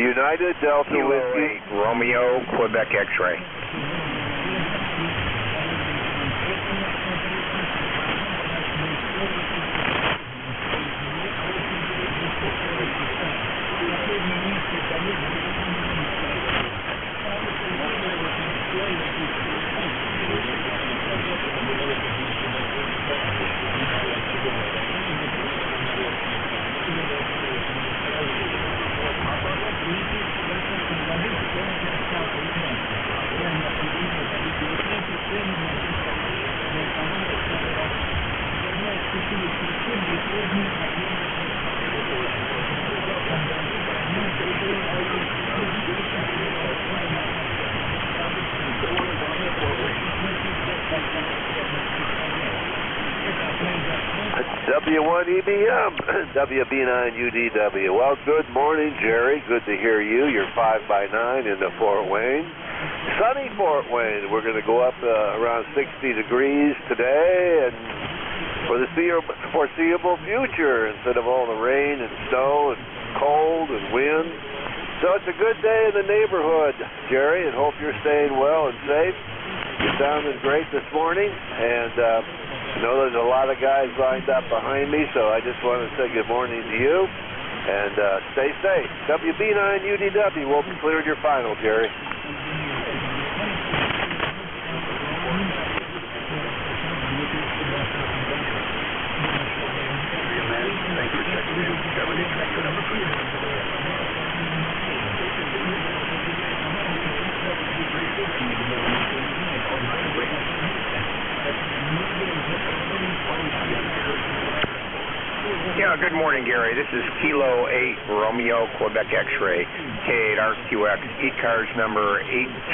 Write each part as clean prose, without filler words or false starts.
United Delta Kilo Whiskey. 8, Romeo, Quebec X-ray. W1EBM, WB9UDW. Well, good morning, Jerry. Good to hear you. You're 5x9 in the Fort Wayne. Sunny Fort Wayne. We're going to go up around 60 degrees today and for the foreseeable future instead of all the rain and snow and cold and wind. So it's a good day in the neighborhood, Jerry, and hope you're staying well and safe. You're sounding great this morning, and I know there's a lot of guys lined up behind me, so I just want to say good morning to you, and stay safe. WB9UDW will be cleared your final, Jerry. Thanks for checking in. Yeah, good morning, Gary. This is Kilo 8, Romeo, Quebec X-ray, K8RQX, ECARS number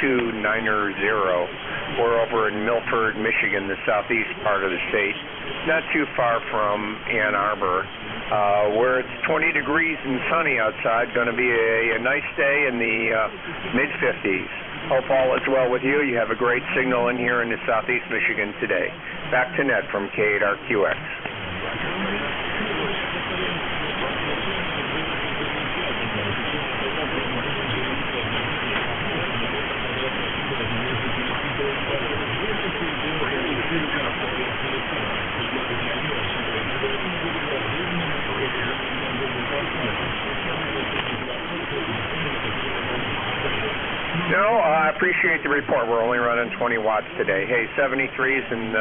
82990. We're over in Milford, Michigan, the southeast part of the state, not too far from Ann Arbor, where it's 20 degrees and sunny outside. Going to be a nice day in the mid-50s. Hope all is well with you. You have a great signal in here in the southeast Michigan today. Back to Ned from K8RQX. No, I appreciate the report. We're only running 20 watts today. Hey, 73s, and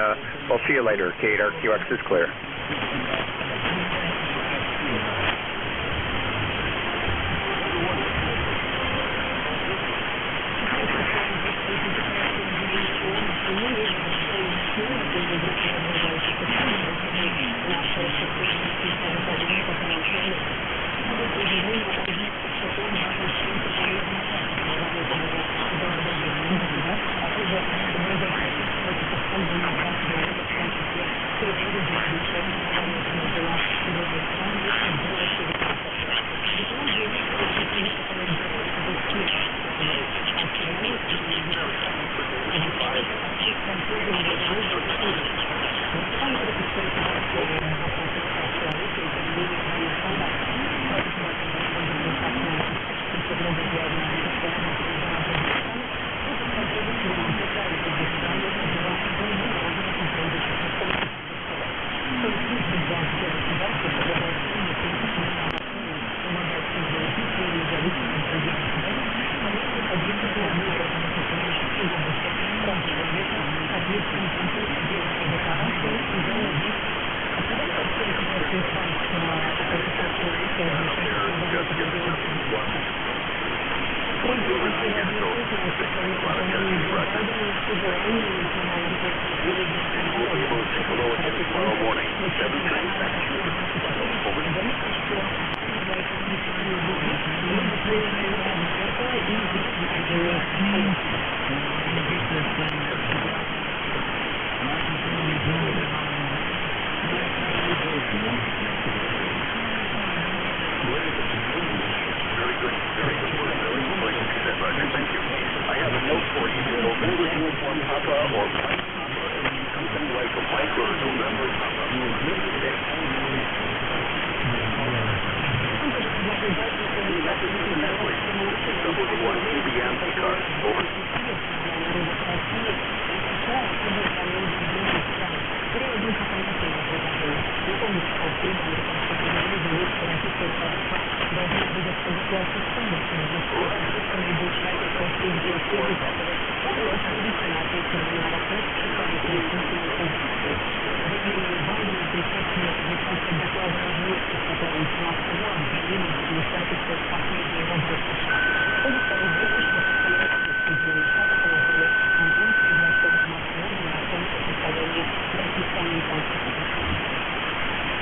we'll see you later. K8RQX is clear.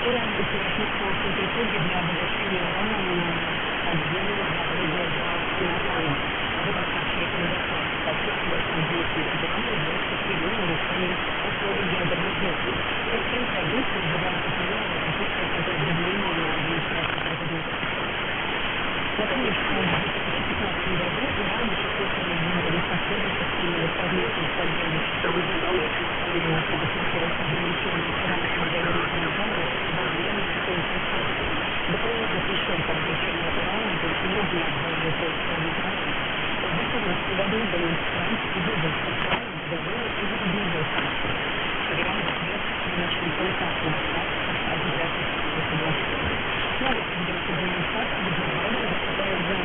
Ora utilizzo contributi di abolizione aziende da Natale. Aveva facilitato la situazione di studiando e di studiare le forme di abolizione. E senza dubbio doveva continuare a questo problema di la commissione di certificato di lavoro hanno proposto un numero di fattori per cui le forme di stagione di studiare la conferenza di missione era dopo la scelta di scelta del primo di avere questo di e dopo la studiare degli strumenti di diversità davvero e di diversità speriamo che una scelta la a diverse situazioni la diversità di diversità di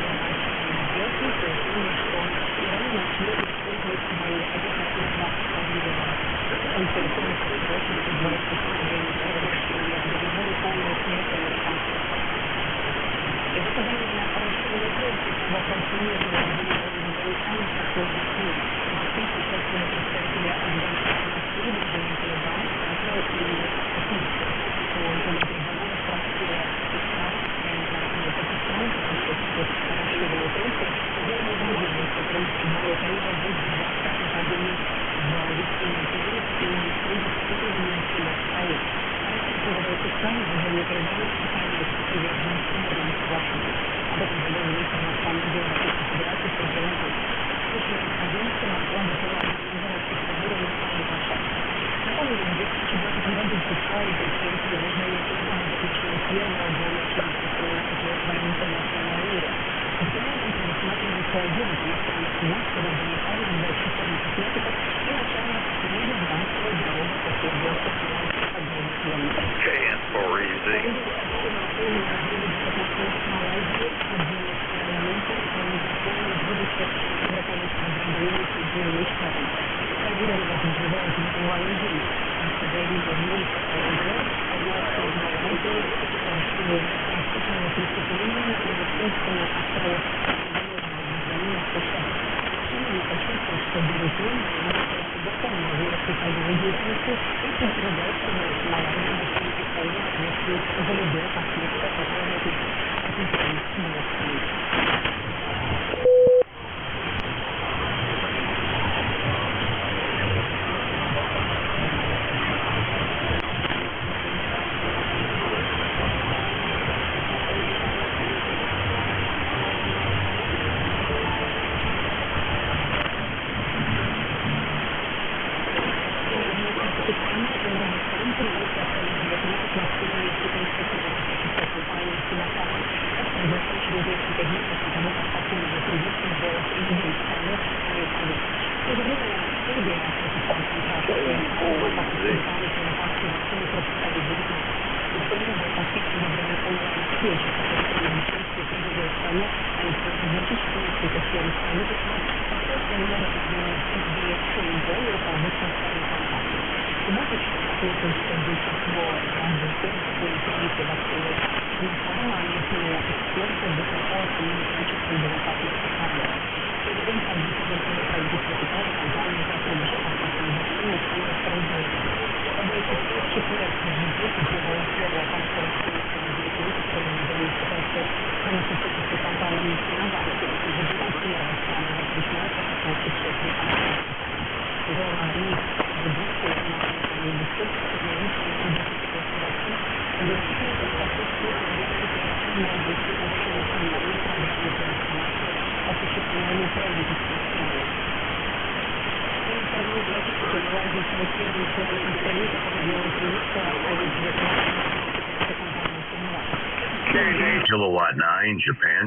Kilowatt 9,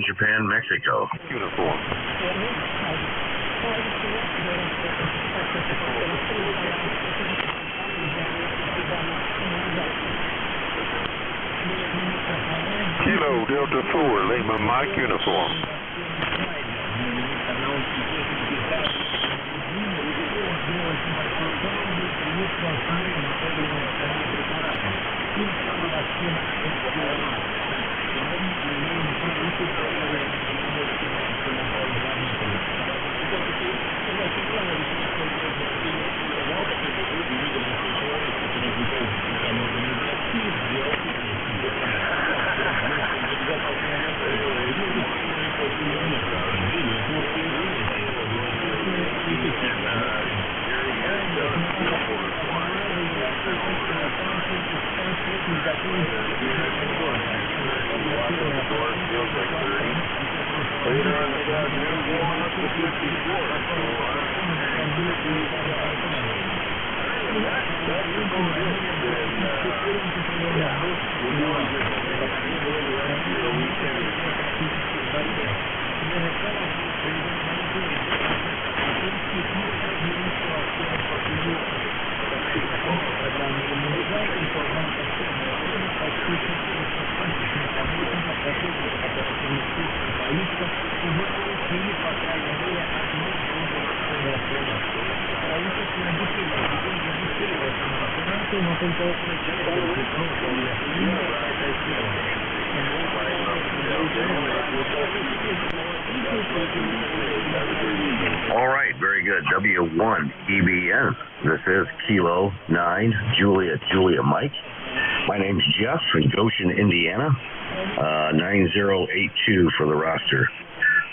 Japan, Mexico. Uniform. Kilo Delta 4, Lima Mike Uniform. All right, very good. W1EBN. This is Kilo 9, Julia Mike. My name's Jeff in Goshen, Indiana. 9082 for the roster.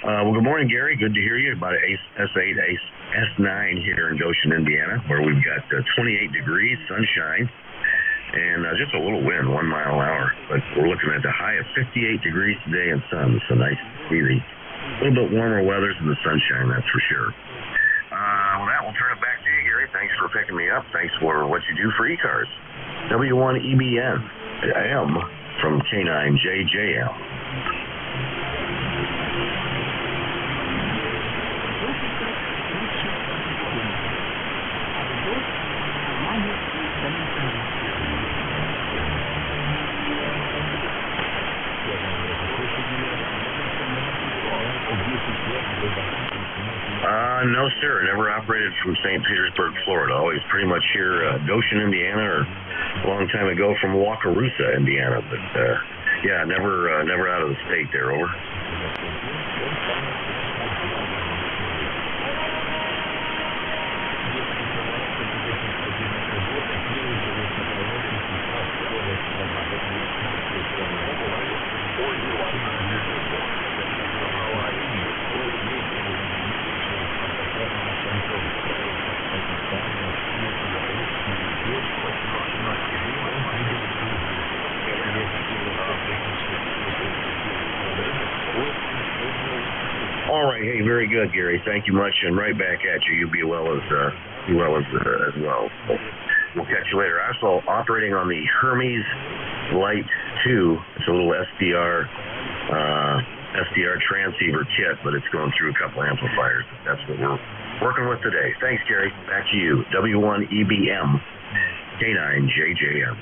Well, good morning, Gary. Good to hear you about S8, S9 here in Goshen, Indiana, where we've got 28 degrees, sunshine, and just a little wind, 1 mile an hour. But we're looking at the high of 58 degrees today and sun, so nice to see the little bit warmer weather and the sunshine, that's for sure. With that, we'll turn it back to you, Gary. Thanks for picking me up. Thanks for what you do for ECARS. W1EBN, M from K9JJL. No, sir. Never operated from St. Petersburg, Florida. Always pretty much here, Goshen, Indiana, or a long time ago from Wakarusa, Indiana. But, yeah, never out of the state there. Over. All right, hey, very good, Gary. Thank you much, and right back at you. You'll be well as well. We'll catch you later. Also operating on the Hermes Light 2. It's a little SDR transceiver kit, but it's going through a couple amplifiers. That's what we're working with today. Thanks, Gary. Back to you. W1EBM, K9JJM.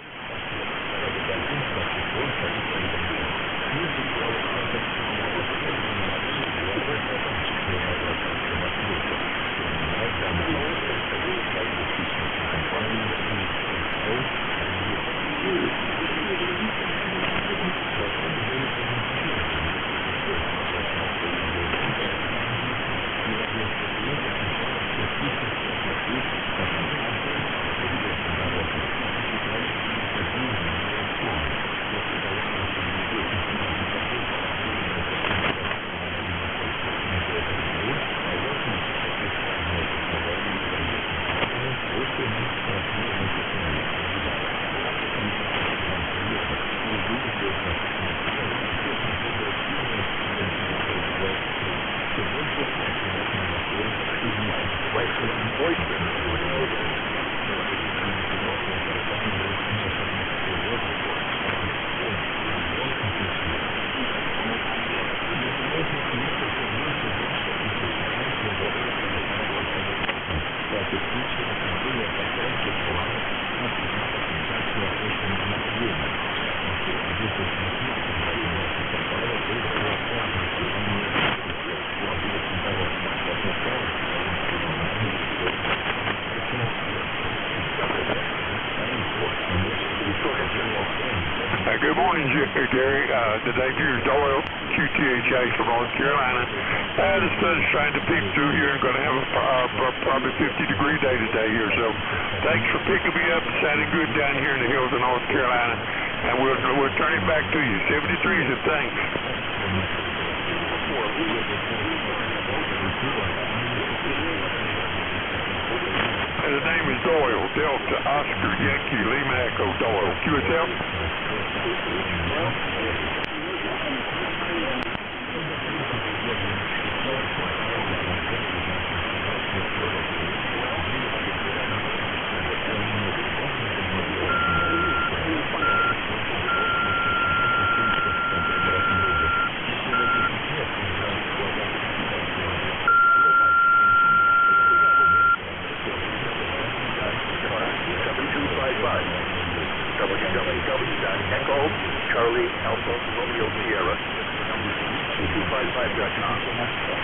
Good morning, Gary. Today, here's Doyle, QTHA from North Carolina. The sun's trying to peek through here and going to have a probably 50-degree day today here. So thanks for picking me up. It's sounding good down here in the hills of North Carolina. And we'll turn it back to you. 73s and thanks. And the name is Doyle, Delta Oscar Yankee Lima Echo Doyle. QSL? NJ2US.com.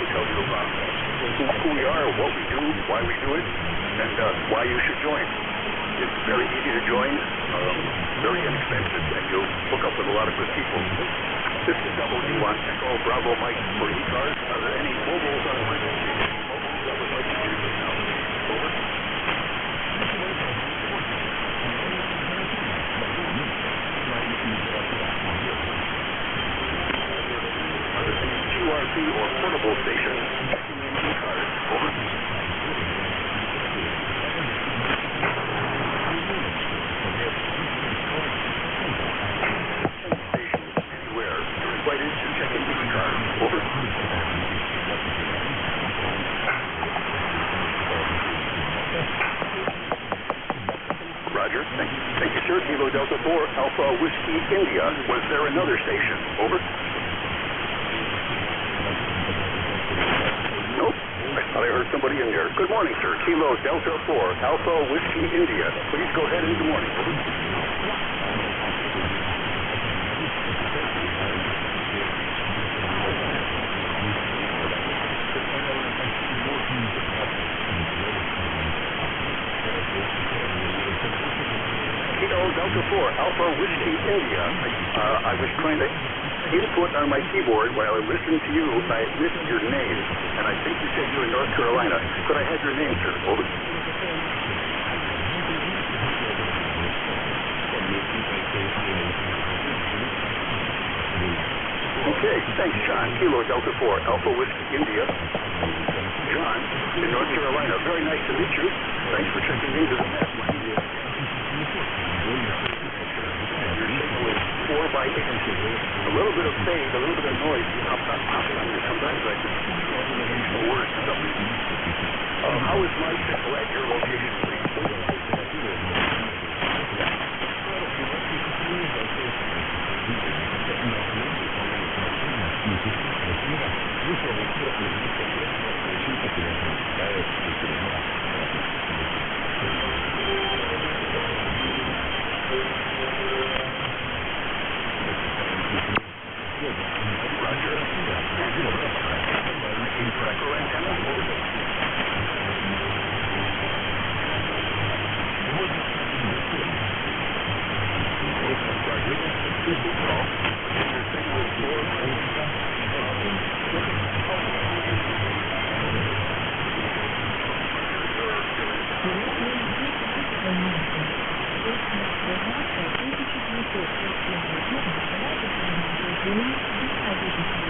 We'll tell you about who we are, what we do, why we do it, and why you should join. It's very easy to join, very inexpensive, and you'll hook up with a lot of good people. This is WD1 Echo Bravo Mike for ECARS. Are there any mobiles on the frequency? Mobiles that would like to use it now? Over. Are there any QRP or portable stations in ECARS? Over. Roger. Thank you, sir. Kilo Delta 4, Alpha Whiskey India. Was there another station? Over. Nope. I thought I heard somebody in there. Good morning, sir. Kilo Delta 4, Alpha Whiskey India. Please go ahead and good morning. Over. Delta 4, Alpha Whiskey India. I was trying to input on my keyboard while I listened to you. I missed your name, and I think you said you were in North Carolina. Could I have your name, sir? Over. Okay, thanks, John. Kilo Delta 4, Alpha Whiskey India. John, in North Carolina. Very nice to meet you. Thanks for checking into the map. Your signal is 4 by 8. A little bit of fade, a little bit of noise popping on you. Sometimes I just the words. How is my signal at your location, please?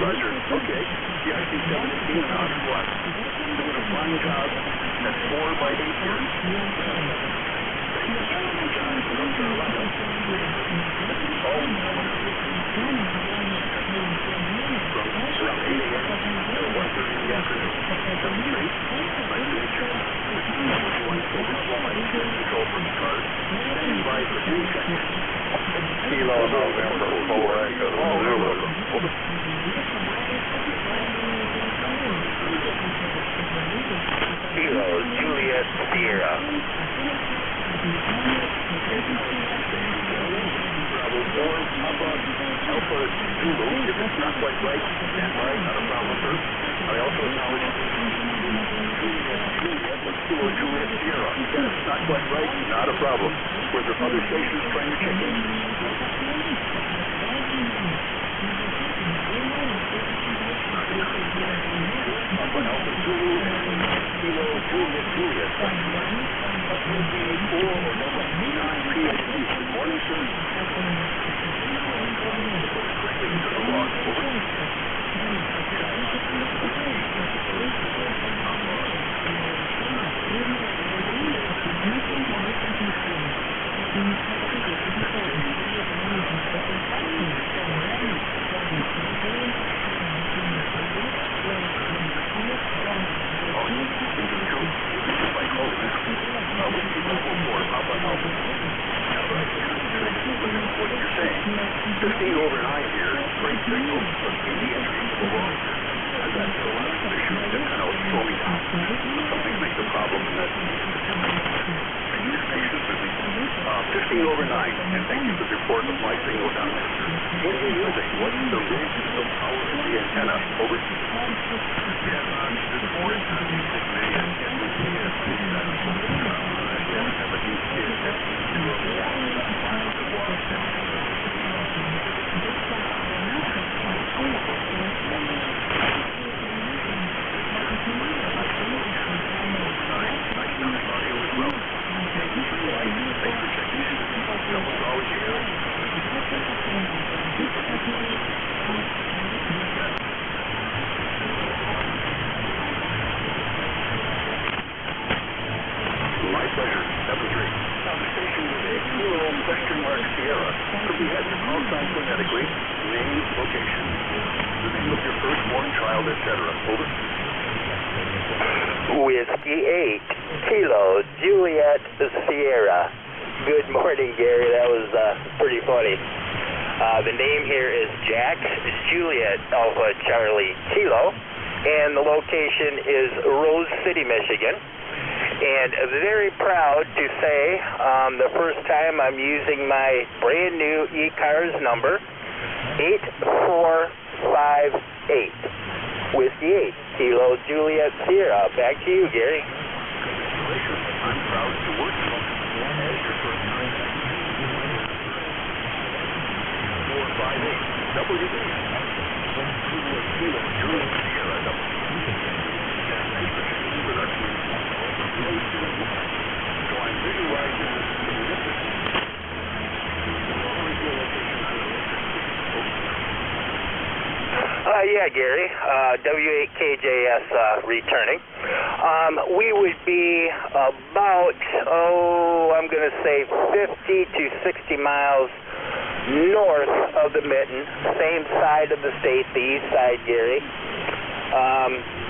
Roger. Okay. The IC-17 and Otter One. Doing a fine job at 4 by 8 here. From 8 a.m. to 1:30 in the afternoon. Control from the cars. Standing by for any check-in. Kilo November 4 Echo Zulu. Kilo Juliet Sierra. Bravo 4, Alpha Zulu. If it's not quite right, stand by. Not a problem, sir. I also acknowledge Juliet with Kilo Juliet Sierra. If it's not quite right, not a problem. Were there other stations trying to check in? Alpha Zulu and Kilo Juliet Juliet. That will be 4 or 9 PhD. Good morning, sir. 15 over 9 here, great signal, but 80 entry into the wrong. And that's a lot of issues that kind of slow me down. Something makes a problem in that. Patience with me. 15 over 9, and thank you for the report of my signal down there, sir. What are you using? What's the range of power of the antenna? Over. This morning, using the NJ2US My pleasure. That was great. Now, the station is a Kilo Question Mark Sierra. Could we have your call sign phonetically? Name, location, the name of your firstborn child, etc. Over. Whiskey 8, Kilo, Juliet, Sierra. Good morning, Gary. That was pretty funny. The name here is Jack, Juliet, Alpha, Charlie, Kilo, and the location is Rose City, Michigan. And very proud to say the first time I'm using my brand new ECARS number, 8458. Whiskey 8, Kilo, Juliet, Sierra. Back to you, Gary. I'm proud to work with you. As your first time. 458. WD. Kilo, Juliet, Sierra. So I'm visualizing yeah, Gary, W8KJS returning. We would be about, I'm going to say 50 to 60 miles north of the Mitten, same side of the state, the east side, Gary.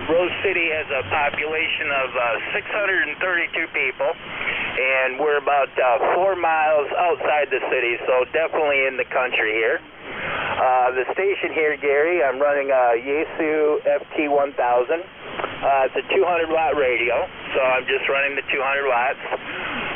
Rose City has a population of 632 people, and we're about 4 miles outside the city, so definitely in the country here. The station here, Gary, I'm running a Yaesu FT1000. It's a 200-watt radio, so I'm just running the 200 watts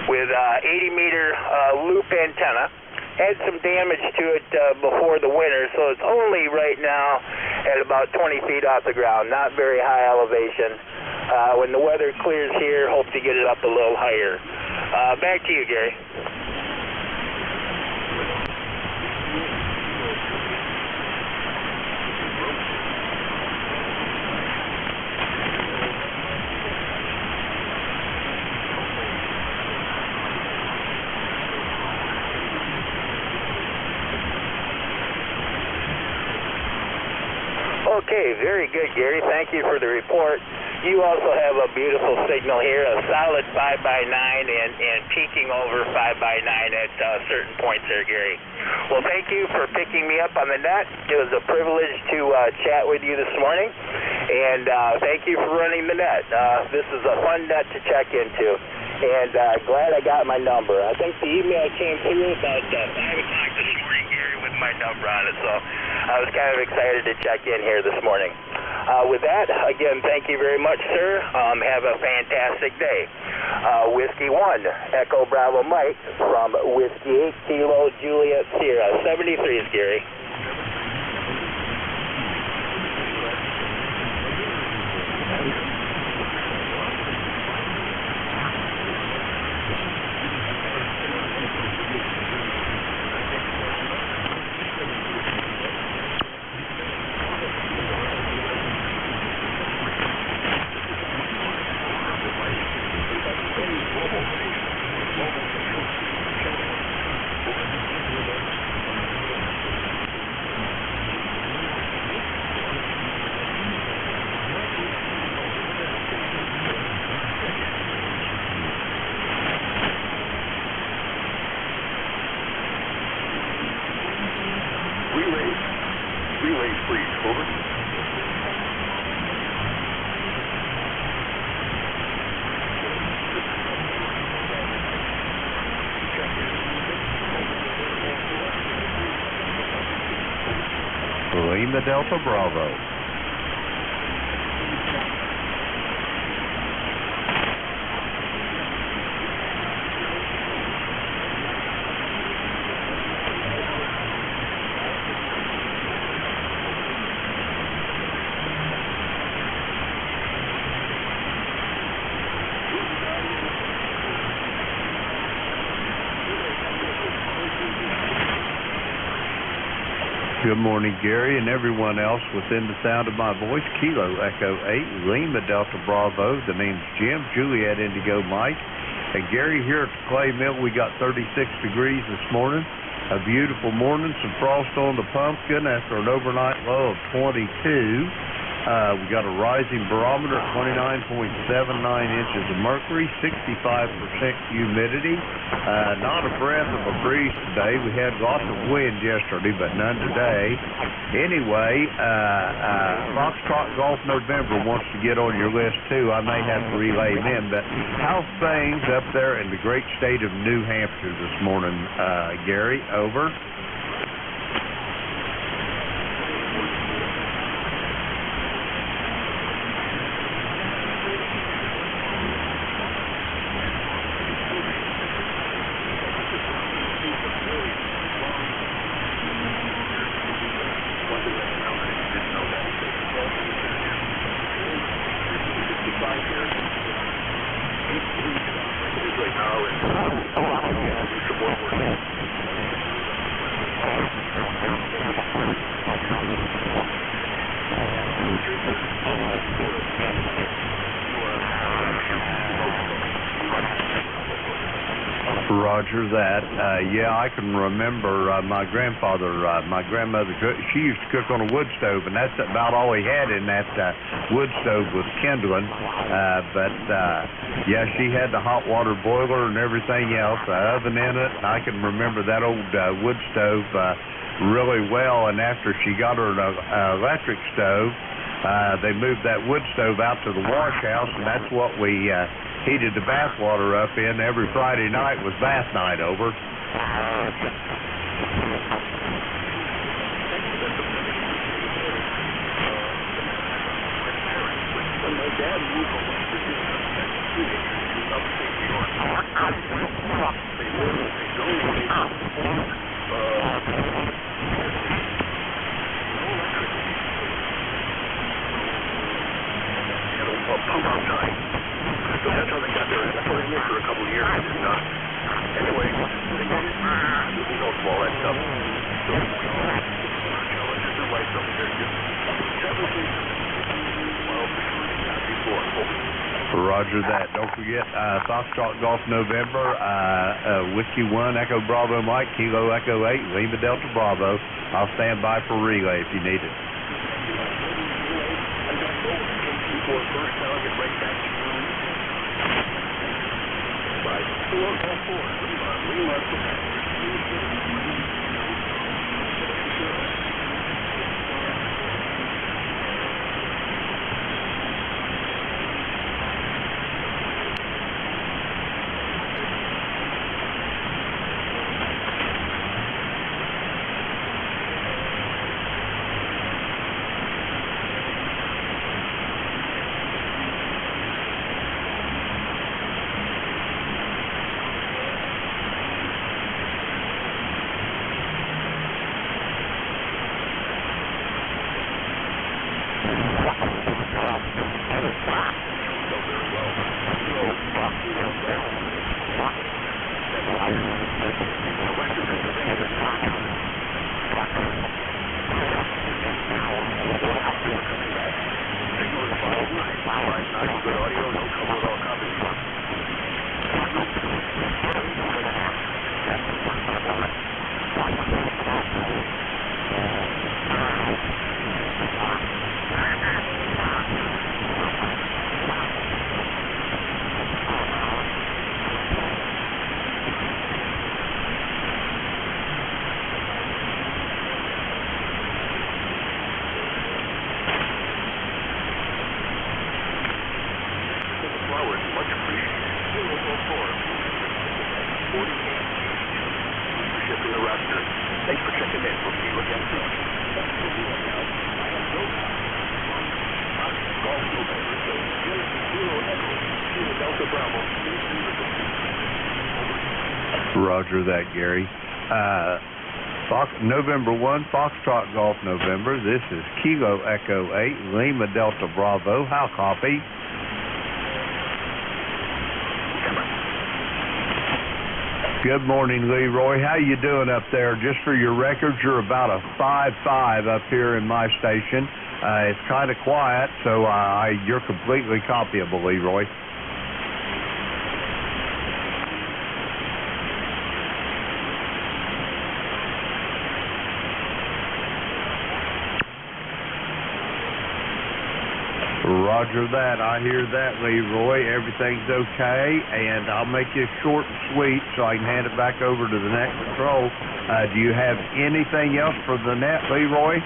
with 80-meter loop antenna. Had some damage to it before the winter, so it's only right now at about 20 feet off the ground, not very high elevation. When the weather clears here, hope to get it up a little higher. Back to you, Gary. Okay, very good, Gary. Thank you for the report. You also have a beautiful signal here, a solid 5x9 and peaking over 5x9 at certain points there, Gary. Well, thank you for picking me up on the net. It was a privilege to chat with you this morning, and thank you for running the net. This is a fun net to check into, and glad I got my number. I think the email came through about 5 o'clock this morning, Gary, with my number on it, so I was kind of excited to check in here this morning. With that, again, thank you very much, sir. Have a fantastic day. Whiskey 1, Echo Bravo Mike from Whiskey 8, Kilo, Juliet, Sierra. 73 is Gary. Relays, please. Over. Lima Delta Bravo. Good morning, Gary, and everyone else within the sound of my voice. Kilo Echo 8, Lima Delta Bravo. The name's Jim, Juliet Indigo Mike. And Gary, here at the Clay Mill, we got 36 degrees this morning. A beautiful morning, some frost on the pumpkin after an overnight low of 22. We got a rising barometer at 29.79 inches of mercury, 65% humidity. Not a breath of a breeze today. We had lots of wind yesterday, but none today. Anyway, Foxtrot Golf November wants to get on your list too. I may have to relay them, but how's things up there in the great state of New Hampshire this morning, Gary? Over. Roger that. Yeah, I can remember my grandfather, my grandmother, she used to cook on a wood stove, and that's about all he had in that wood stove was kindling. Yeah, she had the hot water boiler and everything else, oven in it, and I can remember that old wood stove really well. And after she got her electric stove, they moved that wood stove out to the wash house, and that's what we heated the bath water up in. Every Friday night was bath night. Over. Pump outside. So that's how they got there. That's how they lived for a couple of years. And, anyway, they did it. Who knows all that stuff. So, challenges in life over there. Just 17, 12, Roger that. Don't forget, Foxtrot Golf November, Whiskey 1, Echo Bravo Mike, Kilo Echo 8, Lima Delta Bravo. I'll stand by for relay if you need it. first now, get right back to you. 5-4-4. Lima. Thanks for checking in. We'll see you again soon. Roger that, Gary. November 1, Foxtrot Golf November. This is Kilo Echo 8, Lima Delta Bravo. How copy? Good morning, Leroy. How you doing up there? Just for your records, you're about a 5.5 up here in my station. It's kind of quiet, so you're completely copyable, Leroy. Roger that. I hear that, Leroy. Everything's okay, and I'll make it short and sweet so I can hand it back over to the net control. Do you have anything else for the net, Leroy?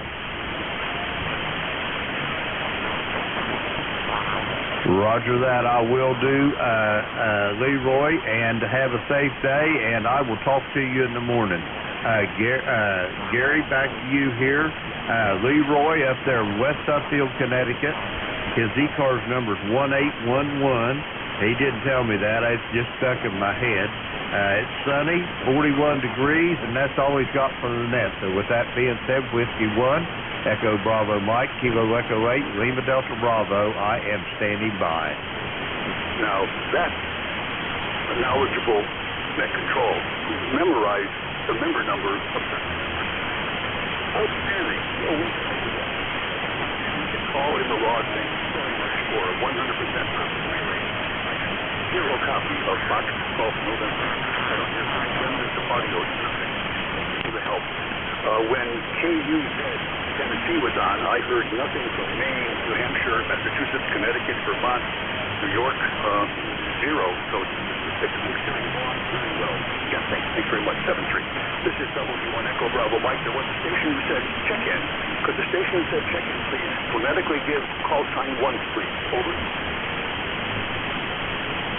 Roger that. I will do, Leroy, and have a safe day, and I will talk to you in the morning. Gary, back to you here. Leroy up there in West Suffield, Connecticut. His ECARS number is 1811. He didn't tell me that. It's just stuck in my head. It's sunny, 41 degrees, and that's all he's got for the net. So with that being said, Whiskey 1, Echo Bravo Mike, Kilo Echo 8, Lima Delta Bravo, I am standing by. Now, that's a knowledgeable net control. Memorize the member number of the... Outstanding. Call in the raw thing for 100% zero copy of Fox Golf November. I don't hear when there's the audio to the help. When KUZ Tennessee was on, I heard nothing from Maine, New Hampshire, Massachusetts, Connecticut, Vermont, New York, zero. So it's very well. Yeah, thanks very much. 7-3. This is W1 Echo Bravo Mike. There was a station who said check in. Could the station who said check in, please phonetically give call sign 1, please? Over.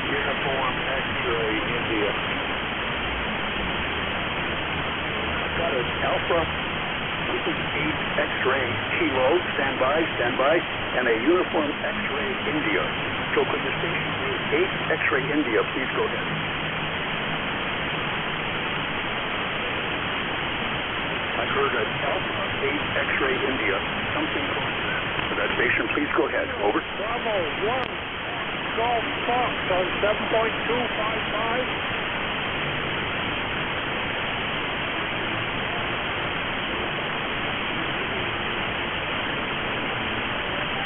Uniform X-ray India. I've got an Alpha 8 X-ray Kilo, stand by, and a Uniform X-ray India. So could the station be 8 X-ray India, please go ahead. I heard an Alpha 8 X-ray India, something close to that. For that station, please go ahead. Over. Bravo 1. Golf Fox on 7.255.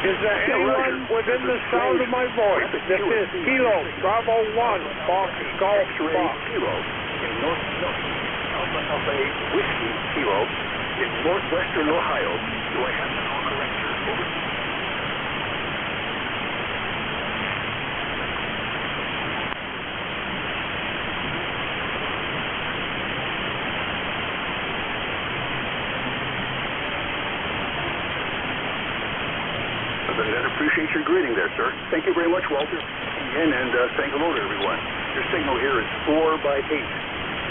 Is there anyone within the sound of my voice? This is Kilo, Bravo 1, Fox, Golf Fox. Kilo in Alpha Whiskey Kilo in northwestern Ohio. Do I have that all correct, sir? Over. I appreciate your greeting there, sir. Thank you very much, Walter. Again, and saying hello to everyone. Your signal here is 4x8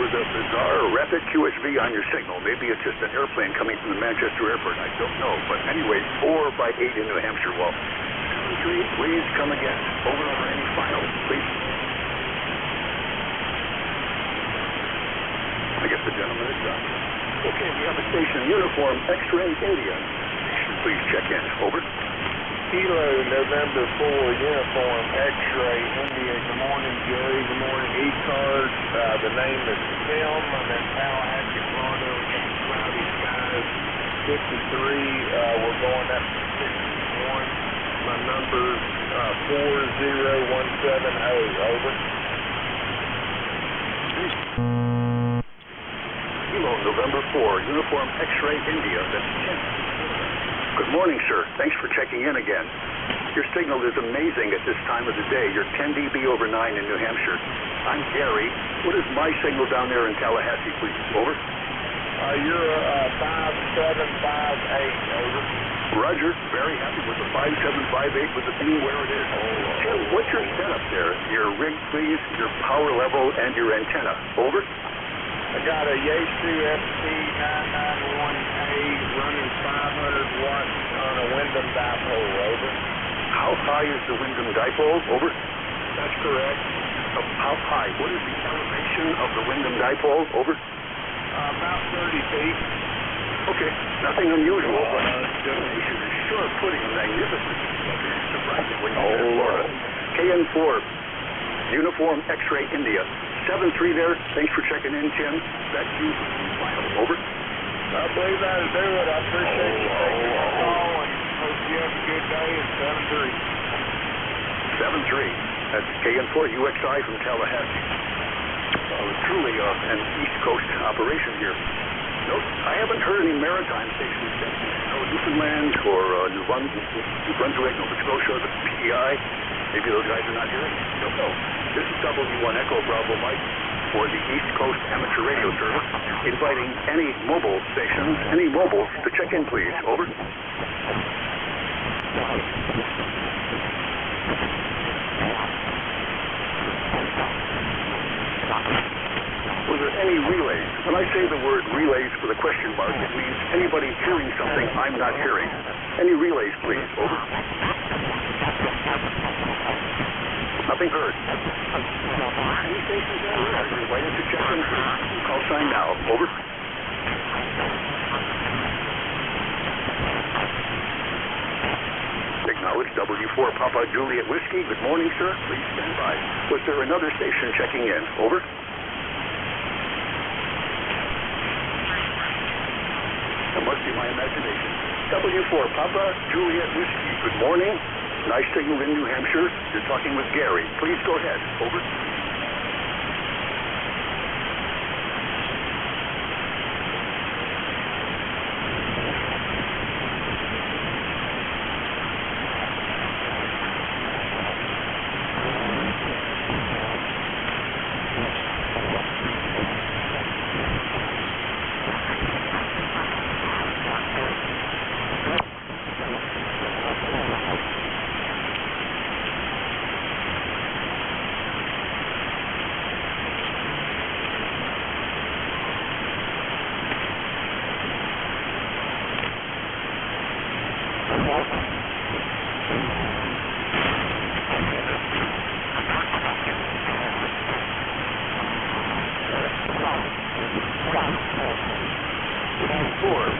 with a bizarre rapid QSV on your signal. Maybe it's just an airplane coming from the Manchester airport. I don't know. But anyway, 4x8 in New Hampshire. Well, 7-3, please come again. Over any final, please. I guess the gentleman is done. Okay, we have a station uniform X-ray India. Please check in. Over. Kilo, November 4, Uniform X-ray India. Good morning, Jerry. Good morning, ECARS. The name is Tim. I'm in Tallahassee, Florida. We got cloudy skies. 53. We're going up to 61. My number's 40170. Over. Kilo, November 4, Uniform X-ray India. That's 10. Good morning, sir. Thanks for checking in again. Your signal is amazing at this time of the day. You're 10 dB over 9 in New Hampshire. I'm Gary. What is my signal down there in Tallahassee, please? Over. You're 5758. Over. Roger. Very happy with the 5758 with the beam where it is. Tim, what's your setup there? Your rig, please, your power level, and your antenna. Over. I got a Yaesu FT991A running 500 watts on a Wyndham dipole, over. How high is the Wyndham dipole? Over. That's correct. How high? What is the elevation of the Wyndham dipole? Over. About 30 feet. Okay, nothing unusual, but donation is sure putting magnificent. Surprising when you get to Florida. KN4, Uniform X-Ray India. 7-3 there. Thanks for checking in, Tim. That's you. Over. I believe that'll do it. I appreciate you taking my call and hope you have a good day. And 7-3. That's KN4 UXI from Tallahassee. Truly an East Coast operation here. Nope, I haven't heard any maritime stations in Newfoundland or New Brunswick, Nova Scotia, the PEI. Maybe those guys are not here. Don't know. This is W1 Echo Bravo Mike for the East Coast Amateur Radio Service, inviting any mobile stations, any mobiles, to check in, please. Over. Were there any relays? When I say the word relays with a question mark, it means anybody hearing something I'm not hearing. Any relays, please. Over. Nothing heard. Any stations anywhere? You're invited to check in, please. Call sign now. Over. Acknowledge W4 Papa Juliet Whiskey. Good morning, sir. Please stand by. Was there another station checking in? Over. That must be my imagination. W4 Papa Juliet Whiskey. Good morning. Nice signal in New Hampshire. You're talking with Gary. Please go ahead. Over.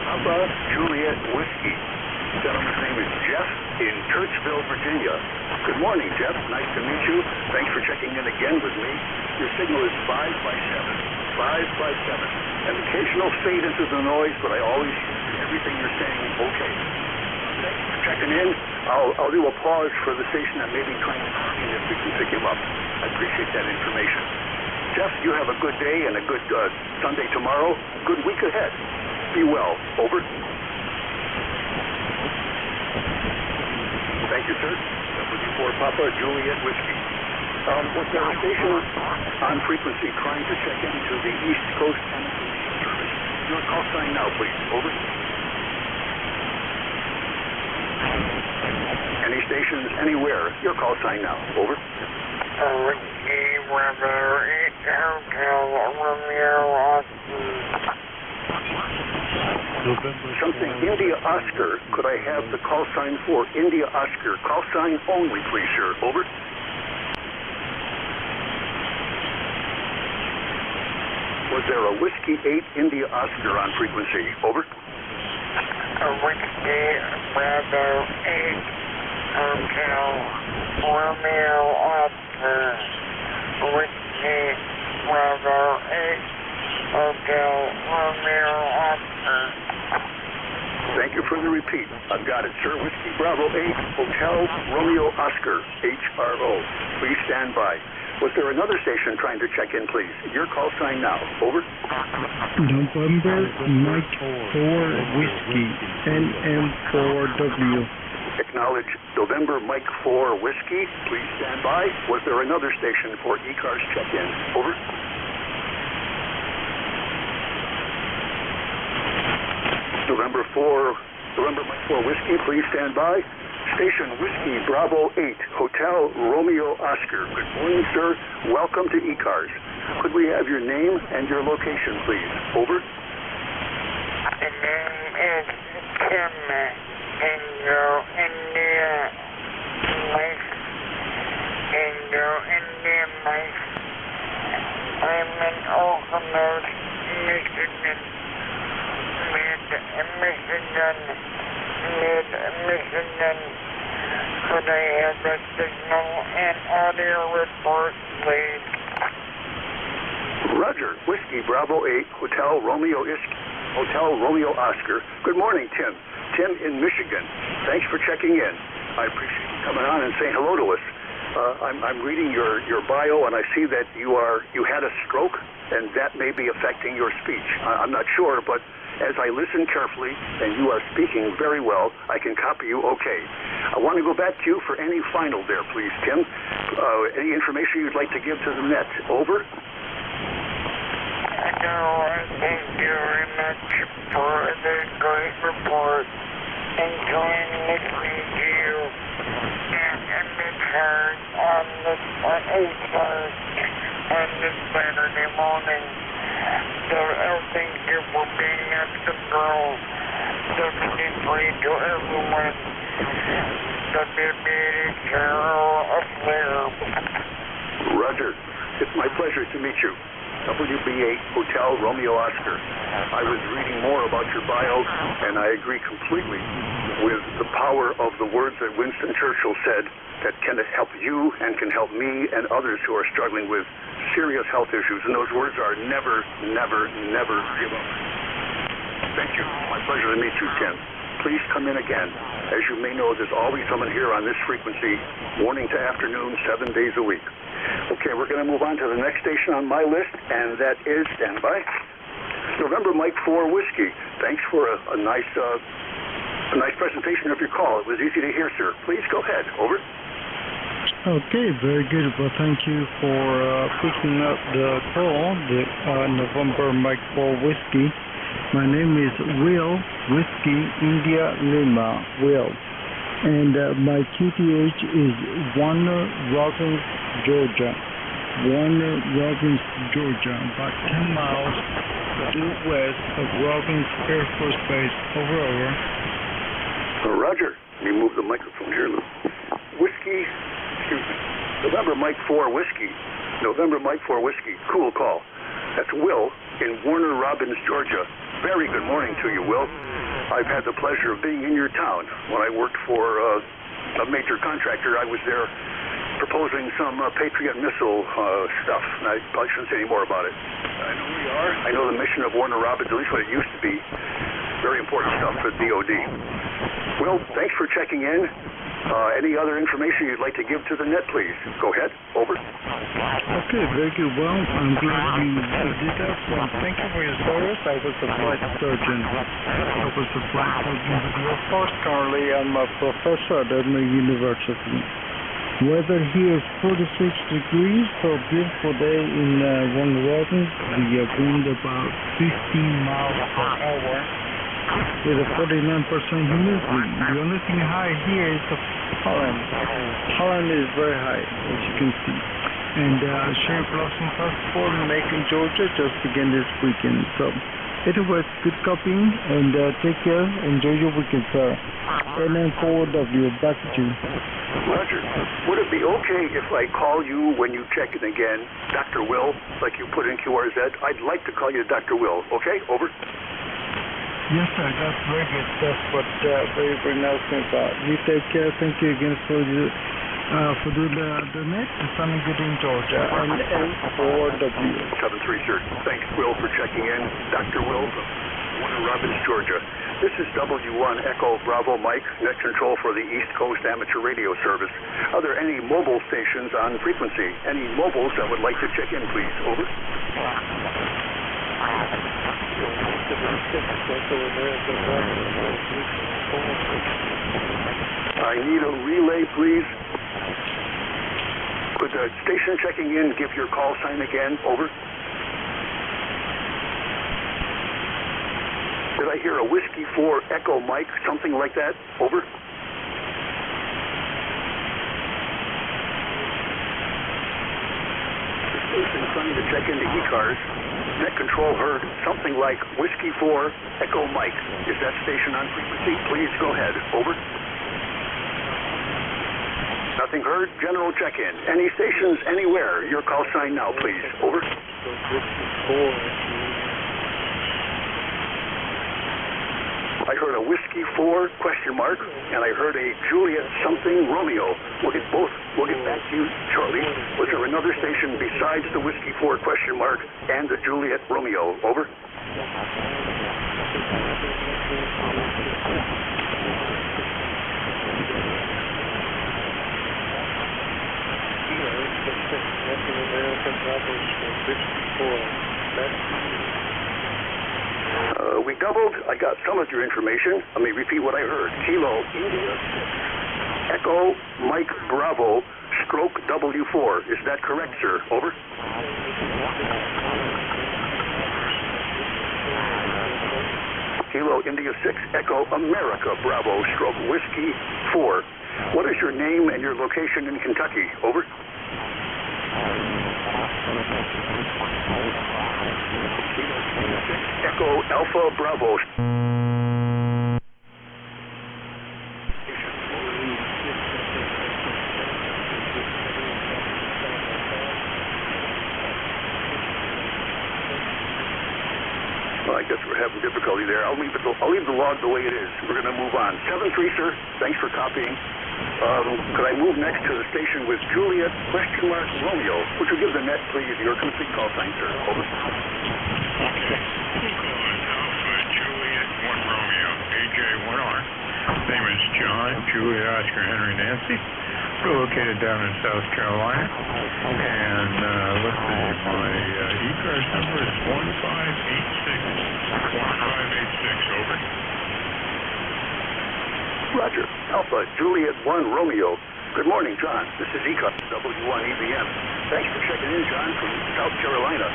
Papa Juliet Whiskey. Gentleman's name is Jeff in Churchville, Virginia. Good morning, Jeff. Nice to meet you. Thanks for checking in again with me. Your signal is 5 by 7. 5 by 7. An occasional fade into the noise, but I always hear everything you're saying okay. Thanks for checking in. I'll do a pause for the station that may be trying to see if we can pick him up. I appreciate that information. Jeff, you have a good day and a good Sunday tomorrow. Good week ahead. Be well. Over. Thank you, sir. W4 Papa Juliet Whiskey. Was there a station on frequency trying to check into the East Coast service? Your call sign now, please. Over. Any stations anywhere? Your call sign now. Over. Whiskey Bravo 8 Hotel Romeo Austin. Something India Oscar. Could I have the call sign for India Oscar? Call sign only, please, sir. Over. Was there a Whiskey 8 India Oscar on frequency? Over. Whiskey Bravo 8 Hotel Romeo Oscar. Whiskey Bravo 8 Hotel Romeo Oscar. Thank you for the repeat. I've got it, sir. Whiskey Bravo 8 Hotel Romeo Oscar, HRO. Please stand by. Was there another station trying to check in, please? Your call sign now. Over. November Mike 4 Whiskey NM4W. Acknowledge November Mike 4 Whiskey. Please stand by. Was there another station for ECARS check-in? Over. November Mike 4 Whiskey, please stand by. Station Whiskey Bravo 8 Hotel Romeo Oscar. Good morning, sir. Welcome to ECARS. Could we have your name and your location, please? Over. The name is Tim Tango India Mike. Tango India Mike. I'm in Oklahoma, Michigan. Mid-Michigan. Could I have a signal and audio report, please? Roger. Whiskey Bravo 8, Hotel Romeo Oscar. Good morning, Tim. Tim in Michigan. Thanks for checking in. I appreciate you coming on and saying hello to us. I'm reading your bio, and I see that you had a stroke, and that may be affecting your speech. I'm not sure, but as I listen carefully, and you are speaking very well, I can copy you okay. I want to go back to you for any final there, please, Tim. Any information you'd like to give to the net? Over. No, thank you very much for the great report and joining with you and ECARS on ECARS on this Saturday morning. So thank you for being at the girl. Definitely to everyone. WB8 affair. Roger. It's my pleasure to meet you. WB8 Hotel Romeo Oscar. I was reading more about your bio, and I agree completely with the power of the words that Winston Churchill said that can help you and can help me and others who are struggling with serious health issues. And those words are never, never, never give up. Thank you. My pleasure to meet you, Tim. Please come in again. As you may know, there's always someone here on this frequency, morning to afternoon, 7 days a week. Okay, we're going to move on to the next station on my list, and that is, standby, November Mike 4 Whiskey. Thanks for a nice presentation of your call. It was easy to hear, sir. Please go ahead. Over. Okay, very good. Well, thank you for picking up the call, the November Mike 4 Whiskey. My name is Will, Whiskey India Lima, Will. And my QTH is Warner Robins, Georgia. Warner Robins, Georgia, about 10 miles due west of Robins Air Force Base. Over. Roger. Let me move the microphone here, Lou. Whiskey, excuse me, November Mike 4 Whiskey. November Mike 4 Whiskey. Cool call. That's Will in Warner Robins, Georgia. Very good morning to you, Will. I've had the pleasure of being in your town. When I worked for a major contractor, I was there proposing some Patriot missile stuff. And I probably shouldn't say any more about it. I know who you are. I know the mission of Warner Robins, at least what it used to be. Very important stuff for DOD. Will, thanks for checking in. Any other information you'd like to give to the net, please? Go ahead. Over. Okay, very good. Well, I'm glad you did that. Well, thank you for your service. I was a flight surgeon. With your force currently. I'm a professor at Emory University. Weather here is 46 degrees, so beautiful day in Warner Robins. We are wind about 15 miles per hour. With a 49% humidity. The only thing high here is the pollen. Pollen is very high, as you can see. And Cherry Blossom Festival in Macon, Georgia just began this weekend. So anyway, good copying, and take care. Enjoy your weekend, sir. NN4W, back to you. Roger. Would it be okay if I call you when you check in again, Dr. Will, like you put in QRZ? I'd like to call you Dr. Will. Okay? Over. Yes, sir. That's very good. That's what very, very nice thing about. You take care. Thank you again for doing the net. It's sounding good in Georgia. NN4W. 73, sir. Thanks, Will, for checking in. Dr. Will from Warner Robins, Georgia. This is W1 Echo Bravo Mike, net control for the East Coast Amateur Radio Service. Are there any mobile stations on frequency? Any mobiles that would like to check in, please? Over. I need a relay, please. Could the station checking in give your call sign again? Over. Did I hear a Whiskey 4 Echo Mike, something like that? Over. The station trying to check into ECARS. Net control heard something like Whiskey 4, Echo Mike. Is that station on frequency? Please go ahead. Over. Nothing heard. General check-in. Any stations anywhere? Your call sign now, please. Over. I heard a Whiskey 4 question mark, and I heard a Juliet something Romeo. We'll get back to you shortly. Was there another station besides the Whiskey 4 question mark and the Juliet Romeo? Over. We doubled. I got some of your information. Let me repeat what I heard. Kilo India 6, Echo Mike Bravo, stroke W4. Is that correct, sir? Over. Kilo India 6, Echo America Bravo, stroke Whiskey 4. What is your name and your location in Kentucky? Over. Echo Alpha Bravo. Well, I guess we're having difficulty there. I'll leave the log the way it is. We're going to move on. 7-3, sir. Thanks for copying. Could I move next to the station with Juliet question mark Romeo? Would you give the net, please, your complete call sign, sir? Over. Okay. Alpha Juliet 1 Romeo, AJ1R. Name is John, Juliet Oscar Henry Nancy. We're located down in South Carolina. And let's see, my ECARS number is 1586. Over. Roger. Alpha Juliet 1 Romeo. Good morning, John. This is ECARS W1 EBM. Thanks for checking in, John, from South Carolina.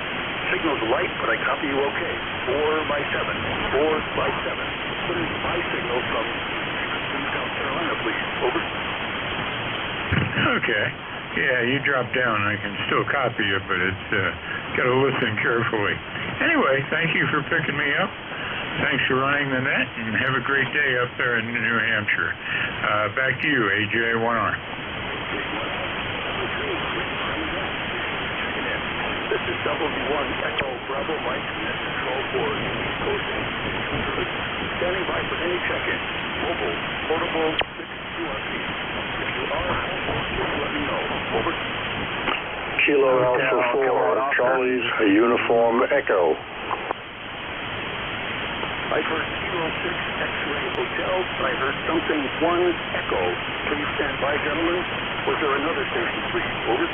Signal's light, but I copy you okay. 4x7. 4x7. What is my signal from South Carolina, please? Over. Okay. Yeah, you dropped down. I can still copy you, but it's got to listen carefully. Anyway, thank you for picking me up. Thanks for running the net, and have a great day up there in New Hampshire. Back to you, AJ1R. This is W1 Echo Bravo Mike, net control for East Coast. Standing by for any check-in. Mobile, portable, 6 QRP. If you are mobile, please let me know. Over. Kilo Alpha 4, Charlie's Uniform Echo. I heard Kilo 6 X-Ray Hotel. I heard something 1 Echo. Please stand by, gentlemen. Was there another station, please? Over.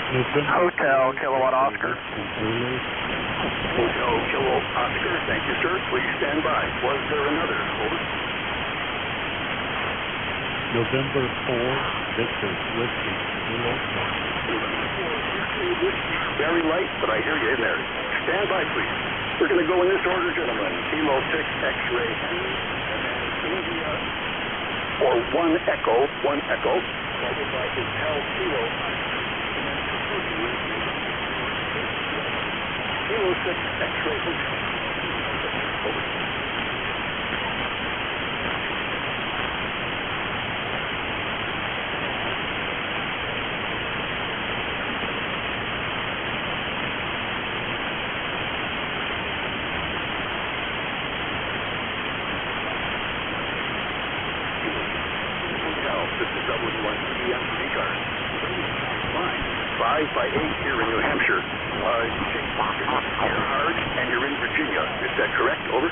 Hotel Kilowatt Oscar. Hotel Kilo Oscar. Thank you, sir. Please stand by. Was there another? Over. November 4, Victor Whiskey. Very light, but I hear you in there. Stand by, please. We're going to go in this order, gentlemen. Kilo 6 X-Ray India, or 1 Echo, followed by Hotel Kilo. Kilo 6 X-Ray Hotel. Over. This is W1 EBM from ECARS. Fine. 5x8 here in New Hampshire. You take Gerhard, and you're in Virginia. Is that correct? Over.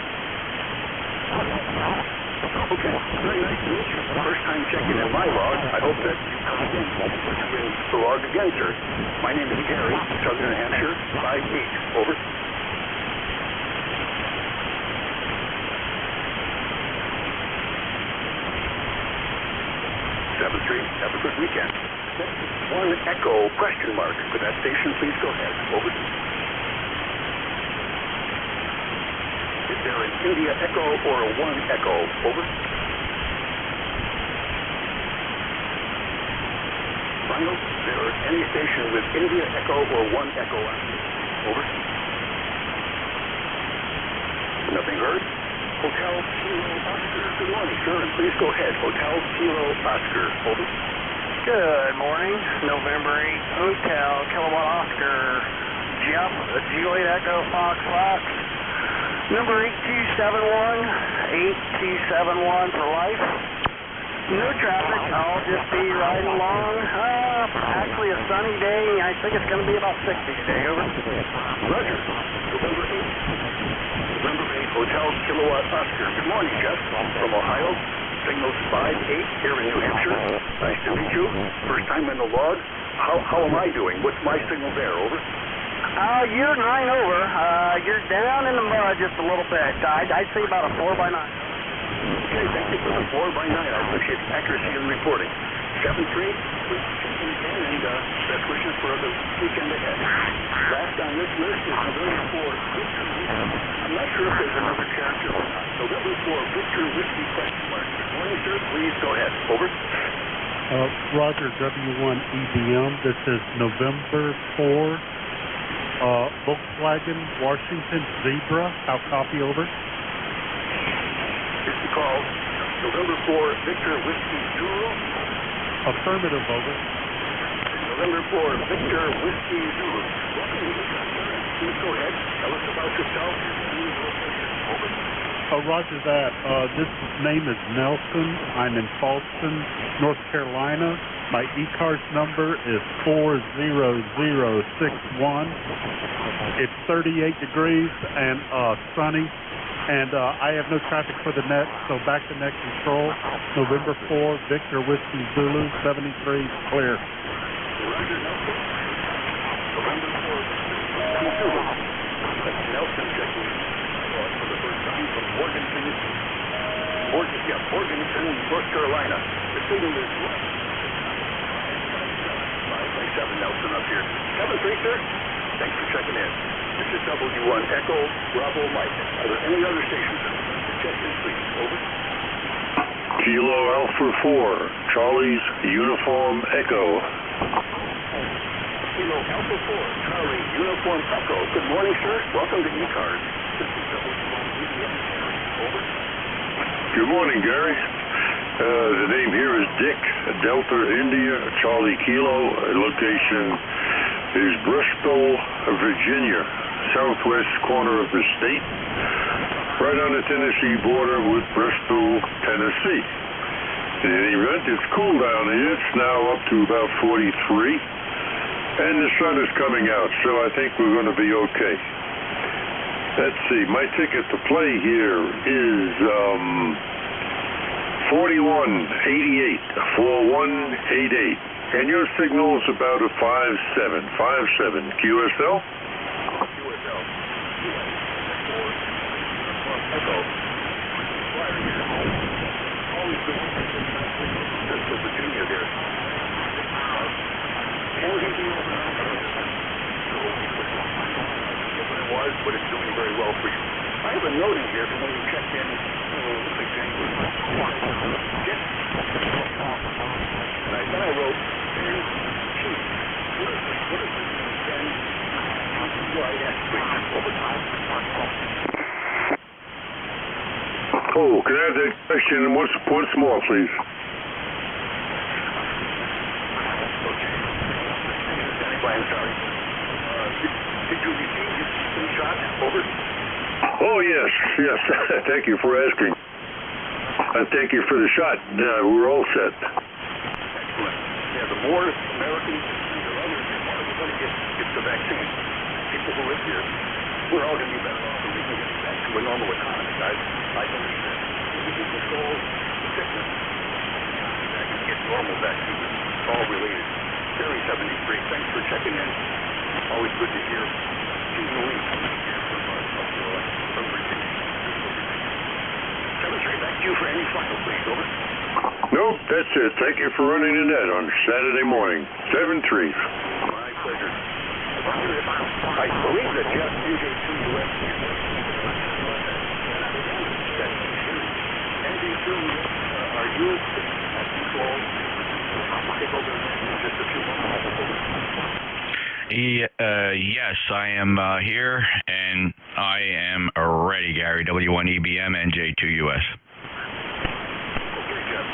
Okay. Very nice to meet you. First time checking in my log. I hope that you come again. Put you in the log again, sir. My name is Gary, Southern New Hampshire. 5-8. Over. Have a good weekend. 1 Echo question mark for that station. Please go ahead. Over. Is there an India Echo or a 1 Echo? Over. Final. Is there any station with India Echo or 1 Echo on? Over. Nothing heard. Hotel Kilo Oscar. Good morning, sir, and please go ahead. Hotel Kilo Oscar. Over. Good morning. November 8th, Hotel Kilowatt Oscar. Jeff, Juliet Echo Fox Fox. Number 8271 for life. No traffic. I'll just be riding along. Actually a sunny day. I think it's going to be about 60 today. Over. Roger. November 8th. November 8th, Hotel Kilowatt Oscar. Good morning, Jeff. From Ohio. Signals 5-8 here in New Hampshire. Nice to meet you. First time in the log. How am I doing? What's my signal there? Over. You're 9 over. You're down in the mud just a little bit. I'd say about a 4x9. Okay, thank you for the 4x9. I appreciate the accuracy in reporting. 7-3, please check in again, and best wishes for the weekend ahead. Last on this list is November 4, Victor. I'm not sure if there's another character or not. November 4, Victor Whiskey question mark. Good morning, sir. Please go ahead. Over. Roger, W1 EBM. This is November 4, Volkswagen Washington Zebra. How copy? Over. It's the call. November 4, Victor Whiskey Zulu. Affirmative. Over. November 4, Victor Whiskey Zulu. Welcome to the sir. Please go ahead. Tell us about yourself. Over. Roger that. This name is Nelson. I'm in Falston, North Carolina. My ECARS number is 40061. It's 38 degrees and sunny. And I have no traffic for the net, so back to net control. November 4, Victor Whiskey Zulu, 73, clear. Roger, Nelson. November 4, Whiskey Zulu. That's Nelson checking for the first time from Morganton, North Carolina. The signal is 5-7, Nelson up here. 7-3, sir. Thanks for checking in. This is W1 Echo Bravo Mike. Are there any other stations? Check in, please. Over. Kilo Alpha 4, Charlie's Uniform Echo. Kilo Alpha 4, Charlie Uniform Echo. Good morning, sir. Welcome to ECARS. This is W1 EBM. Over. Good morning, Gary. The name here is Dick, Delta India, Charlie Kilo. Location is Bristol, Virginia, southwest corner of the state, right on the Tennessee border with Bristol, Tennessee. In any event, it's cool down here. It's now up to about 43, and the sun is coming out, so I think we're going to be okay. Let's see, my ticket to play here is 4188, 4188. And your signal is about a 57, QSL? QSL. Echo. Always good. Bristol, Virginia there. Can he be over? It was, but it's doing very well for you. I have a note in here from when you checked in, looks like January. And then I wrote, Oh, can I have that question once more, please? I'm sorry. Did you receive your shot? Over. Oh, yes. Thank you for asking. Thank you for the shot. We're all set. Excellent. Yeah, the more Americans or others, the more we're going to get the vaccine. People who live here, we're all going to be better off when we can get back to a normal economy, guys. I believe that. We can control the sickness. I can get normal back to it. It's all related. Barry 73, thanks for checking in. Always good to hear. Seasonal link here from Virginia. 73, back to you for any final, please. Over. Nope, that's it. Thank you for running the net on Saturday morning. 7-3. My pleasure. I believe that Jeff NJ2US NJ2US, are you at control? Take over in just a few moments. Yes, I am here, and I am ready, Gary. W1EBM, NJ2US. Okay, Jeff.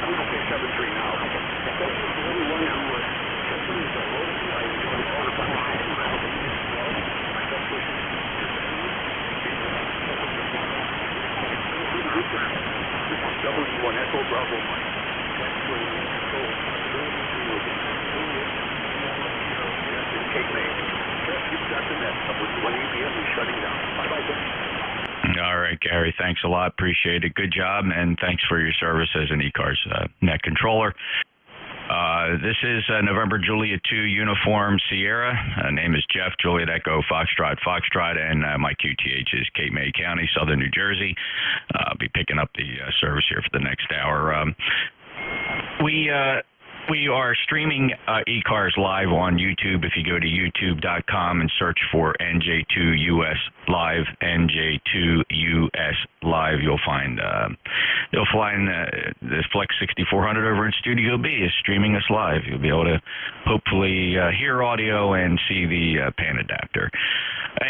I'm going to say 7-3 now. W1 Echo Bravo Mike. Cape May. Jeff, you've got the net. W1 EBM is shutting down. Bye-bye. All right, Gary. Thanks a lot. Appreciate it. Good job, and thanks for your service as an ECARS net controller. This is November Juliet 2 Uniform Sierra. Name is Jeff, Juliet Echo, Foxtrot, and my QTH is Cape May County, Southern New Jersey. I'll be picking up the service here for the next hour. We are streaming ECARS live on YouTube. If you go to youtube.com and search for NJ2US Live, NJ2US Live, you'll find the Flex 6400 over in Studio B is streaming us live. You'll be able to hopefully hear audio and see the pan adapter.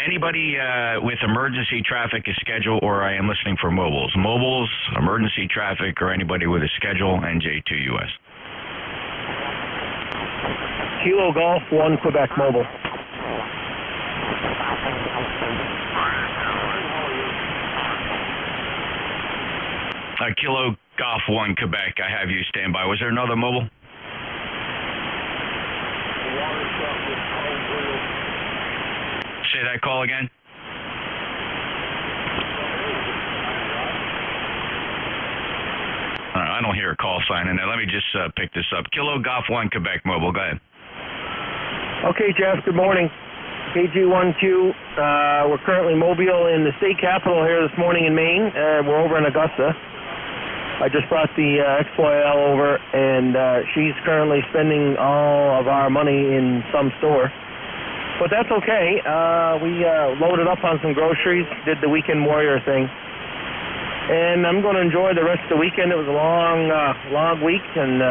Anybody with emergency traffic is scheduled, or I am listening for mobiles. Mobiles, emergency traffic, or anybody with a schedule, NJ2US. Kilo Golf 1 Quebec Mobile. Kilo Golf 1 Quebec, I have you stand by. Was there another mobile? Say that call again. I don't hear a call sign in there. Let me just pick this up. Kilo Golf 1 Quebec Mobile. Go ahead. Okay, Jeff. Good morning. KG1Q. We're currently mobile in the state capital here this morning in Maine. We're over in Augusta. I just brought the XYL over, and she's currently spending all of our money in some store. But that's okay. We loaded up on some groceries, did the weekend warrior thing. And I'm going to enjoy the rest of the weekend. It was a long week, and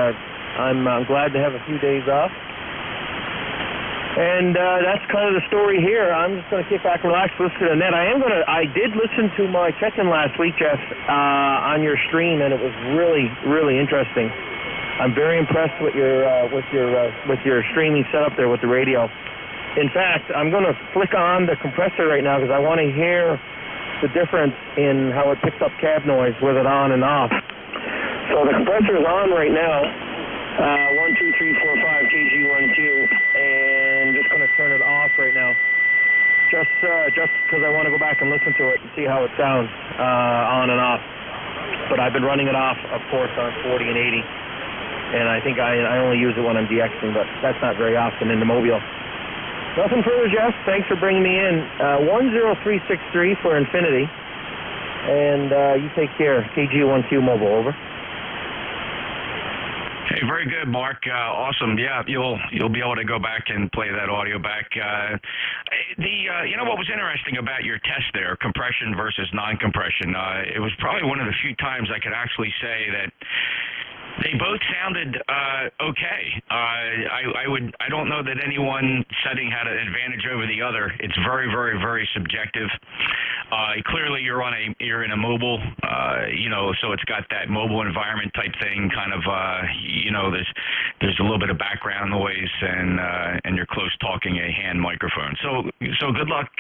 I'm glad to have a few days off. And that's kind of the story here. I'm just going to kick back and relax, listen to the net. I did listen to my check-in last week, Jeff, on your stream, and it was really, really interesting. I'm very impressed with your streaming setup there with the radio. In fact, I'm going to flick on the compressor right now because I want to hear the difference in how it picks up cab noise with it on and off. So the compressor is on right now. 1, 2, 3, 4, 5 KG1Q, and just going to turn it off right now. Just because I want to go back and listen to it and see how it sounds on and off. But I've been running it off, of course, on 40 and 80, and I think I only use it when I'm DXing, but that's not very often in the mobile. Nothing further, Jeff. Thanks for bringing me in. 10363 for Infinity, and you take care. KG1Q Mobile, over. Hey, very good, Mark. Awesome. Yeah, you'll be able to go back and play that audio back. You know what was interesting about your test there, compression versus non-compression? It was probably one of the few times I could actually say that they both sounded okay. I don't know that any one setting had an advantage over the other. It's very, very, very subjective. Clearly, you're in a mobile, so it's got that mobile environment type thing. Kind of, there's a little bit of background noise, and you're close talking a hand microphone. So good luck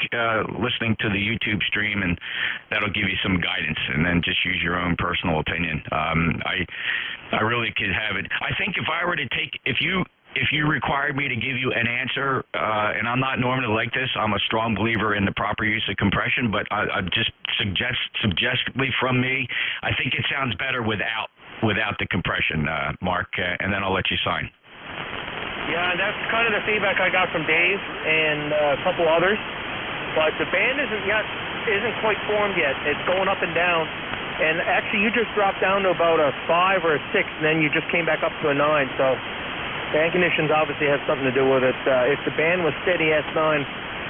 listening to the YouTube stream, and that'll give you some guidance. And then just use your own personal opinion. I really could have it. I think if I were to if you required me to give you an answer, and I'm not normally like this, I'm a strong believer in the proper use of compression, but I just suggestively from me, I think it sounds better without the compression, Mark, and then I'll let you sign. Yeah, that's kind of the feedback I got from Dave and a couple others, but the band isn't quite formed yet. It's going up and down. And actually, you just dropped down to about a 5 or a 6, and then you just came back up to a 9. So band conditions obviously have something to do with it. If the band was steady S9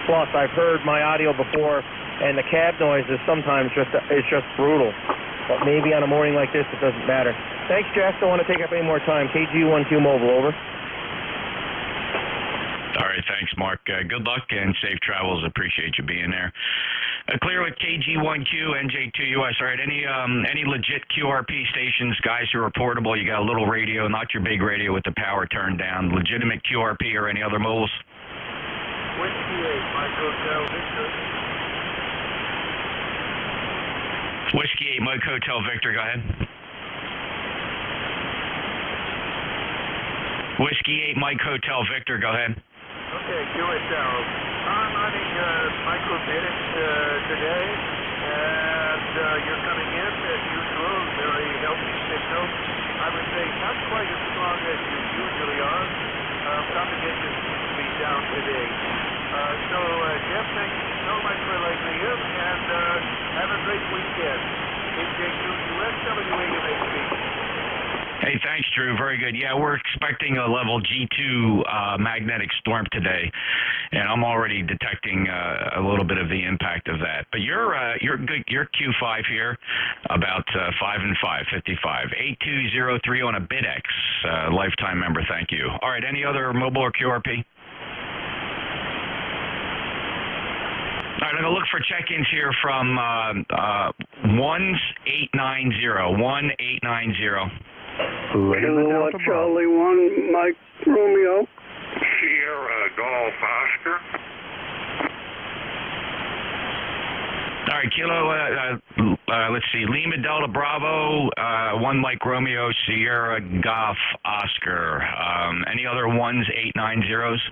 plus, I've heard my audio before, and the cab noise is sometimes just brutal. But maybe on a morning like this, it doesn't matter. Thanks, Jeff. Don't want to take up any more time. KG1Q Mobile, over. All right. Thanks, Mark. Good luck and safe travels. Appreciate you being there. Clear with KG1Q, NJ2US. All right, any legit QRP stations, guys who are portable? You got a little radio, not your big radio with the power turned down. Legitimate QRP or any other mobiles? Whiskey 8, Mike Hotel Victor. Whiskey 8, Mike Hotel Victor, go ahead. Whiskey 8, Mike Hotel Victor, go ahead. Okay, QSL. I'm running micromedics today, and you're coming in as usual, very healthy signal. I would say not quite as strong as you usually are. Propagation seems to be down today. So, Jeff, thank you so much for letting me in, and have a great weekend. NJ2US, WAMHB. Hey, thanks, Drew. Very good. Yeah, we're expecting a level G2 magnetic storm today, and I'm already detecting a little bit of the impact of that. But you're good. You're Q5 here, about 5 and 5, 55, 8203 on a BidX lifetime member. Thank you. All right. Any other mobile or QRP? All right, I'm going to look for check-ins here from 1890. 1890. Kilo Charlie 1, Mike Romeo. Sierra Golf Oscar. All right, Kilo, let's see, Lima Delta Bravo, 1 Mike Romeo, Sierra Golf Oscar. Any other 1s, 890s?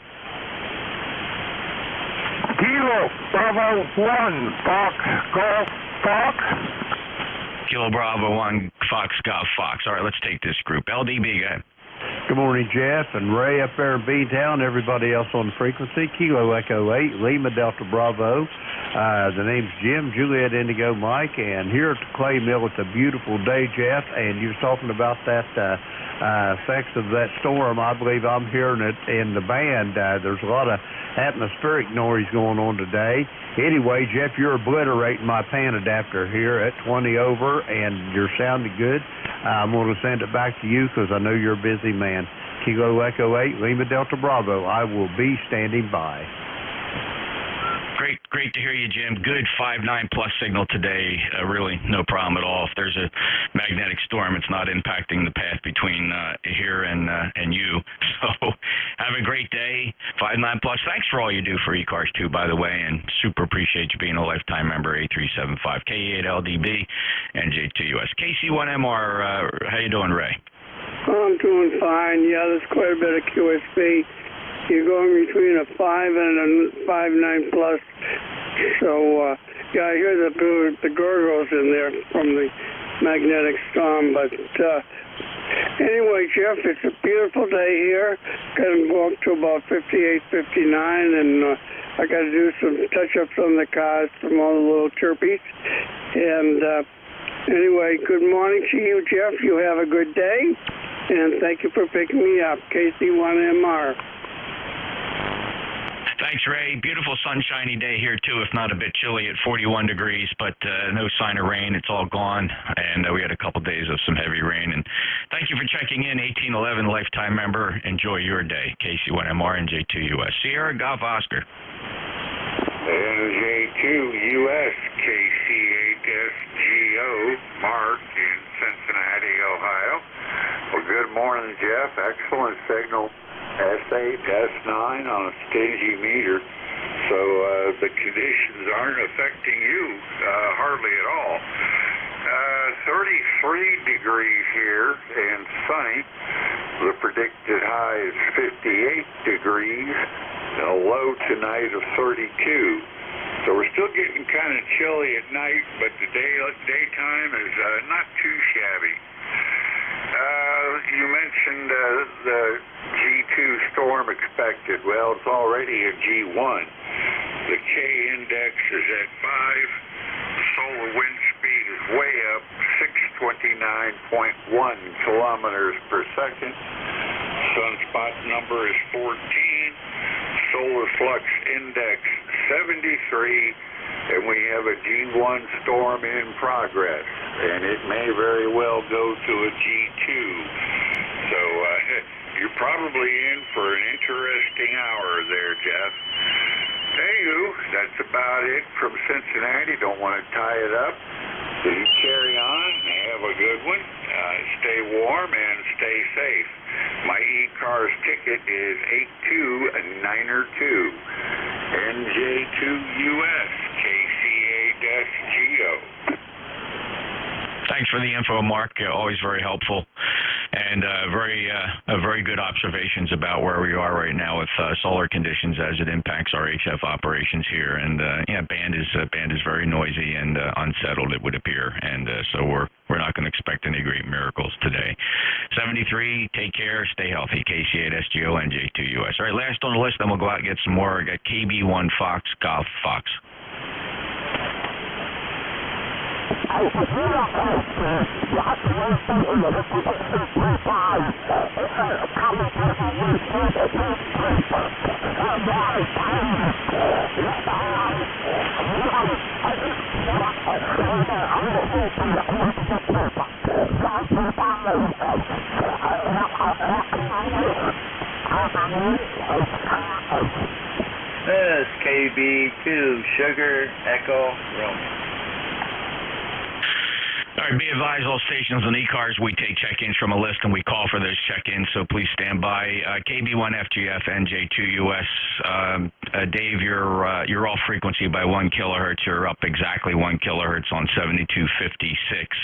Kilo Bravo 1, Fox Golf Fox. Kilo Bravo 1, Fox Golf Fox. All right, let's take this group. LDB, go ahead. Good morning, Jeff and Ray up there in B-Town, everybody else on the frequency. Kilo Echo 8, Lima Delta Bravo. The name's Jim, Juliet Indigo Mike, and here at the Clay Mill, it's a beautiful day, Jeff, and you were talking about that effects of that storm. I believe I'm hearing it in the band. There's a lot of atmospheric noise going on today. Anyway, Jeff, you're obliterating my pan adapter here at 20 over, and you're sounding good. I'm going to send it back to you because I know you're a busy man. Kilo Echo 8, Lima Delta Bravo. I will be standing by. Great to hear you, Jim. Good 5.9 plus signal today. Really no problem at all. If there's a magnetic storm, it's not impacting the path between here and you. So have a great day. 5.9 plus. Thanks for all you do for ECARS too, by the way, and super appreciate you being a lifetime member. 8375 K8LDB NJ2US KC1MR. How you doing, Ray? I'm doing fine. Yeah, there's quite a bit of QSB. You're going between a 5 and a 5.9 plus. So, yeah, I hear the gurgles in there from the magnetic storm. But anyway, Jeff, it's a beautiful day here. Got to walk to about 58, 59, and I got to do some touch-ups on the cars from all the little chirpies. And anyway, good morning to you, Jeff. You have a good day. And thank you for picking me up. KC1MR. Thanks, Ray. Beautiful sunshiny day here, too, if not a bit chilly at 41 degrees, but no sign of rain. It's all gone, and we had a couple days of some heavy rain. And thank you for checking in, 1811 lifetime member. Enjoy your day. KC1MR, NJ2US. Sierra Golf Oscar. NJ2US, KC8SGO, Mark in Cincinnati, Ohio. Well, good morning, Jeff. Excellent signal. S8, S9 on a stingy meter, so the conditions aren't affecting you hardly at all. 33 degrees here and sunny. The predicted high is 58 degrees, and a low tonight of 32. So we're still getting kind of chilly at night, but the daytime is not too shabby. You mentioned the G2 storm expected. Well, it's already a G1. The K index is at 5. Solar wind speed is way up, 629.1 kilometers per second. Sunspot number is 14. Solar flux index 73. And we have a G1 storm in progress, and it may very well go to a G2. So You're probably in for an interesting hour there, Jeff. Anywho, that's about it from Cincinnati. Don't want to tie it up. So you carry on. Have a good one. Stay warm and stay safe. My ECARS ticket is 82902. NJ2US, KCA-GO. Thanks for the info, Mark. Always very helpful, and very good observations about where we are right now with solar conditions as it impacts our HF operations here. And band is very noisy and unsettled, it would appear, and so we're not going to expect any great miracles today. 73. Take care. Stay healthy. KCA-SGO, NJ2US. All right, last on the list. Then we'll go out and get some more. I got KB1 Fox Golf Fox. This is KB2 Sugar Echo Romeo. All right, be advised, all stations on ECARS, we take check-ins from a list and we call for those check-ins, so please stand by. KB1FGF, NJ2US. Dave, you're off frequency by 1 kilohertz. You're up exactly 1 kilohertz on 7256.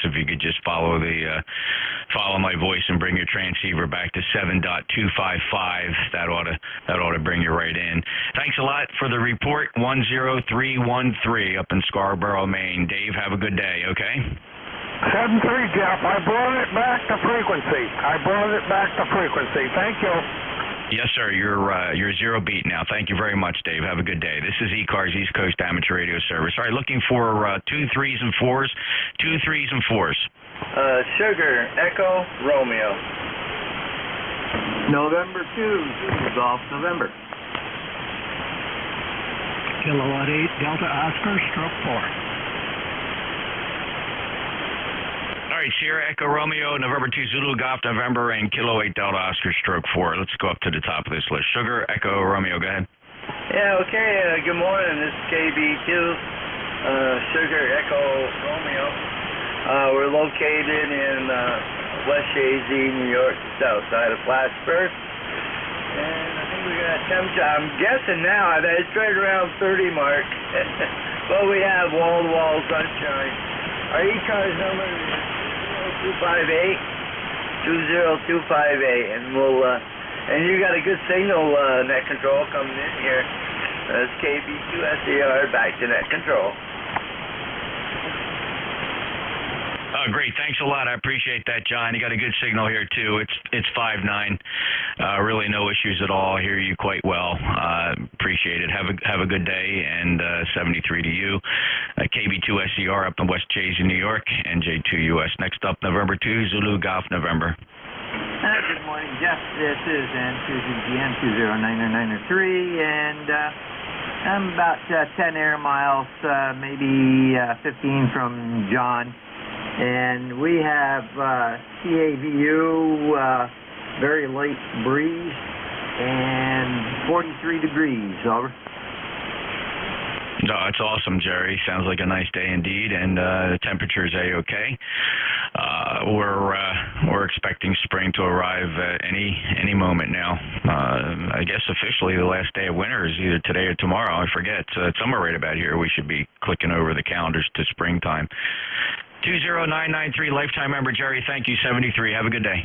If you could just follow my voice and bring your transceiver back to 7.255, that ought to bring you right in. Thanks a lot for the report. 10313 up in Scarborough, Maine. Dave, have a good day. Okay. 7-3, Jeff. I brought it back to frequency. Thank you. Yes, sir. You're zero beat now. Thank you very much, Dave. Have a good day. This is ECARS, East Coast Amateur Radio Service. All right, looking for 2 3s and 4s. 2 3s and 4s. Sugar Echo Romeo. November 2, Golf November. Kilowatt 8 Delta Oscar stroke 4. All right, Sierra Echo Romeo, November 2 Zulu Golf November, and Kilo 8 Delta Oscar stroke 4. Let's go up to the top of this list. Sugar Echo Romeo, go ahead. Yeah, okay. Good morning. This is KB2 Sugar Echo Romeo. We're located in West Shazy, New York, south side of Plattsburgh. And I think we got a temperature, I'm guessing now, it's right around 30 mark. But we have wall-to-wall sunshine. Our ECARS number is 20258, and you got a good signal, net control coming in here. That's KB2SER back to net control. Great, thanks a lot. I appreciate that, John. You got a good signal here too. It's 5.9. Really no issues at all. I hear you quite well. Appreciate it. Have a good day, and 73 to you. KB2SER up in West Chazy, New York. NJ2US. Next up, November 2 Zulu Golf November. Good morning, Jeff. This is N2ZGN 209903, and I'm about 10 air miles, maybe 15 from John. And we have CAVU, very light breeze, and 43 degrees, over. No, it's awesome, Jerry. Sounds like a nice day indeed, and the temperature's A-okay. We're expecting spring to arrive any moment now. I guess officially the last day of winter is either today or tomorrow. I forget. It's somewhere right about here. We should be clicking over the calendars to springtime. 20993, lifetime member Jerry. Thank you. 73. Have a good day.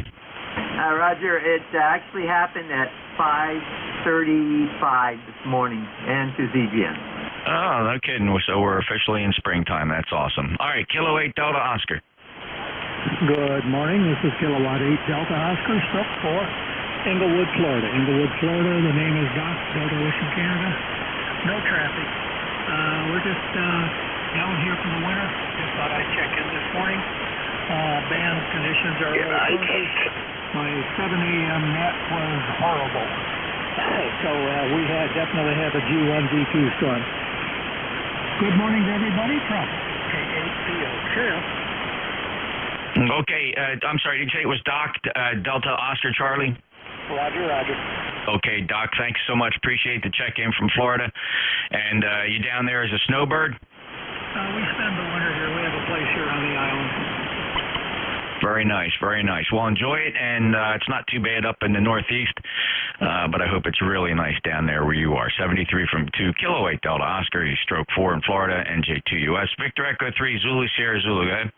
Roger. It actually happened at 5:35 this morning, and to ZGN. Oh, no kidding. So we're officially in springtime. That's awesome. All right, Kilo 8 Delta Oscar. Good morning. This is Kilowatt 8 Delta Oscar, stroke 4, Englewood, Florida. Englewood, Florida. The name is Doc, Delta Ocean, Canada. No traffic. We're just down here from the winter. Just thought I'd check in this morning. Band conditions are a little funky. My 7 a.m. net was horrible. So we definitely had a G1, G2 storm. Good morning to everybody from K8PO. Cheers. Okay, I'm sorry, did you say it was Doc, Delta Oscar Charlie? Roger, roger. Okay, Doc, thanks so much. Appreciate the check-in from Florida. And you down there as a snowbird? We spend the winter here. We have a place here on the island. Very nice, very nice. Well, enjoy it, and it's not too bad up in the Northeast, but I hope it's really nice down there where you are. 73 from 2, Kilo 8 Delta Oscar, stroke 4 in Florida, NJ2US. Victor Echo 3, Zulu Sierra Zulu, go ahead.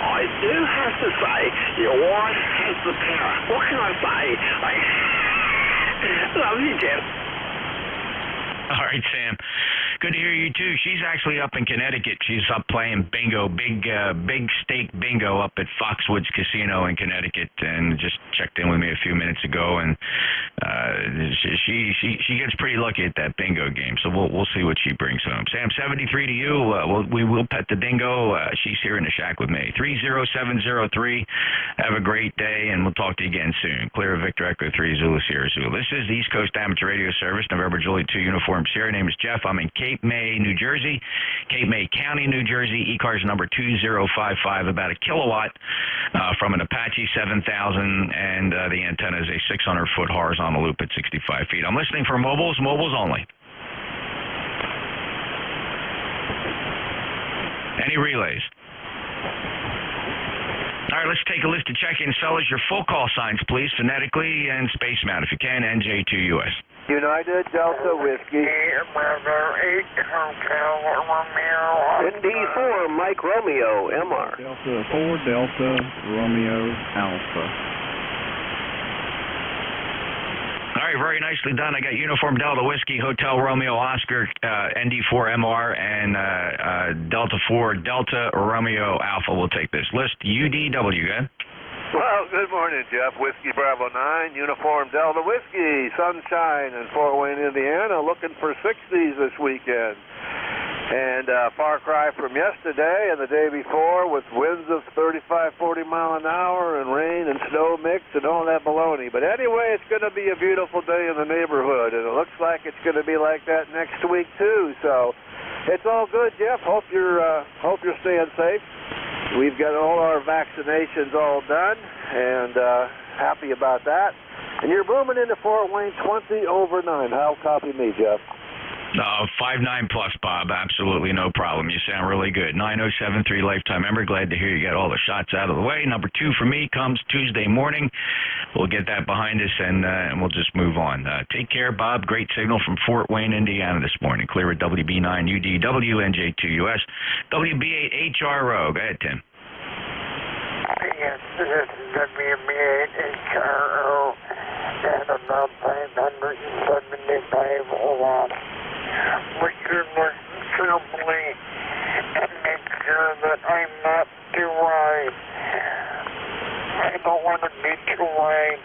I do have to say, your wife has the power. What can I say? I love you, Jeff. All right, Sam. Good to hear you, too. She's actually up in Connecticut. She's up playing bingo, big stake bingo up at Foxwoods Casino in Connecticut, and just checked in with me a few minutes ago, and she gets pretty lucky at that bingo game, so we'll see what she brings home. Sam, 73 to you. We will pet the dingo. She's here in the shack with me. 30703. Have a great day, and we'll talk to you again soon. Clear Victor Echo 3, Zulu Sierra Zulu. This is the East Coast Amateur Radio Service, November Julie 2 Uniform Sierra. Name is Jeff. I'm in Cape May, New Jersey, Cape May County, New Jersey. ECARS number 2055, about a kilowatt from an Apache 7000, and the antenna is a 600-foot horizontal loop at 65 feet. I'm listening for mobiles only. Any relays? All right, let's take a list of check-in sellers. Your full call signs, please, phonetically and space mount, if you can. NJ2US. United Delta Whiskey. ND4 Mike Romeo MR. Delta 4 Delta Romeo Alpha. All right, very nicely done. I got Uniform Delta Whiskey, Hotel Romeo Oscar, ND4 MR, and Delta 4 Delta Romeo Alpha. We'll take this list. UDW, good? Well, good morning, Jeff. Whiskey Bravo 9, Uniform Delta Whiskey, sunshine in Fort Wayne, Indiana, looking for 60s this weekend. And far cry from yesterday and the day before with winds of 35, 40 mile an hour and rain and snow mix and all that baloney. But anyway, it's going to be a beautiful day in the neighborhood, and it looks like it's going to be like that next week, too. So it's all good, Jeff. Hope you're staying safe. We've got all our vaccinations all done, and happy about that. And you're booming into Fort Wayne 20 over 9. How copy me, Jeff? 5-9 plus, Bob. Absolutely no problem. You sound really good. 9073 lifetime member. Glad to hear you got all the shots out of the way. Number 2 for me comes Tuesday morning. We'll get that behind us, and we'll just move on. Take care, Bob. Great signal from Fort Wayne, Indiana this morning. Clear at WB9 UDW NJ2US WB8HRO. Go ahead, Tim. Yes, this is WB8HRO and about 575 watts. We should look carefully and make sure that I'm not too wide. I don't want to be too wide,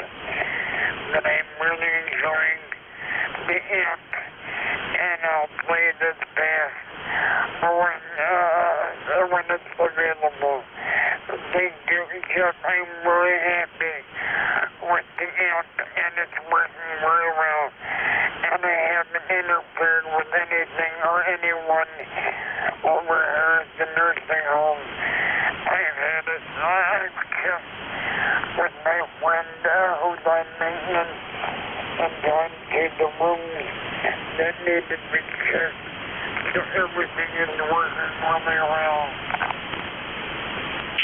but I'm really enjoying the amp, and I'll play this bass when it's available. Thank you, Jeff. I'm really happy with the amp, and it's working very well. And I haven't interfered with anything or anyone over here at the nursing home. I've had it checked with my friend who's on maintenance and gone to the rooms that need to be checked. So everything is working really well.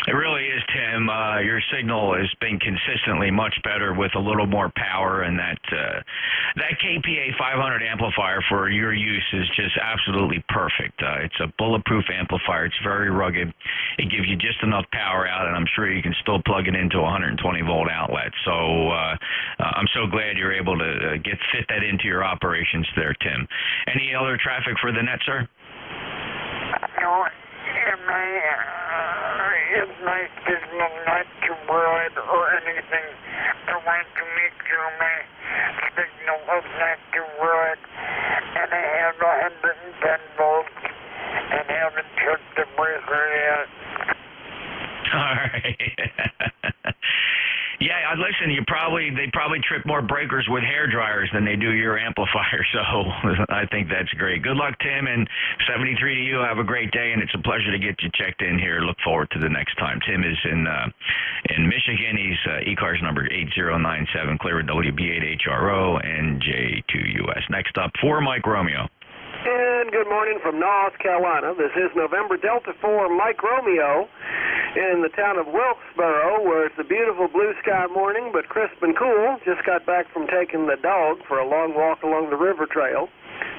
It really is, Tim. Your signal has been consistently much better with a little more power, and that KPA 500 amplifier for your use is just absolutely perfect. It's a bulletproof amplifier. It's very rugged. It gives you just enough power out, and I'm sure you can still plug it into a 120-volt outlet. So I'm so glad you're able to fit that into your operations there, Tim. Any other traffic for the net, sir? No, is my signal not too broad or anything? I want to make sure my signal is not too broad, and I have 110 volts and haven't checked the breaker yet. All right. Yeah, listen, listen, they probably trip more breakers with hair dryers than they do your amplifier. So I think that's great. Good luck, Tim, and 73 to you. Have a great day, and it's a pleasure to get you checked in here. Look forward to the next time. Tim is in Michigan. He's ECARS number 8097, clear with WB8HRO, NJ2US. Next up, for Mike Romeo. And good morning from North Carolina. This is November Delta 4 Mike Romeo in the town of Wilkesboro, where it's a beautiful blue sky morning, but crisp and cool. Just got back from taking the dog for a long walk along the river trail.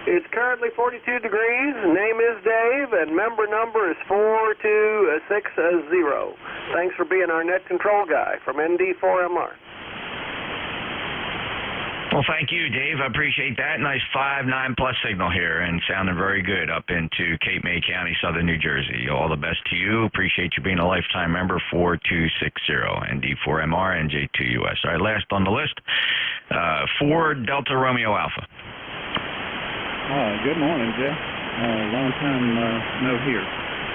It's currently 42 degrees. Name is Dave, and member number is 4260. Thanks for being our net control guy from ND4MR. Well, thank you, Dave. I appreciate that. Nice 5.9 plus signal here and sounding very good up into Cape May County, southern New Jersey. All the best to you. Appreciate you being a lifetime member, 4260, ND4MR, NJ2US. All right, last on the list, 4 Delta Romeo Alpha. Good morning, Jeff. Long time no here.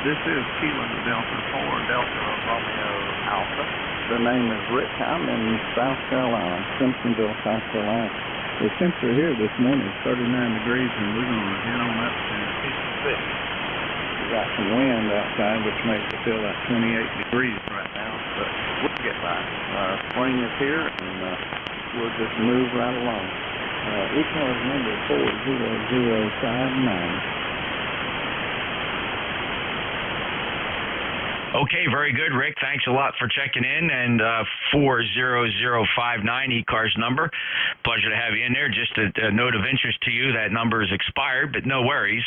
This is Kilo Delta 4 Delta Romeo Alpha. The name is Rick. I'm in South Carolina, Simpsonville, South Carolina. The temperature here this morning is 39 degrees, and we're going to head on up to 56. We got some wind outside, which makes it feel like 28 degrees right now, but we'll get by. Spring is here, and we'll just move right along. ECARS number 40059. Okay, very good, Rick. Thanks a lot for checking in. And 40059 ECARS number. Pleasure to have you in there. Just a note of interest to you, that number is expired, but no worries.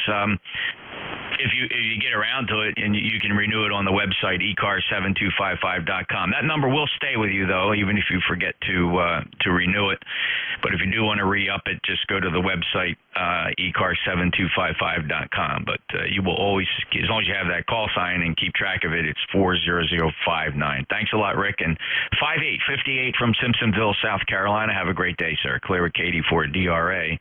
If you get around to it, and you can renew it on the website, ECARS7255.com. That number will stay with you, though, even if you forget to renew it. But if you do want to re-up it, just go to the website, ECARS7255.com. But you will always, as long as you have that call sign and keep track of it, it's 40059. Thanks a lot, Rick. And 5858 from Simpsonville, South Carolina. Have a great day, sir. Clear with Katie for DRA,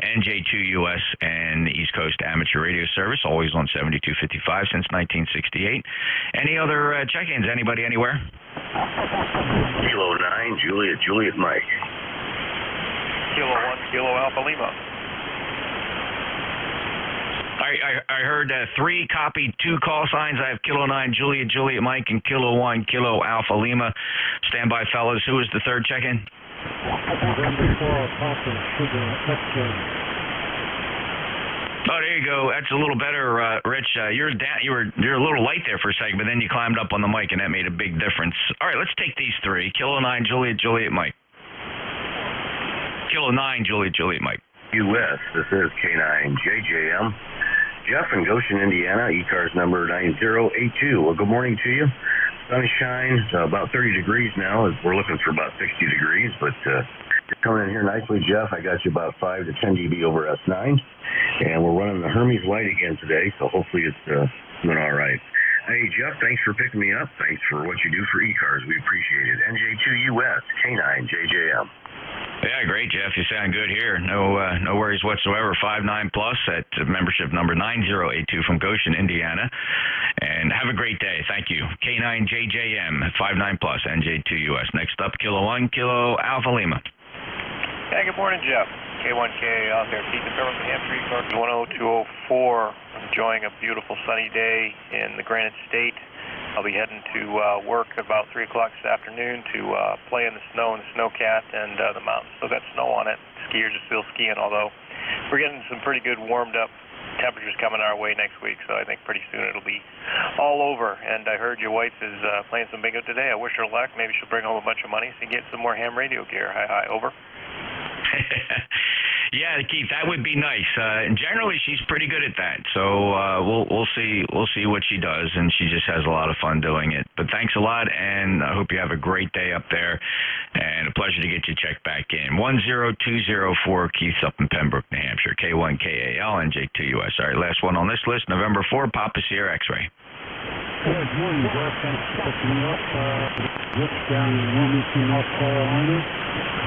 NJ2US, and the East Coast Amateur Radio Service, always on 7255 since 1968. Any other check-ins? Anybody anywhere? Kilo 9, Juliet Mike. Kilo 1, Kilo Alpha Lima. I heard 3 copied 2 call signs. I have Kilo 9, Juliet Mike, and Kilo 1, Kilo Alpha Lima. Stand by, fellas. Who is the third check-in? Oh, there you go. That's a little better, Rich. You're a little light there for a second, but then you climbed up on the mic, and that made a big difference. All right, let's take these 3. Kilo 9, Juliet Mike. Kilo 9, Juliet Mike. US, this is K9JJM. Jeff in Goshen, Indiana, ECARS number 9082. Well, good morning to you. Sunshine, about 30 degrees now. We're looking for about 60 degrees, but you're coming in here nicely, Jeff. I got you about 5 to 10 dB over S9, and we're running the Hermes light again today, so hopefully it's doing all right. Hey, Jeff, thanks for picking me up. Thanks for what you do for ECARS. We appreciate it. NJ2US, K9JJM. Yeah, great, Jeff. You sound good here. No worries whatsoever. 5.9 plus at membership number 9082 from Goshen, Indiana. And have a great day. Thank you. K9JJM, 5.9 plus, NJ2US. Next up, Kilo 1, Kilo Alpha Lima. Hey, good morning, Jeff. K1K out there. Keith in New Hampshire, ECARS 10204. Enjoying a beautiful sunny day in the Granite State. I'll be heading to work about 3 o'clock this afternoon to play in the snow and the snowcat, and the mountains still got snow on it. Skiers are still skiing, although we're getting some pretty good warmed up temperatures coming our way next week, so I think pretty soon it'll be all over. And I heard your wife is playing some bingo today. I wish her luck. Maybe she'll bring home a bunch of money so you can get some more ham radio gear. Hi, over. Yeah, Keith, that would be nice. And generally, she's pretty good at that. So we'll see what she does, and she just has a lot of fun doing it. But thanks a lot, and I hope you have a great day up there. And a pleasure to get you checked back in. 10204 Keith up in Pembroke, New Hampshire. K1KAL NJ2US. All right, last one on this list. November 4, Papa Sierra X-ray. Good morning, Jeff. Thanks for picking me up. Rich down in Wilmington, North Carolina.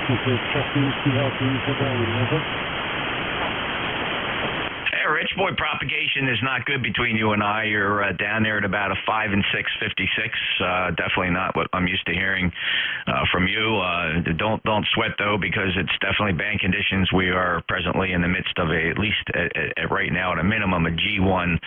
Just checking to see how things are going. Over. Yeah, Rich Boy, propagation is not good between you and I. You're down there at about a 5 and 6 56. Definitely not what I'm used to hearing from you. Don't sweat though, because it's definitely bad conditions. We are presently in the midst of at least right now at a minimum a G1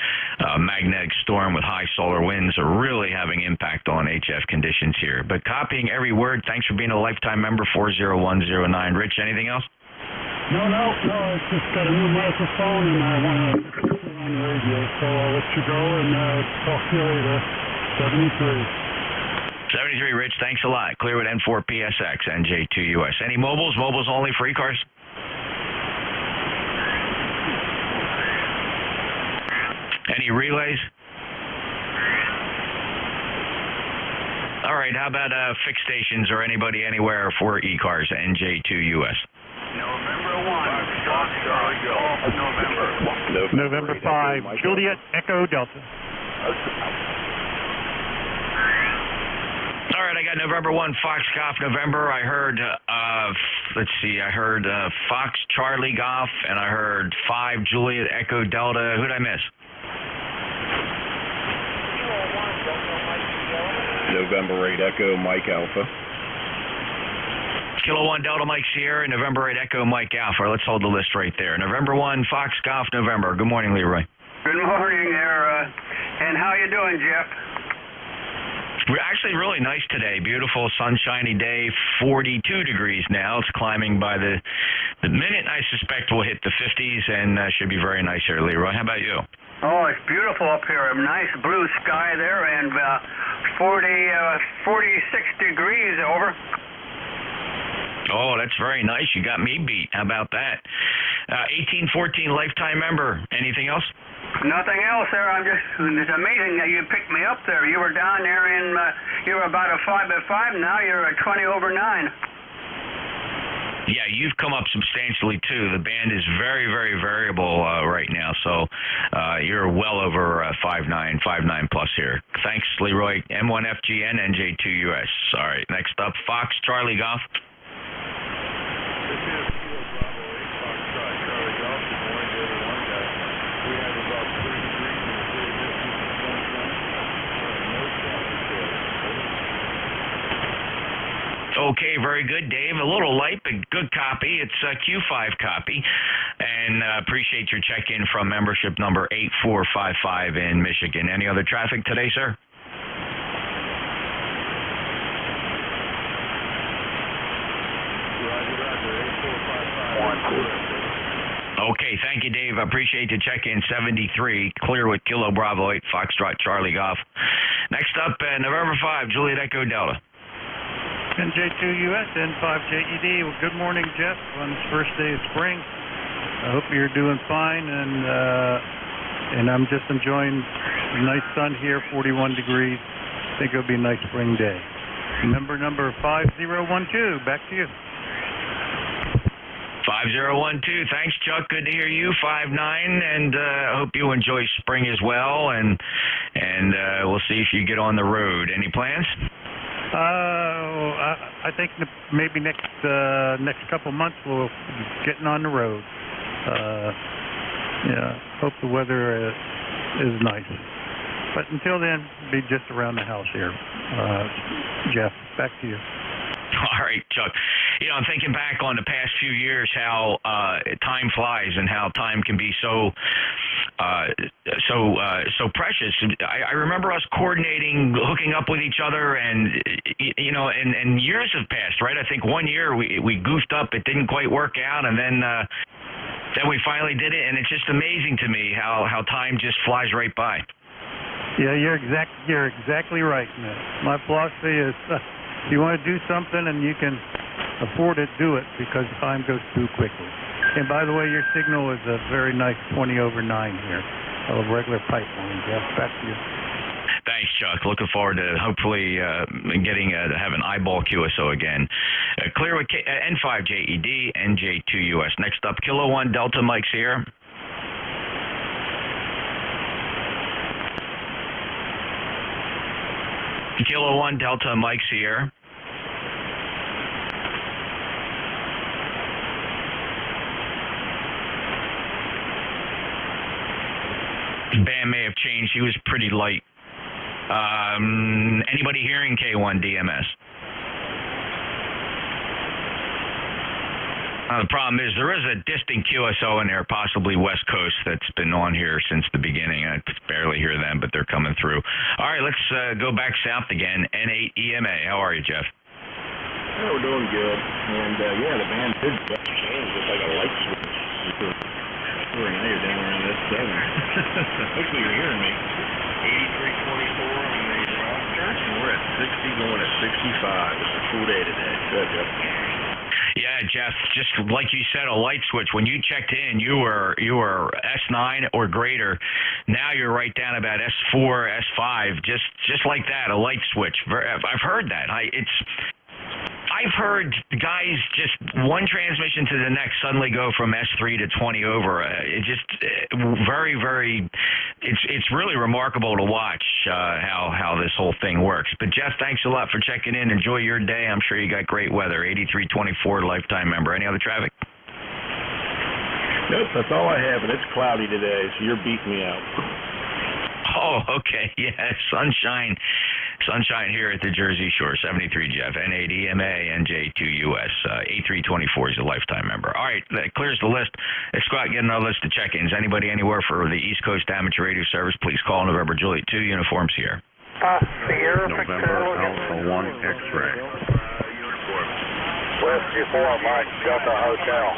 magnetic storm with high solar winds are really having impact on HF conditions here. But copying every word. Thanks for being a lifetime member. 40109. Rich, anything else? No, it's just got a new microphone and I want to put it on the radio, so I'll let you go and talk to you later. 73, Rich, thanks a lot. Clear with N4PSX, NJ2US. Any mobiles? Mobiles only for ECARS? Any relays? All right, how about fixed stations or anybody anywhere for ECARS, NJ2US? November 5, Juliet Echo Delta. All right, I got November 1, Fox Golf November. I heard, I heard Fox Charlie Golf, and I heard 5 Juliet Echo Delta. Who'd I miss? November 8 Echo Mike Alpha. Kilo 1 Delta Mike Sierra, November 8 Echo Mike Alpha. Let's hold the list right there. November 1 Fox Golf November. Good morning, Leroy. Good morning there. And how you doing, Jeff? We're actually really nice today. Beautiful, sunshiny day. 42 degrees now. It's climbing by the minute. I suspect we'll hit the 50s, and should be very nice here, Leroy. How about you? Oh, it's beautiful up here. A nice blue sky there, and 46 degrees over. Oh, that's very nice. You got me beat. How about that? 1814 lifetime member. Anything else? Nothing else there. It's amazing that you picked me up there. You were down there you were about a 5 at 5. Now you're a 20 over 9. Yeah, you've come up substantially too. The band is very, very variable right now, so you're well over 5'9", 5'9" plus here. Thanks, Leroy. M1FGN, NJ2US. All right, next up, Fox Charlie Golf. Okay, very good, Dave. A little light, but good copy. It's a Q5 copy. And appreciate your check-in from membership number 8455 in Michigan. Any other traffic today, sir? Okay, thank you, Dave. I appreciate the check-in. 73, clear with Kilo Bravo 8, Foxtrot Charlie Golf. Next up, November 5, Juliet Echo Delta. NJ2US, N5JED. Well, good morning, Jeff, on this first day of spring. I hope you're doing fine, and I'm just enjoying the nice sun here, 41 degrees. I think it'll be a nice spring day. Number 5012, back to you. 5012, thanks, Chuck. Good to hear you. 59, and I hope you enjoy spring as well, and we'll see if you get on the road. Any plans? I think maybe next couple months we'll be getting on the road. Yeah, hope the weather is nice. But until then, be just around the house here. Jeff, back to you. All right, Chuck. You know, I'm thinking back on the past few years how time flies and how time can be so precious. I remember us coordinating, hooking up with each other, and you know, and years have passed, right? I think 1 year we goofed up, it didn't quite work out, and then we finally did it, and it's just amazing to me how time just flies right by. Yeah, you're exactly right, man. My philosophy is if you want to do something and you can afford it, do it, because time goes too quickly. And by the way, your signal is a very nice 20 over 9 here, a regular pipeline. Jeff, back to you. Thanks, Chuck. Looking forward to hopefully getting to have an eyeball QSO again. Clear with N5JED, NJ2US. Next up, Kilo 1 Delta Mike Sierra. Kilo 1 Delta Mike Sierra. band may have changed. He was pretty light. Anybody hearing K1 DMS? The problem is there is a distant QSO in there, possibly West Coast, that's been on here since the beginning. I barely hear them, but they're coming through. All right, let's go back south again. N8 EMA. How are you, Jeff? Yeah, we're doing good. And, the band did change. It's like a light switch. Now you're down around this 7. Hopefully you're hearing me. 8324 on the church, and we're at 60 going at 65. It's a full day today. Good, Jeff. Yeah, Jeff, just like you said, a light switch. When you checked in, you were S9 or greater. Now you're right down about S4, S5, just like that, a light switch. I've heard that. I've heard guys just one transmission to the next suddenly go from S3 to 20 over. It just very, very. It's really remarkable to watch how this whole thing works. But Jeff, thanks a lot for checking in. Enjoy your day. I'm sure you got great weather. 8324 lifetime member. Any other traffic? Nope, that's all I have, and it's cloudy today, so you're beating me out. Oh, okay. Yeah, sunshine here at the Jersey Shore. 73 Jeff, N8 EMA, NJ2US, 8324 is a lifetime member. All right, that clears the list. Let's go out and get another list of check-ins. Anybody anywhere for the East Coast Amateur Radio Service, please call November Juliet 2 uniforms here. November Alpha 1 X-ray. Whiskey 4 Mike Delta Hotel.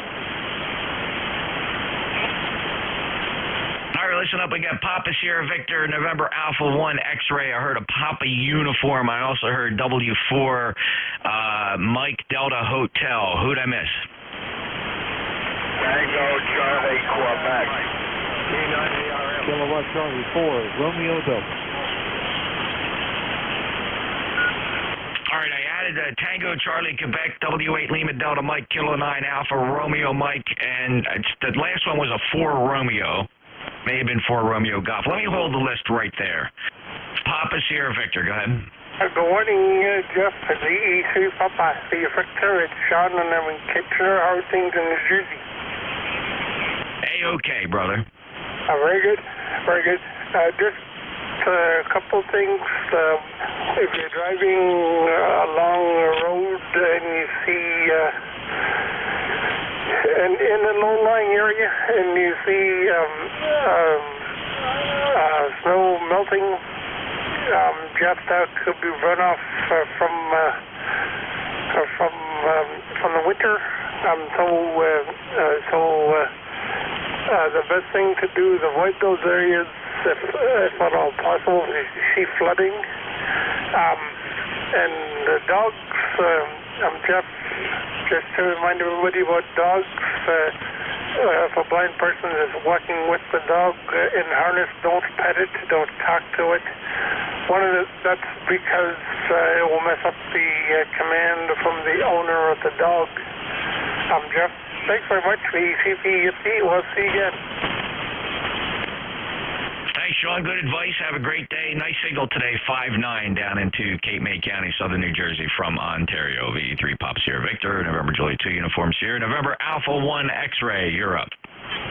All right, listen up. We got Papa Sierra Victor, November Alpha 1 X-ray. I heard a Papa uniform. I also heard W4 Mike Delta Hotel. Who'd I miss? Tango Charlie Quebec. Kilowatt Charlie 4, Romeo Delta. All right, I added Tango Charlie Quebec, W8 Lima Delta Mike, Kilo 9 Alpha Romeo Mike, and the last one was a 4 Romeo. May have been 4 Romeo Golf. Let me hold the list right there. Papa Sierra Victor, go ahead. Good morning, Jeff. The E3 Papa Sierra Victor. It's Sean, and I'm in Kitchener. How are things in New Jersey? A-okay, brother. Very good. Very good. Just a couple things. If you're driving along the road and you see in a low-lying area and you see snow melting, Jeff, that could be runoff from the winter. The best thing to do is avoid those areas if at all possible. If you see flooding, and the dogs. Jeff, just to remind everybody about dogs. If a blind person is walking with the dog in harness, don't pet it, don't talk to it. That's because it will mess up the command from the owner of the dog. Jeff, thanks very much for ECP. We'll see you again. Thanks, Sean. Good advice. Have a great day. Nice signal today, 5-9 down into Cape May County, southern New Jersey from Ontario. VE3 Pop Sierra Victor, November Juliet 2 uniforms here. November Alpha 1 X-ray. You're up.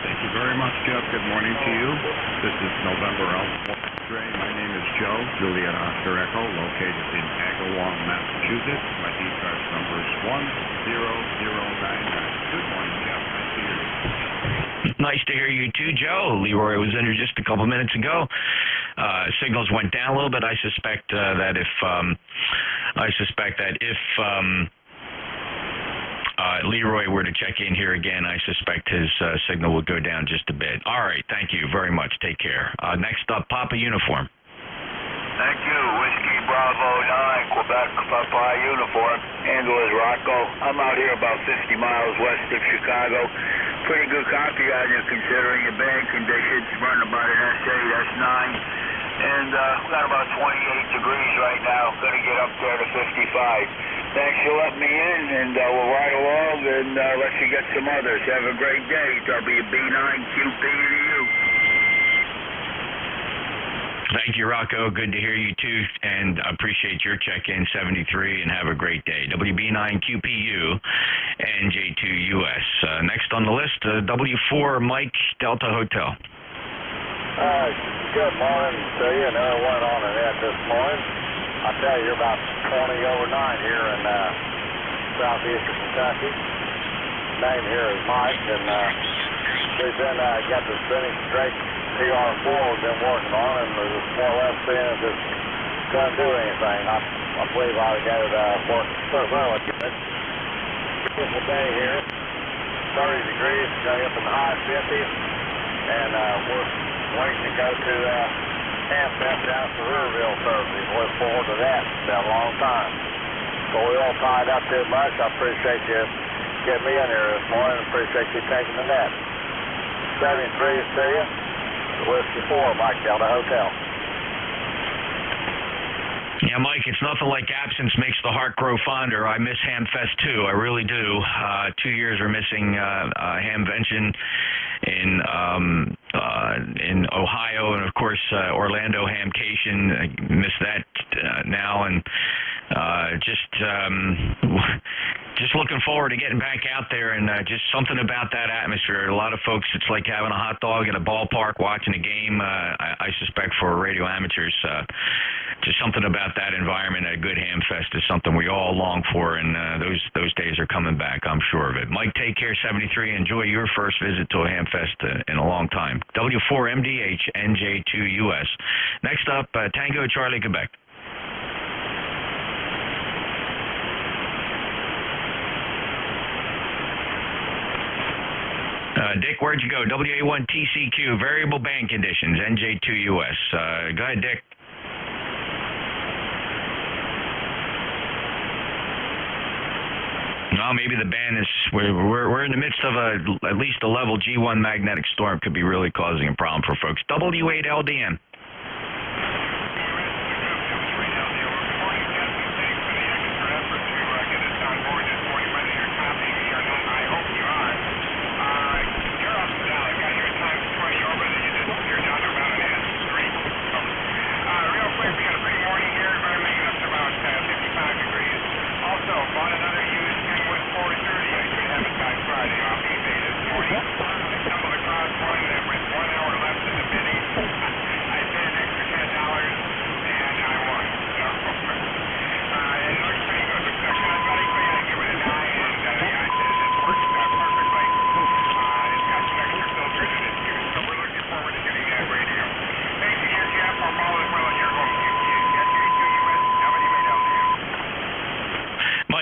Thank you very much, Jeff. Good morning to you. This is November Alpha 1 X-ray. My name is Joe, Juliet Oscar Echo, located in Agawam, Massachusetts. My ECARS number is 10099. Good morning, Jeff. Nice to hear you. Nice to hear you too, Joe. Leroy was in here just a couple minutes ago. Signals went down a little bit. I suspect that if Leroy were to check in here again, I suspect his signal would go down just a bit. All right, thank you very much. Take care. Next up, Papa Uniform. Thank you. Whiskey Bravo 9, Quebec Papa Uniform. Handle is Rocco. I'm out here about 50 miles west of Chicago. Pretty good copy on you considering your band conditions. Running about an S8, S9. And we got about 28 degrees right now. Going to get up there to 55. Thanks for letting me in, and we'll ride along and let you get some others. Have a great day. WB9QP to you. Thank you, Rocco. Good to hear you, too, and appreciate your check-in, 73, and have a great day. WB9QPU, NJ2US. Next on the list, W4 Mike Delta Hotel. Good morning to you. Another one on the net this morning. I tell you, you're about 20 over 9 here in southeastern Kentucky. Name here is Mike, and we've been got the spinning straight TR4 we've been working on, and there's more or less spin just doesn't do anything. I believe I got it working thoroughly good. Beautiful day here. 30 degrees, going up in the high 50s, and we're waiting to go to Hamfest down to Riverville Thursday. Look forward to that. It's been a long time. So we all tied up too much. I appreciate you getting me in here this morning. I appreciate you taking the net. 73 to you. Whiskey 4, Mike Delta Hotel. Yeah, Mike, it's nothing like absence makes the heart grow fonder. I miss Hamfest too. I really do. 2 years we're missing Hamvention in Ohio, and of course Orlando Hamcation. I miss that now, and just looking forward to getting back out there, and just something about that atmosphere. A lot of folks, it's like having a hot dog at a ballpark watching a game. I suspect for radio amateurs, just something about that environment at a good Hamfest is something we all long for, and those days are coming back, I'm sure of it. Mike, take care, 73. Enjoy your first visit to a Hamfest in a long time. W4MDH NJ2US. Next up, Tango Charlie, Quebec. Dick, where'd you go? WA1TCQ, variable band conditions, NJ2US. Go ahead, Dick. Well, maybe the band is, we're in the midst of at least a level G1 magnetic storm could be really causing a problem for folks. W8LDN.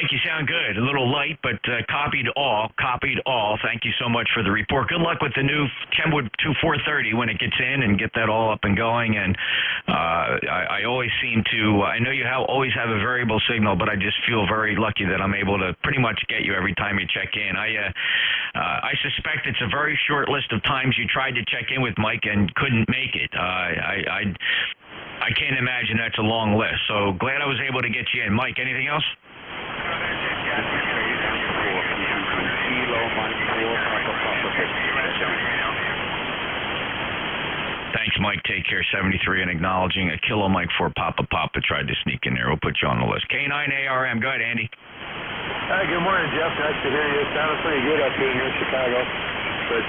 You sound good. A little light, but copied all. Thank you so much for the report. Good luck with the new Kenwood 2430 when it gets in and get that all up and going. And I always seem to, I know you always have a variable signal, but I just feel very lucky that I'm able to pretty much get you every time you check in. I suspect it's a very short list of times you tried to check in with Mike and couldn't make it. I can't imagine that's a long list. So glad I was able to get you in. Mike, anything else? Thanks, Mike. Take care. 73 and acknowledging a Kilo Mike 4 Papa tried to sneak in there. We'll put you on the list. K9ARM. Go ahead, Andy. Hi, good morning, Jeff. Nice to hear you. It sounded pretty good up here near Chicago. But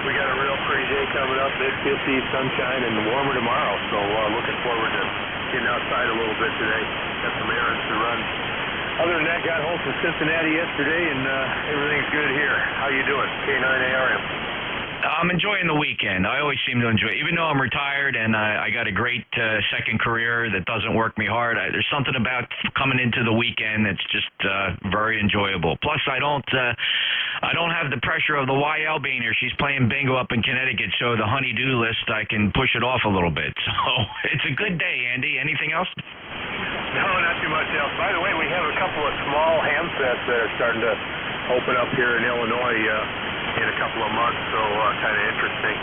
we got a real pretty day coming up, mid-50s, sunshine, and warmer tomorrow. So looking forward to getting outside a little bit today. Got some errands to run. Other than that, got home from Cincinnati yesterday, and everything's good here. How you doing? K9ARM. I'm enjoying the weekend. I always seem to enjoy it. Even though I'm retired and I got a great second career that doesn't work me hard, there's something about coming into the weekend that's just very enjoyable. Plus, I don't have the pressure of the YL being here. She's playing bingo up in Connecticut, so the honey-do list, I can push it off a little bit. So it's a good day, Andy. Anything else? No, not too much else. By the way, we have a couple of small Hamfests that are starting to open up here in Illinois in a couple of months, so kind of interesting.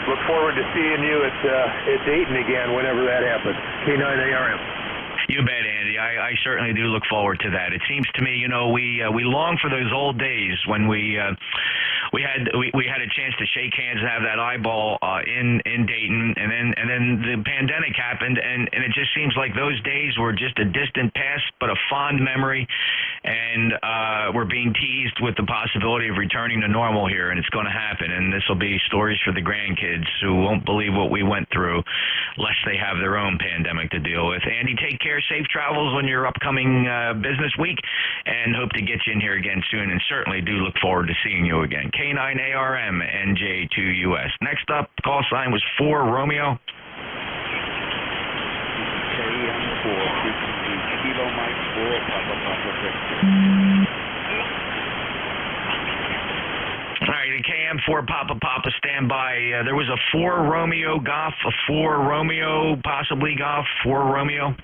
Look forward to seeing you at Dayton again whenever that happens. K9ARM. You bet, Andy. I certainly do look forward to that. It seems to me, you know, we long for those old days when we had a chance to shake hands and have that eyeball in Dayton, and then the pandemic happened, and it just seems like those days were just a distant past, but a fond memory. and we're being teased with the possibility of returning to normal here, and it's going to happen. And this will be stories for the grandkids who won't believe what we went through, lest they have their own pandemic to deal with. Andy, take care. Safe travels on your upcoming business week, and hope to get you in here again soon. And certainly do look forward to seeing you again. K9ARM NJ2US. Next up, call sign was 4 Romeo. Kilo Mike 4 Papa Papa Victor. All right, KM4 Papa Papa, stand by. There was a 4 Romeo Golf, a 4 Romeo, possibly Golf, 4 Romeo.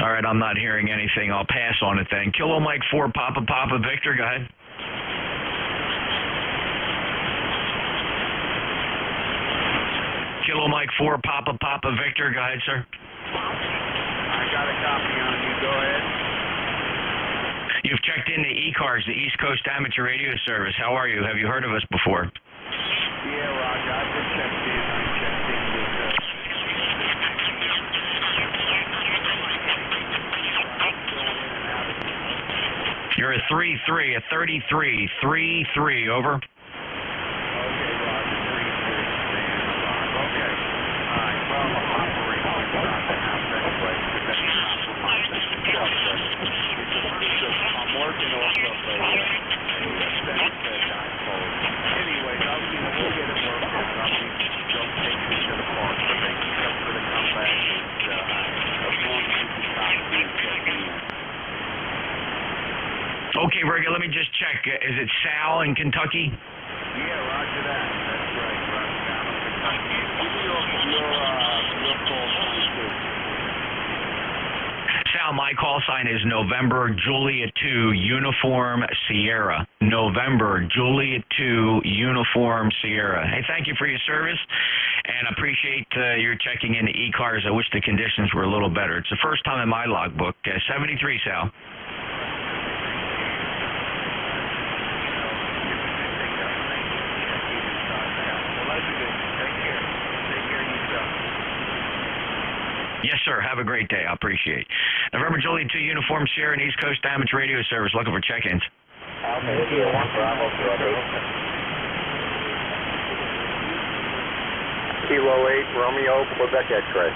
All right, I'm not hearing anything. I'll pass on it then. Kilo Mike 4 Papa Papa Victor, go ahead. Kilo Mike 4 Papa Papa Victor, go ahead, sir. I got a copy on you. Go ahead. You've checked in to ECARS, the East Coast Amateur Radio Service. How are you? Have you heard of us before? Yeah, Roger. I've been checked in. I checked in with You're a 3-3, a 33, 3-3, over. Okay, Virgo, let me just check. Is it Sal in Kentucky? Yeah, roger that. That's right, roger that. Give me your call sign, too. Sal, my call sign is November Juliet 2 Uniform Sierra. November Juliet 2 Uniform Sierra. Hey, thank you for your service, and appreciate your checking into ECARS. I wish the conditions were a little better. It's the first time in my logbook. 73, Sal. Yes, sir. Have a great day. I appreciate it. November Juliet 2 Uniform Sierra and East Coast Amateur Radio Service. Looking for check-ins. Okay, 1 Bravo, Kilo 8 Romeo, Quebec X-ray.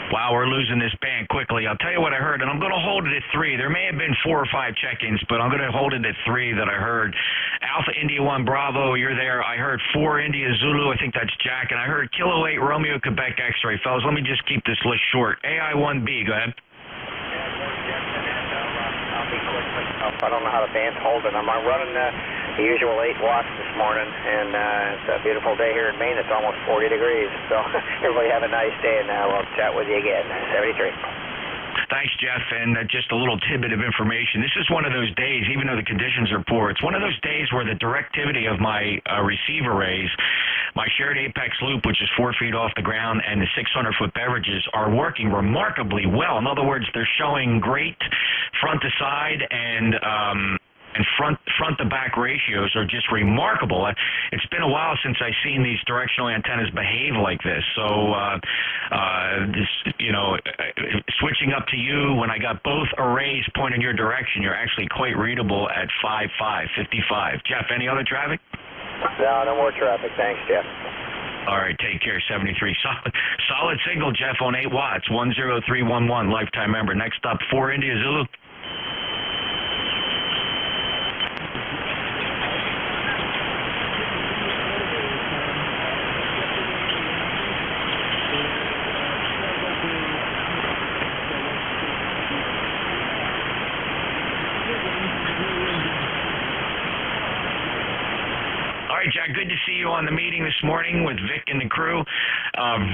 Wow, we're losing this band quickly. I'll tell you what I heard, and I'm going to hold it at 3. There may have been 4 or 5 check-ins, but I'm going to hold it at 3 that I heard. Alpha India 1 Bravo, you're there. I heard 4 India Zulu, I think that's Jack, and I heard Kilo 8 Romeo Quebec X-ray. Fellas, let me just keep this list short. AI1B, go ahead. I'll be quick. I don't know how the band's holding. I'm running the usual 8 watts this morning, and it's a beautiful day here in Maine. It's almost 40 degrees, so everybody have a nice day, and I'll chat with you again. 73. Thanks, Jeff, and just a little tidbit of information. This is one of those days, even though the conditions are poor, it's one of those days where the directivity of my receiver rays, my shared apex loop, which is 4 feet off the ground, and the 600-foot beverages are working remarkably well. In other words, they're showing great front to side and front to back ratios are just remarkable. It's been a while since I've seen these directional antennas behave like this. So, switching up to you, when I got both arrays pointing your direction, you're actually quite readable at 55. Jeff, any other traffic? No more traffic. Thanks, Jeff. All right, take care, 73. Solid signal, Jeff, on 8 watts, 10311, lifetime member. Next up, 4 India Zulu. Jack, good to see you on the meeting this morning with Vic and the crew.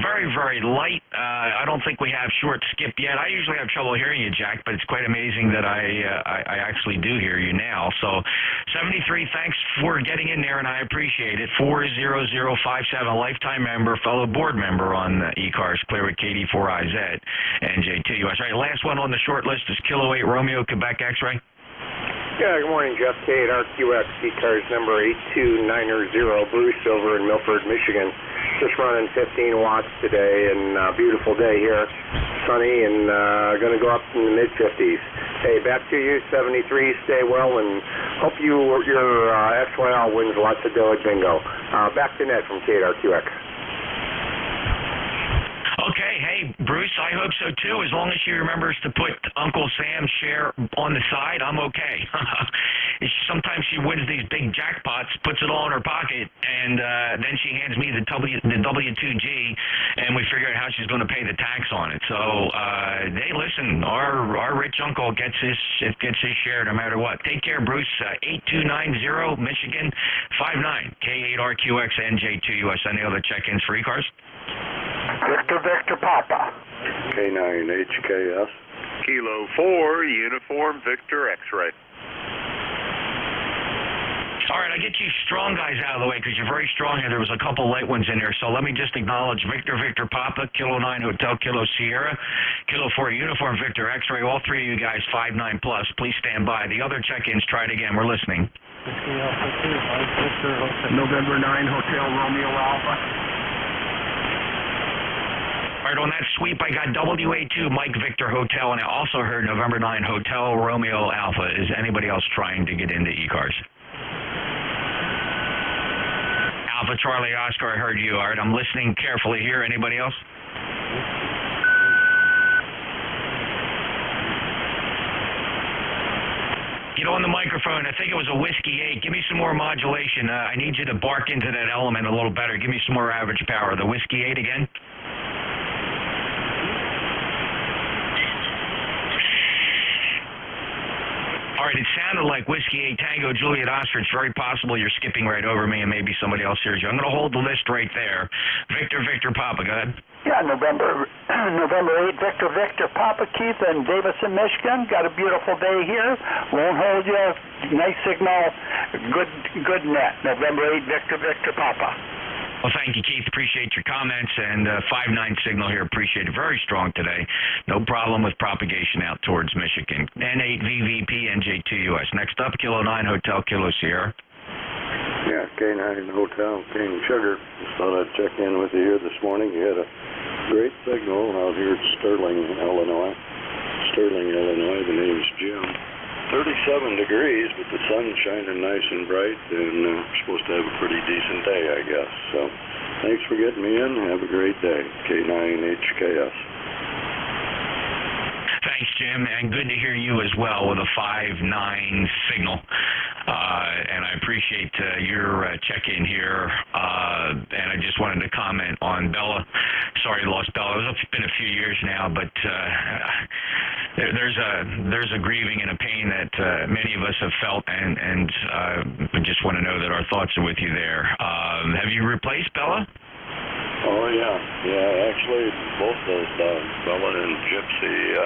Very, very light. I don't think we have short skip yet. I usually have trouble hearing you, Jack, but it's quite amazing that I actually do hear you now. So 73, thanks for getting in there, and I appreciate it. 40057, lifetime member, fellow board member on ECARS, clear with KD4IZ, NJ2US. All right, last one on the short list is Kilo 8 Romeo Quebec X-ray. Yeah, good morning, Jeff. K8RQX, ECARS number 8290, Bruce over in Milford, Michigan. just running 15 watts today, and beautiful day here. Sunny and going to go up in the mid-50s. Hey, back to you, 73. Stay well, and hope your XYL wins lots of dough at bingo. Back to Ned from KRQX. Okay, hey, Bruce, I hope so too. As long as she remembers to put Uncle Sam's share on the side, I'm okay. Sometimes she wins these big jackpots, puts it all in her pocket, and then she hands me the W2G, and we figure out how she's going to pay the tax on it. So, hey, listen, our rich uncle gets his share no matter what. Take care, Bruce. 8290 Michigan 59 K8RQX NJ2US. Any other check-ins for ECARS? Victor Papa. K9HKS. Kilo 4, Uniform Victor X-Ray. All right, I get you strong guys out of the way because you're very strong here. There was a couple light ones in there, so let me just acknowledge Victor Papa, Kilo 9 Hotel, Kilo Sierra, Kilo 4 Uniform Victor X-Ray. All three of you guys 5'9+. Please stand by. The other check-ins, try it again. We're listening. November 9 Hotel Romeo Alpha. All right, on that sweep, I got WA2 Mike Victor Hotel, and I also heard November 9 Hotel Romeo Alpha. Is anybody else trying to get into ECARS? Alpha Charlie Oscar, I heard you. All right, I'm listening carefully here. Anybody else? Get on the microphone. I think it was a Whiskey 8. Give me some more modulation. I need you to bark into that element a little better. Give me some more average power. The Whiskey 8 again? All right, it sounded like Whiskey 8 Tango Juliet Oscar. It's very possible you're skipping right over me and maybe somebody else hears you. I'm going to hold the list right there. Victor Papa, go ahead. Yeah, November 8, Victor Papa, Keith in Davison, Michigan. Got a beautiful day here. Won't hold you. Nice signal. Good net. November 8, Victor Papa. Well, thank you, Keith. Appreciate your comments. And 5-9 signal here. Appreciate it. Very strong today. No problem with propagation out towards Michigan. N8 VVP NJ2US. Next up, Kilo 9 Hotel Kilo Sierra. Yeah, K9 Hotel King Sugar. Just thought I'd check in with you here this morning. You had a great signal out here at Sterling, Illinois. The name's Jim. 37 degrees, but the sun's shining nice and bright, and we're supposed to have a pretty decent day, I guess. So thanks for getting me in. Have a great day. K9HKS. Thanks, Jim, and good to hear you as well with a 5-9 signal. And I appreciate your check-in here. And I just wanted to comment on Bella. Sorry, lost Bella. It's been a few years now, but there's a grieving and a pain that many of us have felt, and I just want to know that our thoughts are with you there. Have you replaced Bella? Oh, yeah. Actually, both those dogs, Bella and Gypsy,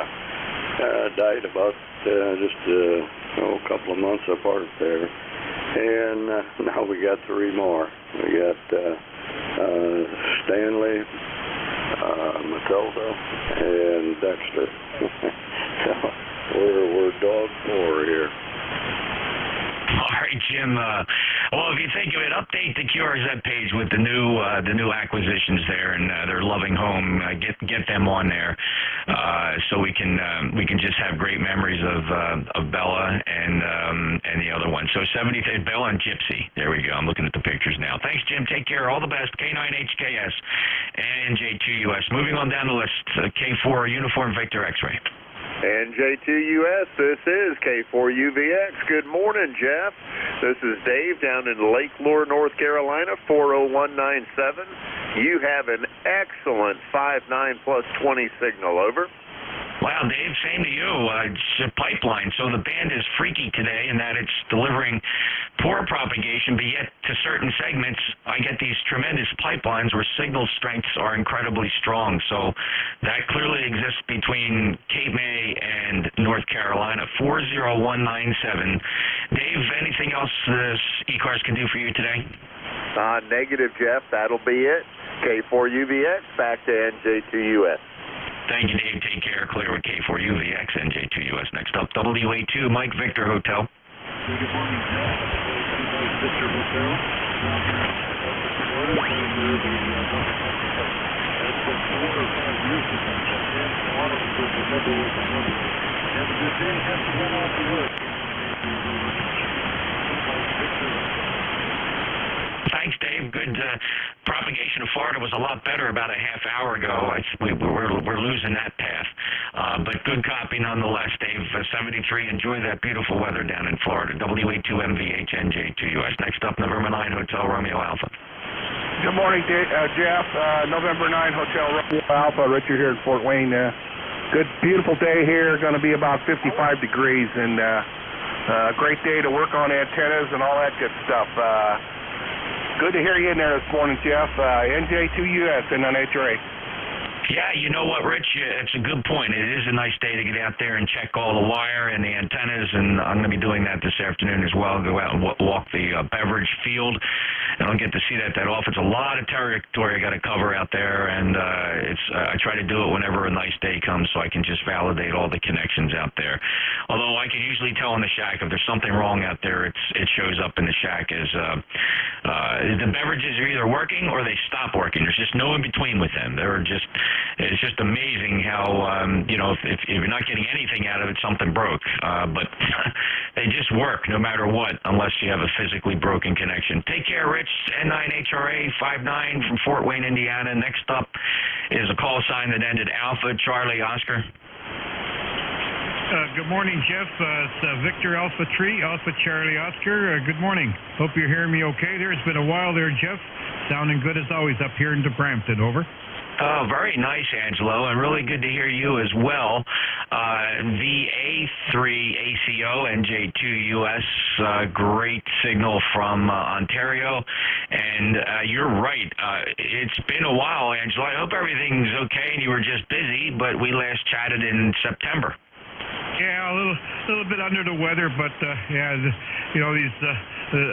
died about just a couple of months apart there. And now we got 3 more. We got Stanley, Matilda, and Dexter. So we're dog 4 here. All right, Jim. Well, if you think of it, update the QRZ page with the new acquisitions there and their loving home. Get them on there, so we can just have great memories of Bella and the other one. So 70th Bella and Gypsy. There we go. I'm looking at the pictures now. Thanks, Jim. Take care. All the best. K9HKS and NJ2US. Moving on down the list. K4 Uniform Victor X-Ray. NJ2US, this is K4UVX. Good morning, Jeff. This is Dave down in Lake Lure, North Carolina, 40197. You have an excellent 5-9 plus 20 signal, over. Wow, Dave, same to you. It's a pipeline. So the band is freaky today in that it's delivering poor propagation, but yet to certain segments, I get these tremendous pipelines where signal strengths are incredibly strong. So that clearly exists between Cape May and North Carolina. 40197. Dave, anything else this ECARS can do for you today? Negative, Jeff. That'll be it. K4UVX, back to NJ2US. Thank you, Dave. Take care. Clear with K4UVX, NJ2US. Next up, WA2 Mike Victor Hotel. Good morning, Victor Hotel. Thanks, Dave. Good propagation of Florida was a lot better about a half hour ago. We're losing that path. But good copy nonetheless, Dave. 73, enjoy that beautiful weather down in Florida. WA2MVH NJ2US. Next up, November 9, Hotel Romeo Alpha. Good morning, Jeff. November 9, Hotel Romeo Alpha. Richard here in Fort Wayne. Good, beautiful day here. Going to be about 55 degrees, and great day to work on antennas and all that good stuff. Good to hear you in there this morning, Jeff. NJ2US and on HRA. Yeah, you know what, Rich? It's a good point. It is a nice day to get out there and check all the wire and the antennas, and I'm going to be doing that this afternoon as well. Go out and walk the beverage field. I don't get to see that often. It's a lot of territory I got to cover out there, and I try to do it whenever a nice day comes so I can just validate all the connections out there. Although I can usually tell in the shack if there's something wrong out there, it shows up in the shack as the beverages are either working or they stop working. There's just no in between with them. It's just amazing how, if you're not getting anything out of it, something broke. But they just work no matter what, unless you have a physically broken connection. Take care, Rich. N9HRA 59 from Fort Wayne, Indiana. Next up is a call sign that ended Alpha Charlie Oscar. Good morning, Jeff. It's Victor Alpha Tree, Alpha Charlie Oscar. Good morning. Hope you're hearing me okay there. It's been a while there, Jeff. Sounding good as always up here in Brampton. Over. Oh, very nice, Angelo, and really good to hear you as well. VA3ACO, NJ2US, great signal from Ontario, and you're right. It's been a while, Angelo. I hope everything's okay and you were just busy, but we last chatted in September. Yeah, a little bit under the weather, but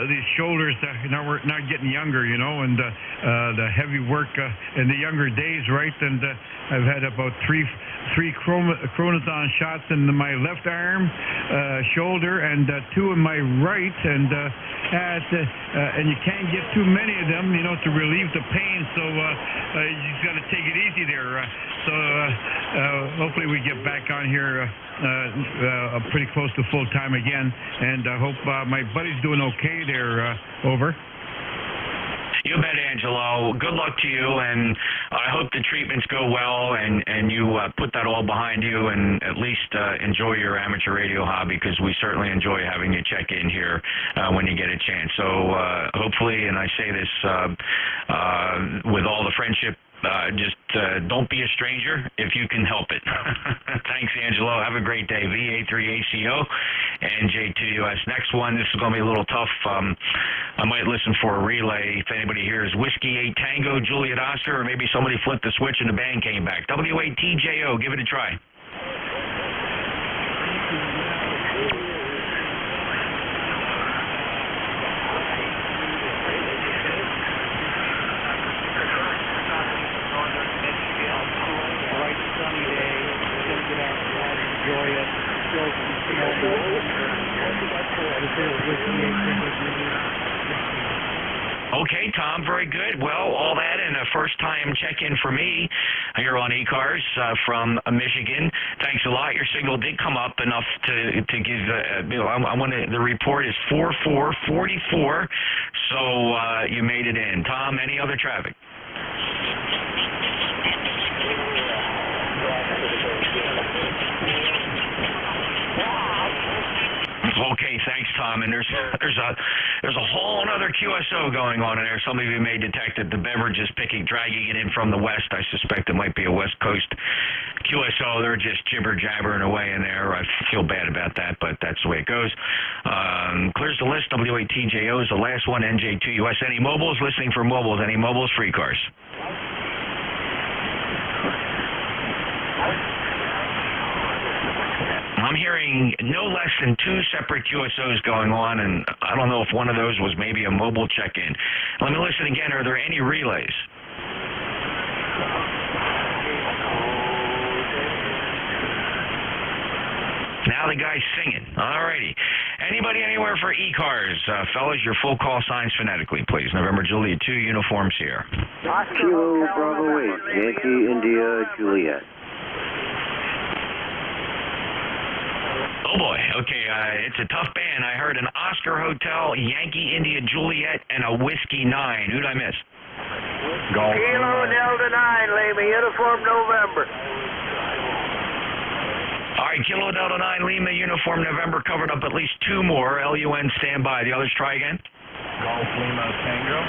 these shoulders, we're not getting younger, and the heavy work in the younger days, right? And I've had about three chronozon shots in my left arm, shoulder, and two in my right, and you can't get too many of them, to relieve the pain. So you just got to take it easy there. So hopefully we get back on here pretty close to full time again, and I hope my buddy's doing okay there. Over. You bet, Angelo. Good luck to you, and I hope the treatments go well, and you put that all behind you, and at least enjoy your amateur radio hobby, because we certainly enjoy having you check in here when you get a chance. So hopefully, and I say this with all the friendship, just don't be a stranger if you can help it. Thanks, Angelo. Have a great day. VA3ACO and NJ2US. Next one, this is going to be a little tough. I might listen for a relay. If anybody here is Whiskey 8 Tango, Juliet Oscar, or maybe somebody flipped the switch and the band came back. WATJO, give it a try. Okay, Tom, very good. Well, all that and a first-time check-in for me here on ECARS from Michigan. Thanks a lot. Your signal did come up enough to give, the report is 4444, so you made it in. Tom, any other traffic? Okay, thanks, Tom. And there's a whole other QSO going on in there. Some of you may detect that the beverage is dragging it in from the west. I suspect it might be a West Coast QSO. They're just jibber-jabbering away in there. I feel bad about that, but that's the way it goes. Clears the list. WATJO is the last one. NJ2US. Any mobiles? Listening for mobiles. Any mobiles? Free cars. I'm hearing no less than 2 separate QSOs going on, and I don't know if one of those was maybe a mobile check-in. Let me listen again. Are there any relays? Now the guy's singing. All righty. Anybody anywhere for ECARS? Fellas, your full call signs phonetically, please. November Juliet 2 uniforms here. Kilo Bravo 8, Yankee India Juliet. Oh boy. Okay, it's a tough band. I heard an Oscar Hotel, Yankee India Juliet, and a Whiskey 9. Who'd I miss? Golf. Kilo Delta 9, Lima, uniform November. All right, Kilo Delta 9, Lima, uniform November, covered up at least 2 more. LUN, stand by. The others try again. Golf Lima Tango.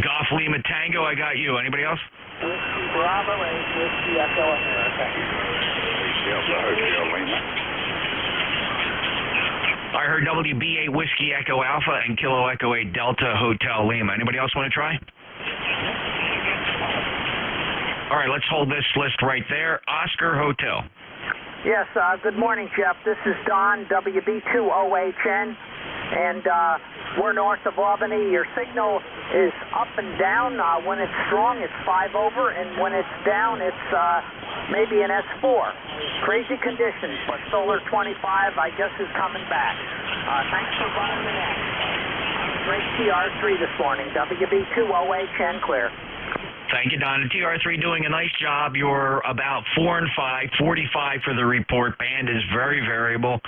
Golf Lima Tango, I got you. Anybody else? Bravo 8, Whiskey Echo America. I heard WB8 Whiskey Echo Alpha and Kilo Echo 8 Delta Hotel Lima. Anybody else want to try? All right, let's hold this list right there. Oscar Hotel. Yes, good morning, Jeff. This is Don, WB2OHN, and we're north of Albany. Your signal is up and down. When it's strong, it's 5 over, and when it's down, it's maybe an S4. Crazy conditions, but Solar 25, I guess, is coming back. Thanks for running the net. Great TR3 this morning. WB2OHN clear. Thank you, Don. TR3 doing a nice job. You're about 4 and 5, 45 for the report. Band is very variable,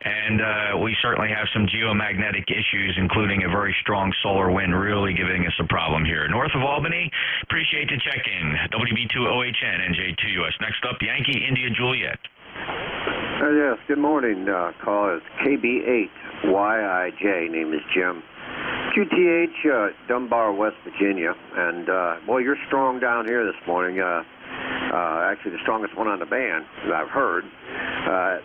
and we certainly have some geomagnetic issues, including a very strong solar wind really giving us a problem here. North of Albany, appreciate the check-in. WB2OHN, NJ2US. Next up, Yankee India Juliet. Yes, good morning. Call is KB8YIJ. Name is Jim. QTH, Dunbar, West Virginia, and boy, you're strong down here this morning. Actually, the strongest one on the band that I've heard. But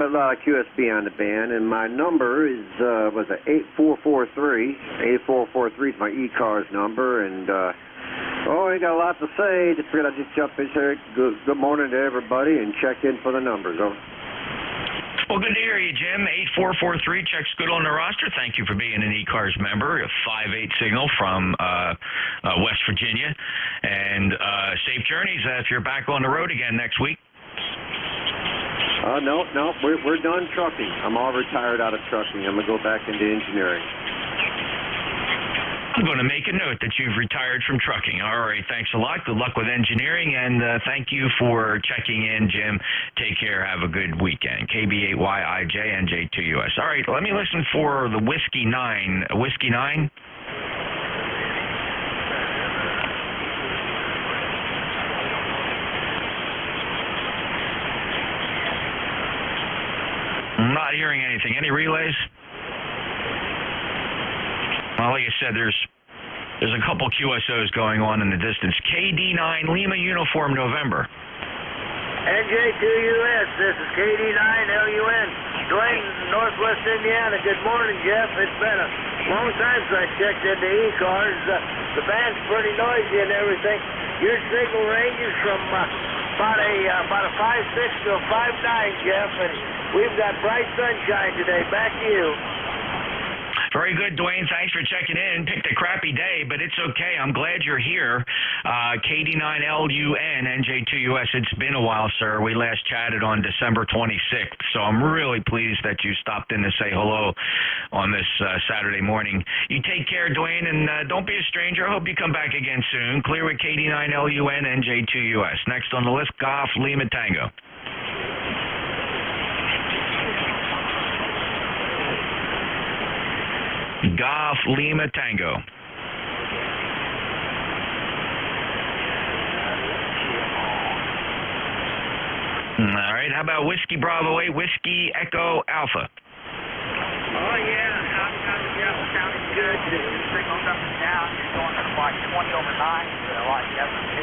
a lot of QSB on the band, and my number is was 8443. 8443 is my ECARS number, and oh, I got a lot to say. Just figured I'd just jump in here. Good morning to everybody, and check in for the numbers. Over. Well, good to hear you, Jim. 8443 checks good on the roster. Thank you for being an ECARS member. A 5-8 signal from West Virginia. And safe journeys if you're back on the road again next week. No, we're done trucking. I'm all retired out of trucking. I'm going to go back into engineering. I'm going to make a note that you've retired from trucking. All right, thanks a lot. Good luck with engineering, and thank you for checking in, Jim. Take care. Have a good weekend. KB8YIJ, NJ2US. All right, let me listen for the Whiskey 9. Whiskey 9? I'm not hearing anything. Any relays? Well, like I said, there's a couple QSOs going on in the distance. KD9 Lima uniform November. NJ2US, this is KD9LUN, Dwayne, Northwest Indiana. Good morning, Jeff. It's been a long time since I checked into ECARS. The band's pretty noisy and everything. Your signal ranges from about a 5.6 to a 5.9, Jeff, and we've got bright sunshine today. Back to you. Very good, Dwayne. Thanks for checking in. Picked a crappy day, but it's okay. I'm glad you're here. KD9LUN, NJ2US. It's been a while, sir. We last chatted on December 26th, so I'm really pleased that you stopped in to say hello on this Saturday morning. You take care, Dwayne, and don't be a stranger. I hope you come back again soon. Clear with KD9LUN, NJ2US. Next on the list, Golf Lima Tango. Golf Lima Tango. All right, how about Whiskey Bravo 8, Whiskey Echo Alpha? Oh, yeah, sounding good. The signal's up and down. You're going up like 20 over 9, like S2.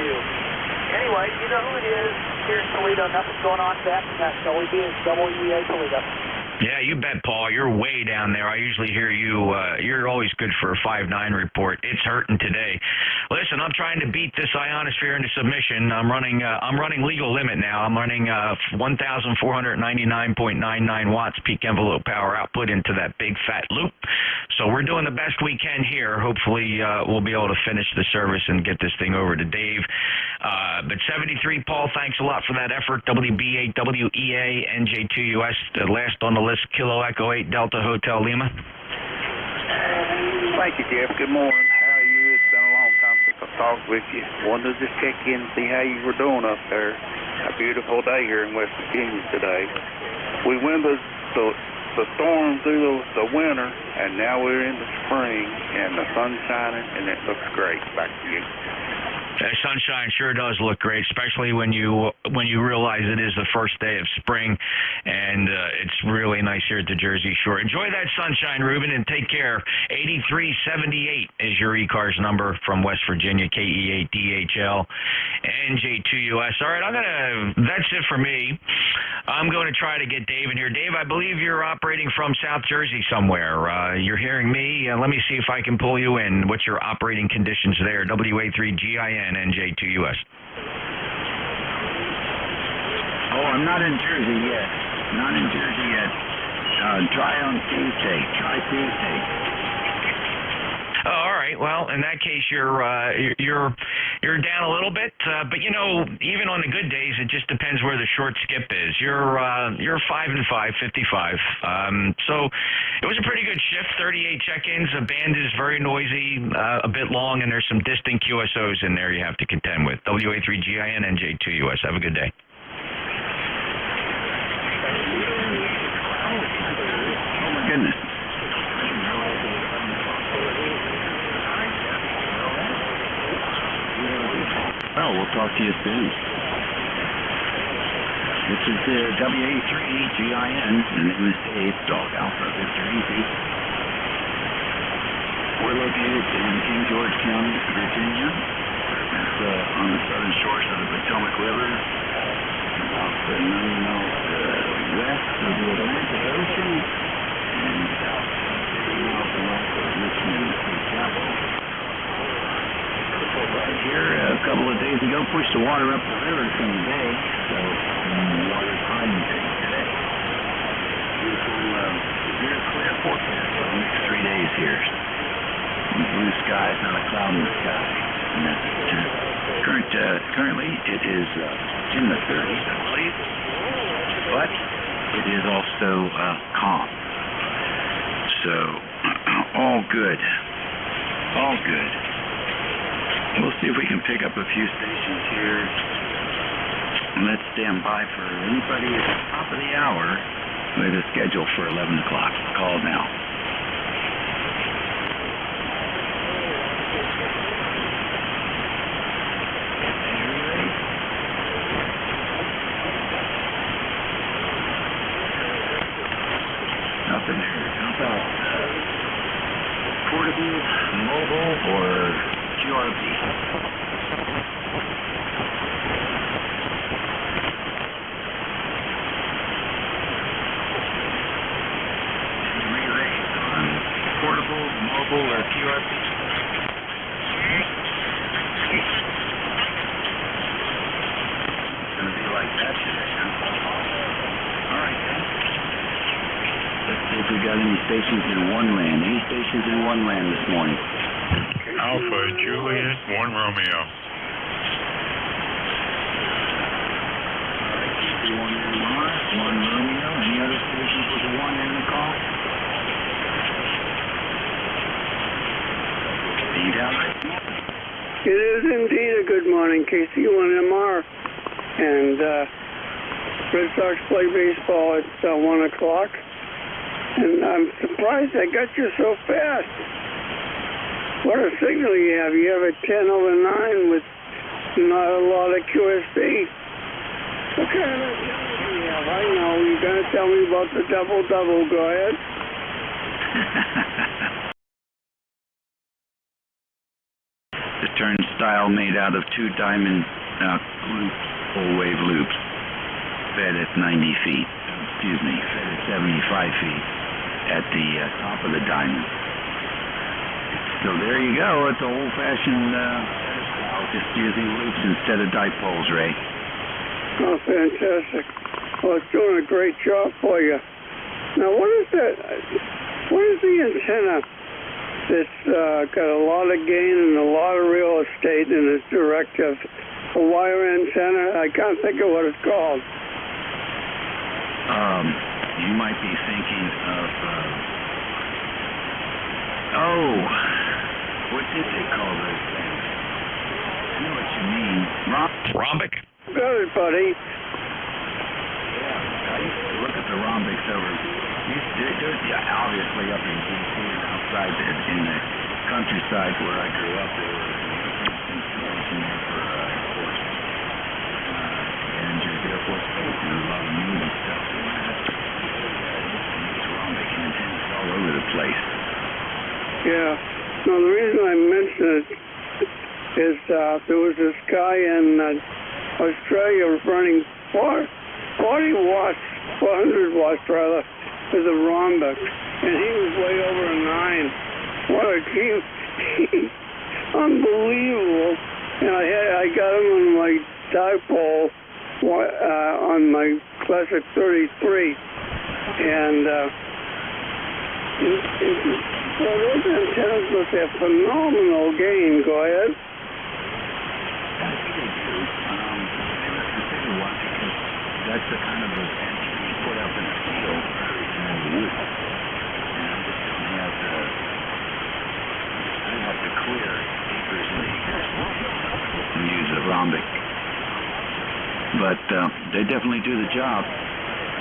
Anyway, you know who it is. Here in Toledo, nothing's going on back in that WEA Toledo. Yeah, you bet, Paul. You're way down there. I usually hear you. You're always good for a 5.9 report. It's hurting today. Listen, I'm trying to beat this ionosphere into submission. I'm running legal limit now. I'm running 1,499.99 watts peak envelope power output into that big fat loop. So we're doing the best we can here. Hopefully, we'll be able to finish the service and get this thing over to Dave. But 73, Paul, thanks a lot for that effort. WB8, WEA, NJ2US, last on the list, Kilo Echo 8, Delta Hotel Lima. Thank you, Jeff. Good morning. How are you? It's been a long time since I've talked with you. Wanted to just check in and see how you were doing up there. A beautiful day here in West Virginia today. We weathered the storm through the winter, and now we're in the spring, and the sun's shining, and it looks great. Back to you. That sunshine sure does look great, especially when you realize it is the first day of spring, and it's really nice here at the Jersey Shore. Enjoy that sunshine, Ruben, and take care. 8378 is your ECARS number from West Virginia, KE8DHL, NJ2US. All right, that's it for me. I'm going to try to get Dave in here. Dave, I believe you're operating from South Jersey somewhere. You're hearing me. Let me see if I can pull you in. What's your operating conditions there? WA3GIN. NJ2US. Oh, I'm not in Jersey yet. Not in Jersey yet. Try on Tuesday. Try Tuesday. Oh, all right. Well, in that case, you're down a little bit, but you know, even on the good days, it just depends where the short skip is. You're 5 and 5, 55. So it was a pretty good shift. 38 check-ins. The band is very noisy, a bit long, and there's some distant QSOs in there you have to contend with. WA3GIN, NJ2US. Have a good day. Oh my goodness. Well, we'll talk to you soon. This is the WA3GIN, and it was Dave, Dog Alpha, Victor Easy. We're located in King George County, Virginia. That's on the southern shores of the Potomac River, about 9 miles west of the Atlantic Ocean, and about 50 miles north of Richmond, State Capital. Right here, a couple of days ago, pushed the water up the river from the bay, so the water's hiding today. Beautiful, severe clear forecast for the next 3 days here. Blue skies, not a cloud in the sky. And currently, it is in the 30s, I believe, but it is also calm. So, all good. All good. We'll see if we can pick up a few stations here. Let's stand by for anybody at the top of the hour with a schedule for 11 o'clock. Call now. Nothing there. How about portable, mobile, or QRP? Relays on portable, mobile, or QRP? It's going to be like that today, huh? All right, then. Let's see if we got any stations in one land. Any stations in one land this morning? Alpha Juliet 1 Romeo. One Romeo. Any other stations with a 1 in the call? Lead out. It is indeed a good morning, KC1MR. And Red Sox play baseball at 1 o'clock. And I'm surprised I got you so fast. What a signal you have. You have a 10/9 with not a lot of QSB. What kind of a signal do you have? I know. You're going to tell me about the double-double. Go ahead. The turnstile made out of 2 diamond full-wave loops, fed at 90 feet. Excuse me, fed at 75 feet at the top of the diamond. So there you go. It's an old-fashioned turnstile, just using loops instead of dipoles, Ray. Oh, fantastic. Well, it's doing a great job for you. Now, what is that? What is the antenna that's got a lot of gain and a lot of real estate and is direct of wire antenna. I can't think of what it's called. You might be thinking of, what did they call those things? I know what you mean. Rhombic? Good, buddy. Yeah, I used to look at the rhombics over. They're obviously up in D.C. and outside in the countryside where I grew up. There were installation there for Air Force, and Air Force Base, and a lot of Navy stuff. These rhombic antennas all over the place. Yeah. No, the reason I mention it is there was this guy in Australia running 40 watts, 400 watts rather, with a rhombic, and he was way over a 9. What a team! Unbelievable. And I got him on my dipole on my Classic 33, and so those antennas must have phenomenal gain. Go ahead. I think they do. They must consider one because that's the kind of antenna you put up in a field and in the woods. And I just don't have I'd have to clear acres and acres and use a rhombic. But they definitely do the job.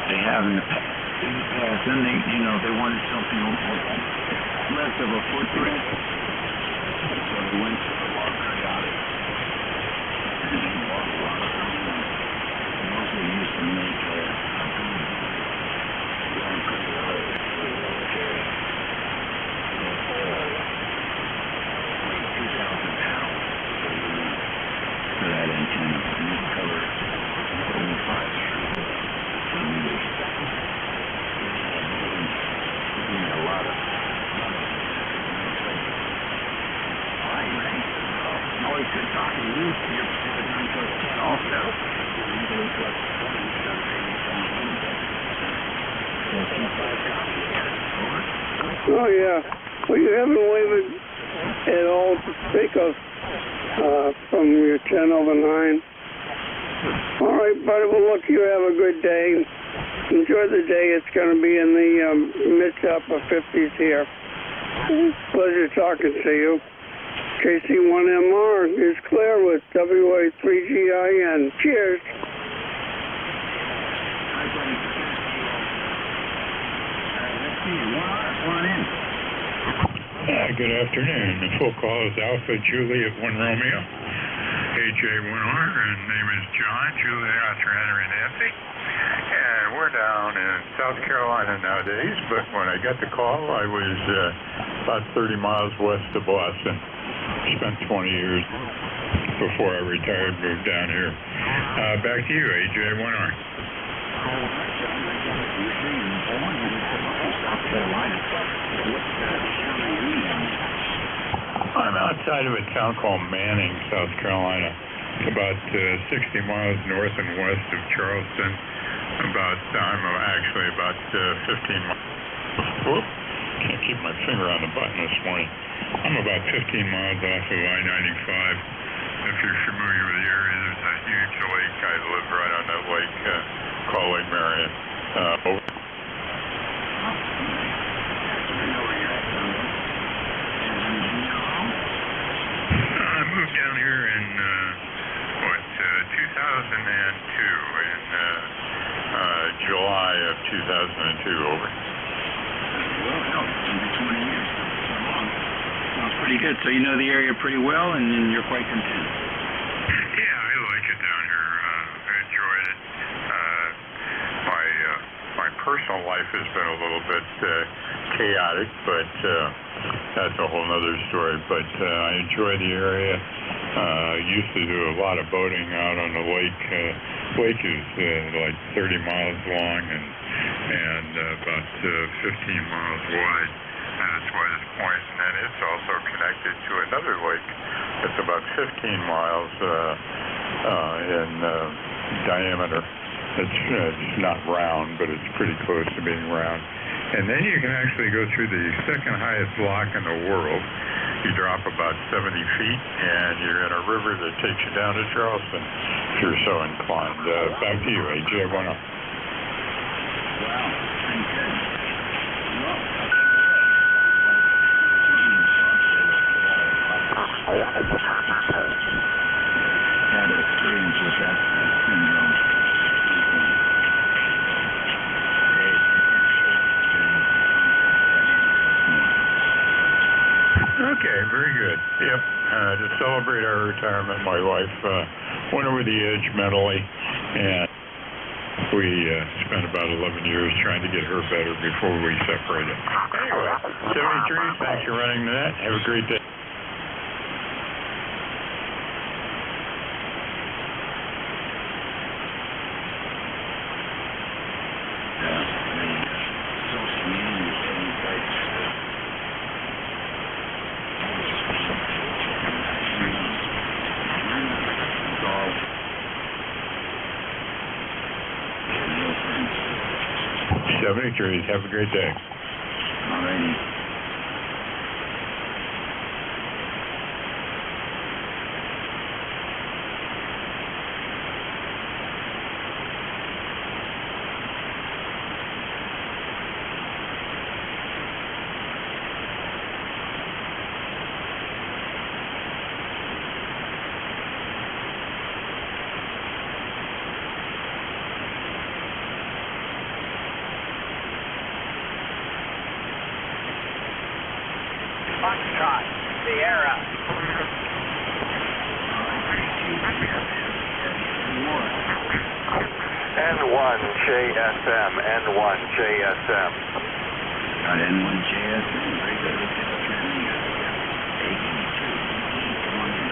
They have in the past. Then they wanted something less of a footprint, so they went to the log periodic, and they bought a lot of them, and mostly used to make for that antenna, and it covered 75 meters. A lot of always good talking to you. You're Pacific 910 also. Oh, yeah. Well, you haven't wavered at all to speak of from your 10 over 9. All right, buddy. Well, look, you have a good day. Enjoy the day. It's going to be in the mid to upper 50s here. Pleasure talking to you. KC1MR is clear with WA3GIN. Cheers. Good afternoon. The full call is Alpha Juliet 1 Romeo, AJ1R, and name is John, Juliet Oscar Henry Nancy. And we're down in South Carolina nowadays, but when I got the call, I was about 30 miles west of Boston. Spent 20 years before I retired, moved down here. Back to you, AJ1R. I'm outside of a town called Manning, South Carolina, about 60 miles north and west of Charleston. I'm actually about 15 miles. Whoop, can't keep my finger on the button this morning. I'm about 15 miles off of I-95. If you're familiar with the area, there's a huge lake. I live right on that lake called Lake Marion. Over. I moved down here in 2002, in July of 2002, over. Well, no, it's been 20 years. So long. Sounds pretty good. So you know the area pretty well, and you're quite content. Yeah, I like it down here. I enjoyed it. My personal life has been a little bit chaotic, but that's a whole other story. But I enjoy the area. Used to do a lot of boating out on the lake. Lake is like 30 miles long and about 15 miles wide at its widest point, and then it's also connected to another lake that's about 15 miles in diameter. It's not round, but it's pretty close to being round. And then you can actually go through the second highest lock in the world. You drop about 70 feet, and you're in a river that takes you down to Charleston, if you're so inclined. Back to you, AJ. I want to... Wow, pretty good. Had experience with that syndrome. Okay, very good. Yep. To celebrate our retirement, my wife went over the edge mentally, and we spent about 11 years trying to get her better before we separated. Anyway, 73, thanks for running that. Have a great day. Have a great day. All righty. Foxtrot, Sierra. N1JSM, N1JSM. Got N1JSM, very good. Let's get the transmitter. Come on in.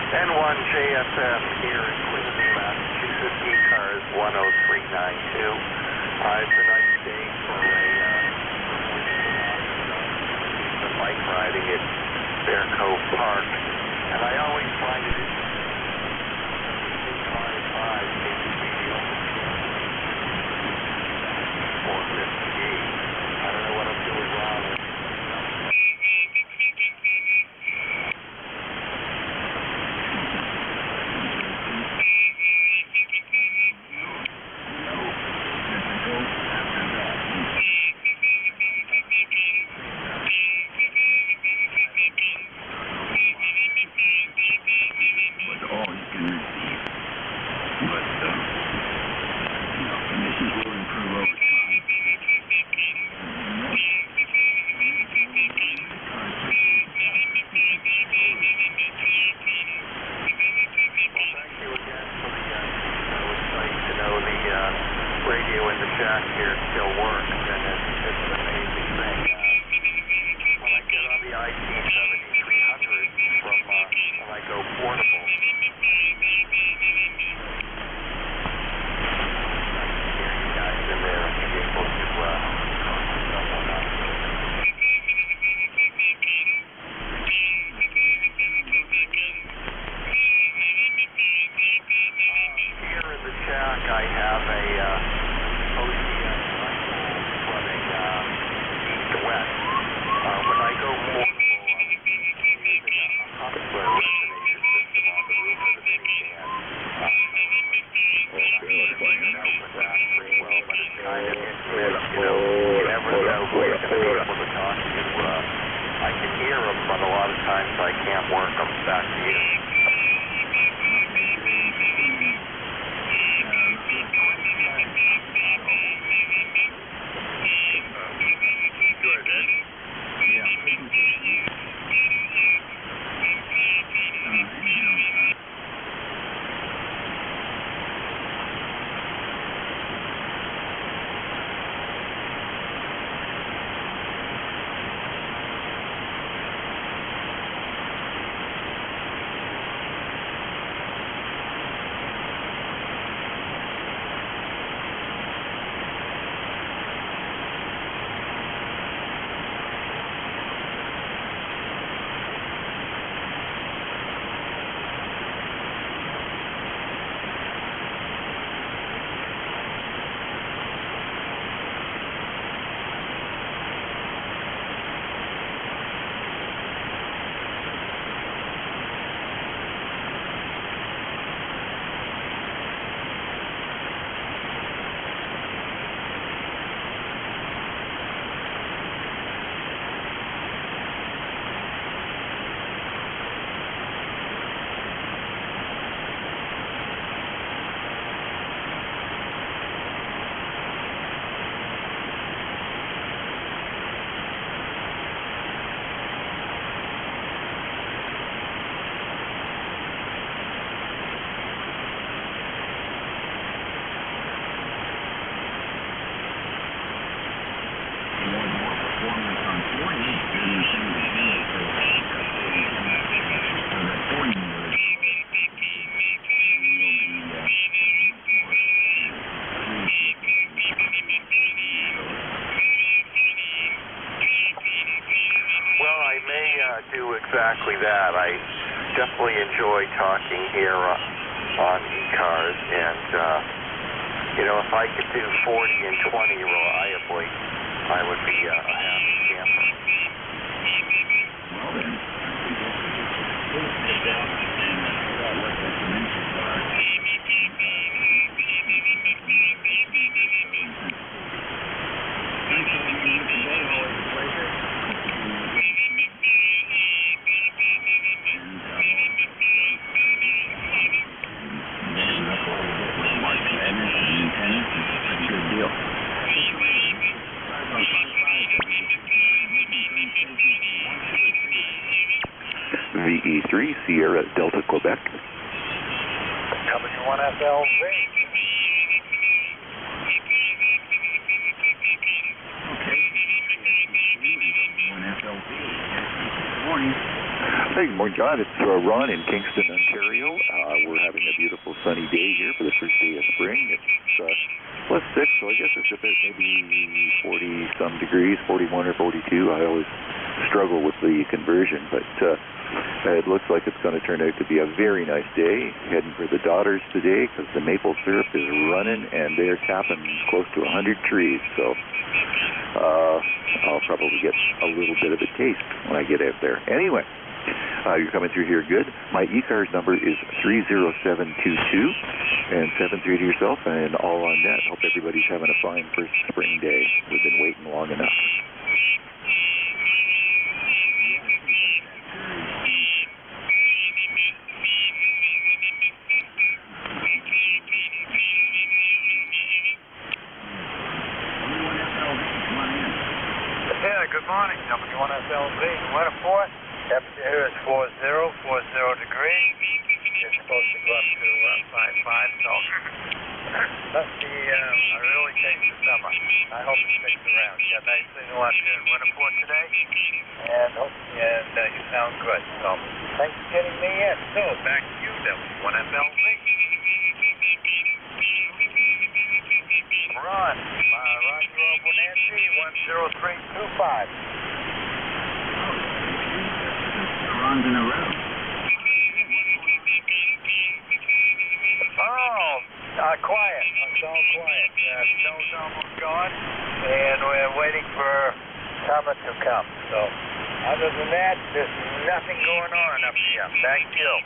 N1JSM here in Quincy, Massachusetts, ECARS 10392. It's a nice day for a bike riding at Bear Cove Park, and I always find it interesting. I don't know what I'm doing wrong. able to talk to you. I can hear them, but a lot of times I can't work them. Back to you. Do exactly that. I definitely enjoy talking here on ECARS, and if I could do 40 and 20 reliably, I would be a happy camper. Well then, VE3 Sierra Delta Quebec. W1SLV. Hey, good morning, John. It's Ron in Kingston, Ontario. We're having a beautiful sunny day here for the first day of spring. It's +6, so I guess it's about maybe 40-some degrees, 41 or 42. I always struggle with the conversion, but it looks like it's going to turn out to be a very nice day. Heading for the daughters today because the maple syrup is running and they're capping close to 100 trees. So I'll probably get a little bit of a taste when I get out there. Anyway, you're coming through here good. My ECARS number is 30722, and 73 to yourself and all on net. Hope everybody's having a fine first spring day. We've been waiting long enough. Yeah, good morning, W1SLV. Winterport. Temperature here is 40 degrees. It's supposed to go up to 55, so must be a really tasty summer. I hope it sticks around. You got a nice signal out here in Winterport today, and you sound good. So thanks for getting me in. So back to you, W1SLV. Ron, Roger over Nancy, 10325. Runs in a row. Oh, quiet. It's all quiet. Snow's almost gone, and we're waiting for summer to come. So, other than that, there's nothing going on up here. Thank you.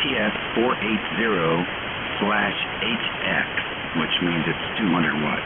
UPS 480/HX, which means it's 200 watts.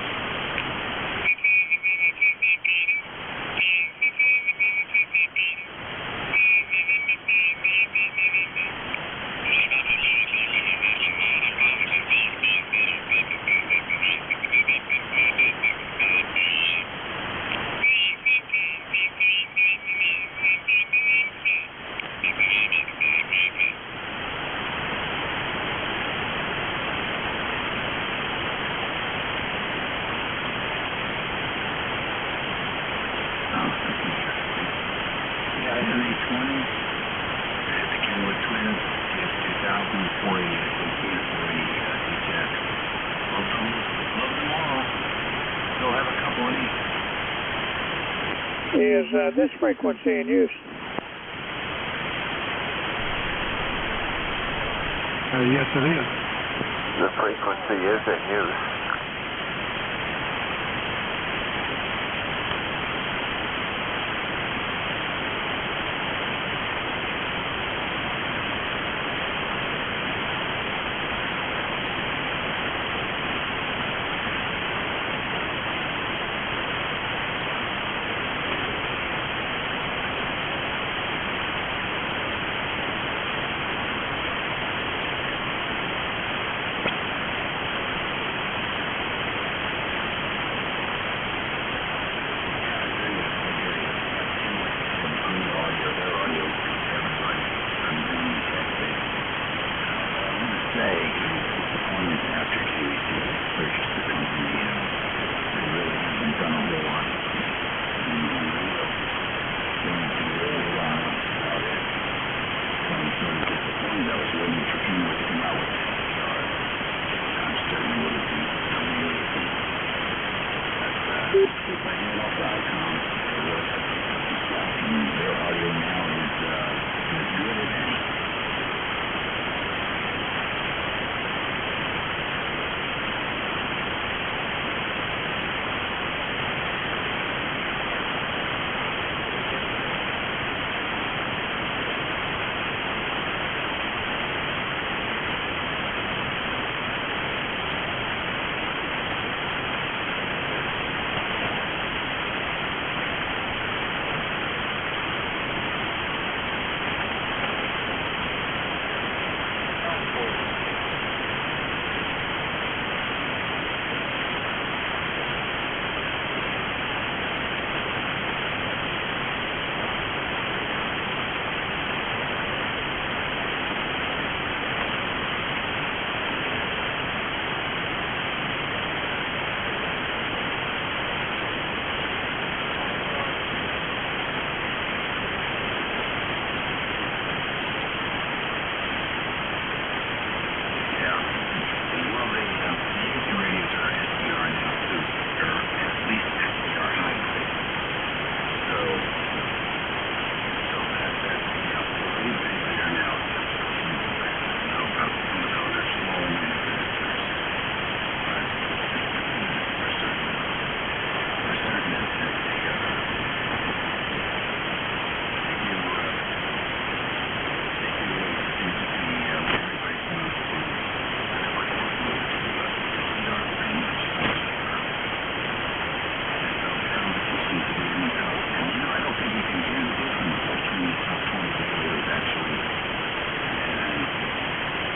Is this frequency in use? Yes, it is. The frequency is in use.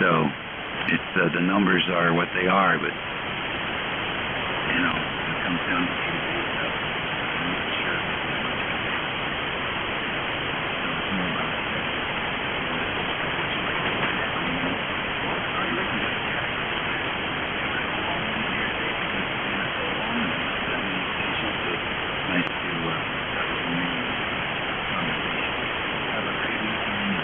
So it's the numbers are what they are, but you know, it comes down to stuff. I'm not sure. So it's more about nice to have a conversation. Have a great weekend.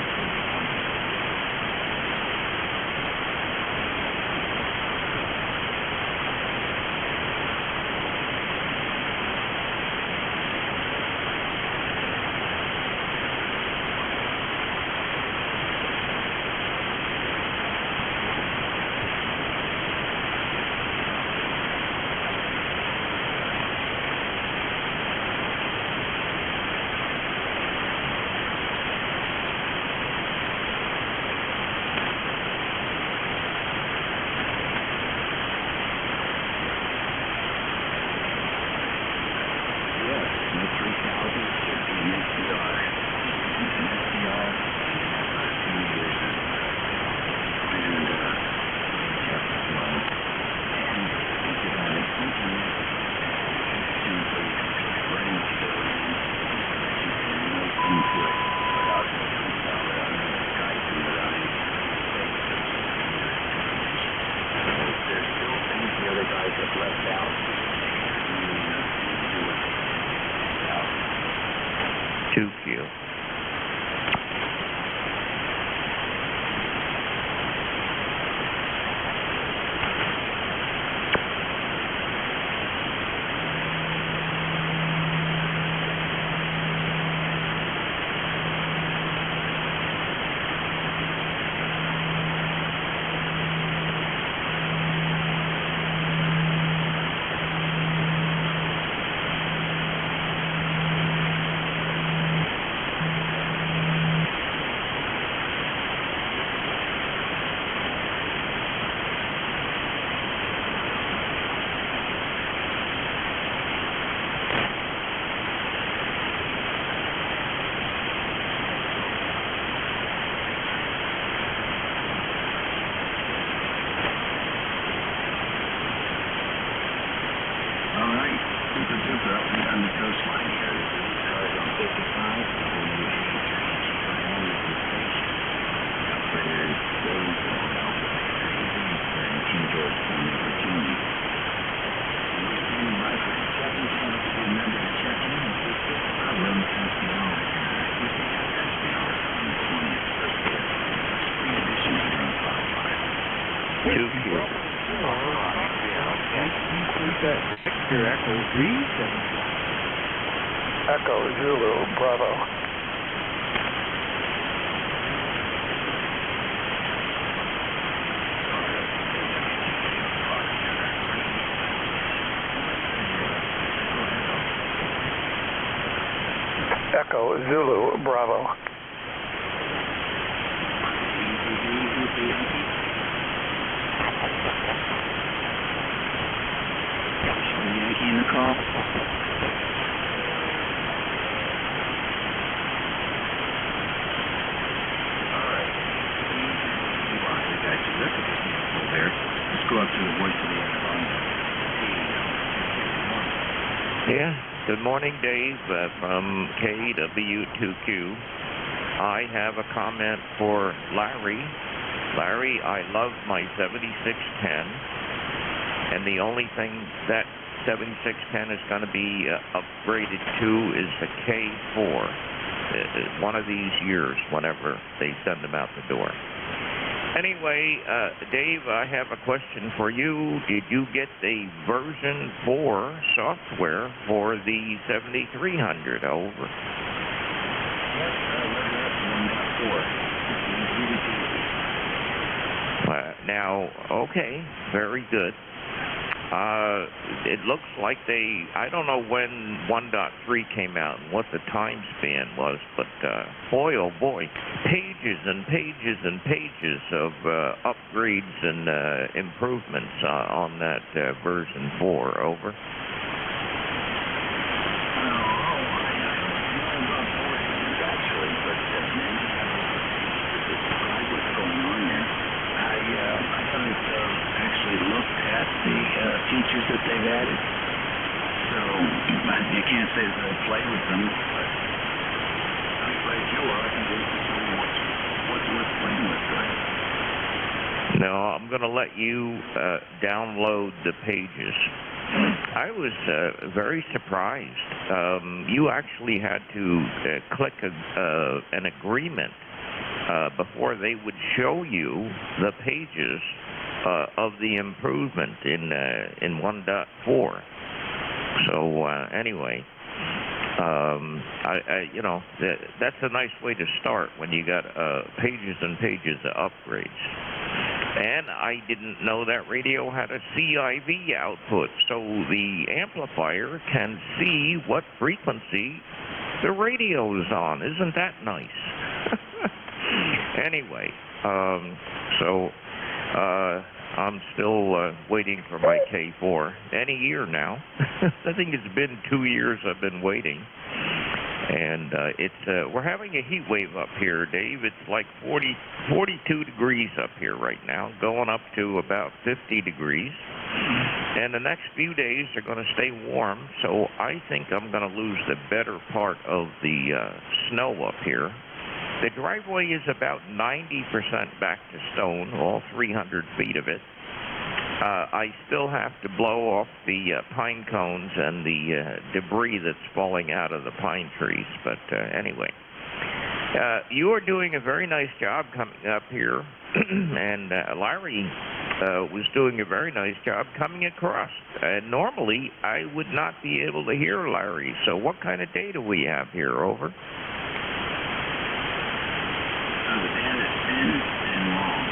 2Q. Victor Echo Echo Zulu Bravo. Echo Zulu Bravo. Yankee in the call. There. Let's go up to the voice of the Yeah, good morning, Dave, from KW2Q. I have a comment for Larry. Larry, I love my 7610, and the only thing that 7610 is going to be upgraded to is the K4. One of these years, whenever they send them out the door. Anyway, Dave, I have a question for you. Did you get the version 4 software for the 7300? Over. Now, okay, very good. It looks like I don't know when 1.3 came out and what the time span was, but boy, oh boy, pages and pages and pages of upgrades and improvements on that version 4, over. Features that they've added. So you can't say that I play with them, but I'm glad you are. I can tell you what's worth playing with, right? No, I'm going to let you download the pages. I was very surprised. You actually had to click an agreement before they would show you the pages of the improvement in 1.4. So anyway, that's a nice way to start when you got pages and pages of upgrades. And I didn't know that radio had a CIV output, so the amplifier can see what frequency the radio is on. Isn't that nice? Anyway, I'm still waiting for my K4. Any year now. I think it's been 2 years I've been waiting. And we're having a heat wave up here, Dave. It's like 42 degrees up here right now, going up to about 50 degrees. And the next few days are going to stay warm, so I think I'm going to lose the better part of the snow up here. The driveway is about 90% back to stone, all 300 feet of it. I still have to blow off the pine cones and the debris that's falling out of the pine trees, but anyway. You are doing a very nice job coming up here, and Larry was doing a very nice job coming across. Normally, I would not be able to hear Larry, so what kind of day do we have here, over? The band is thin and long.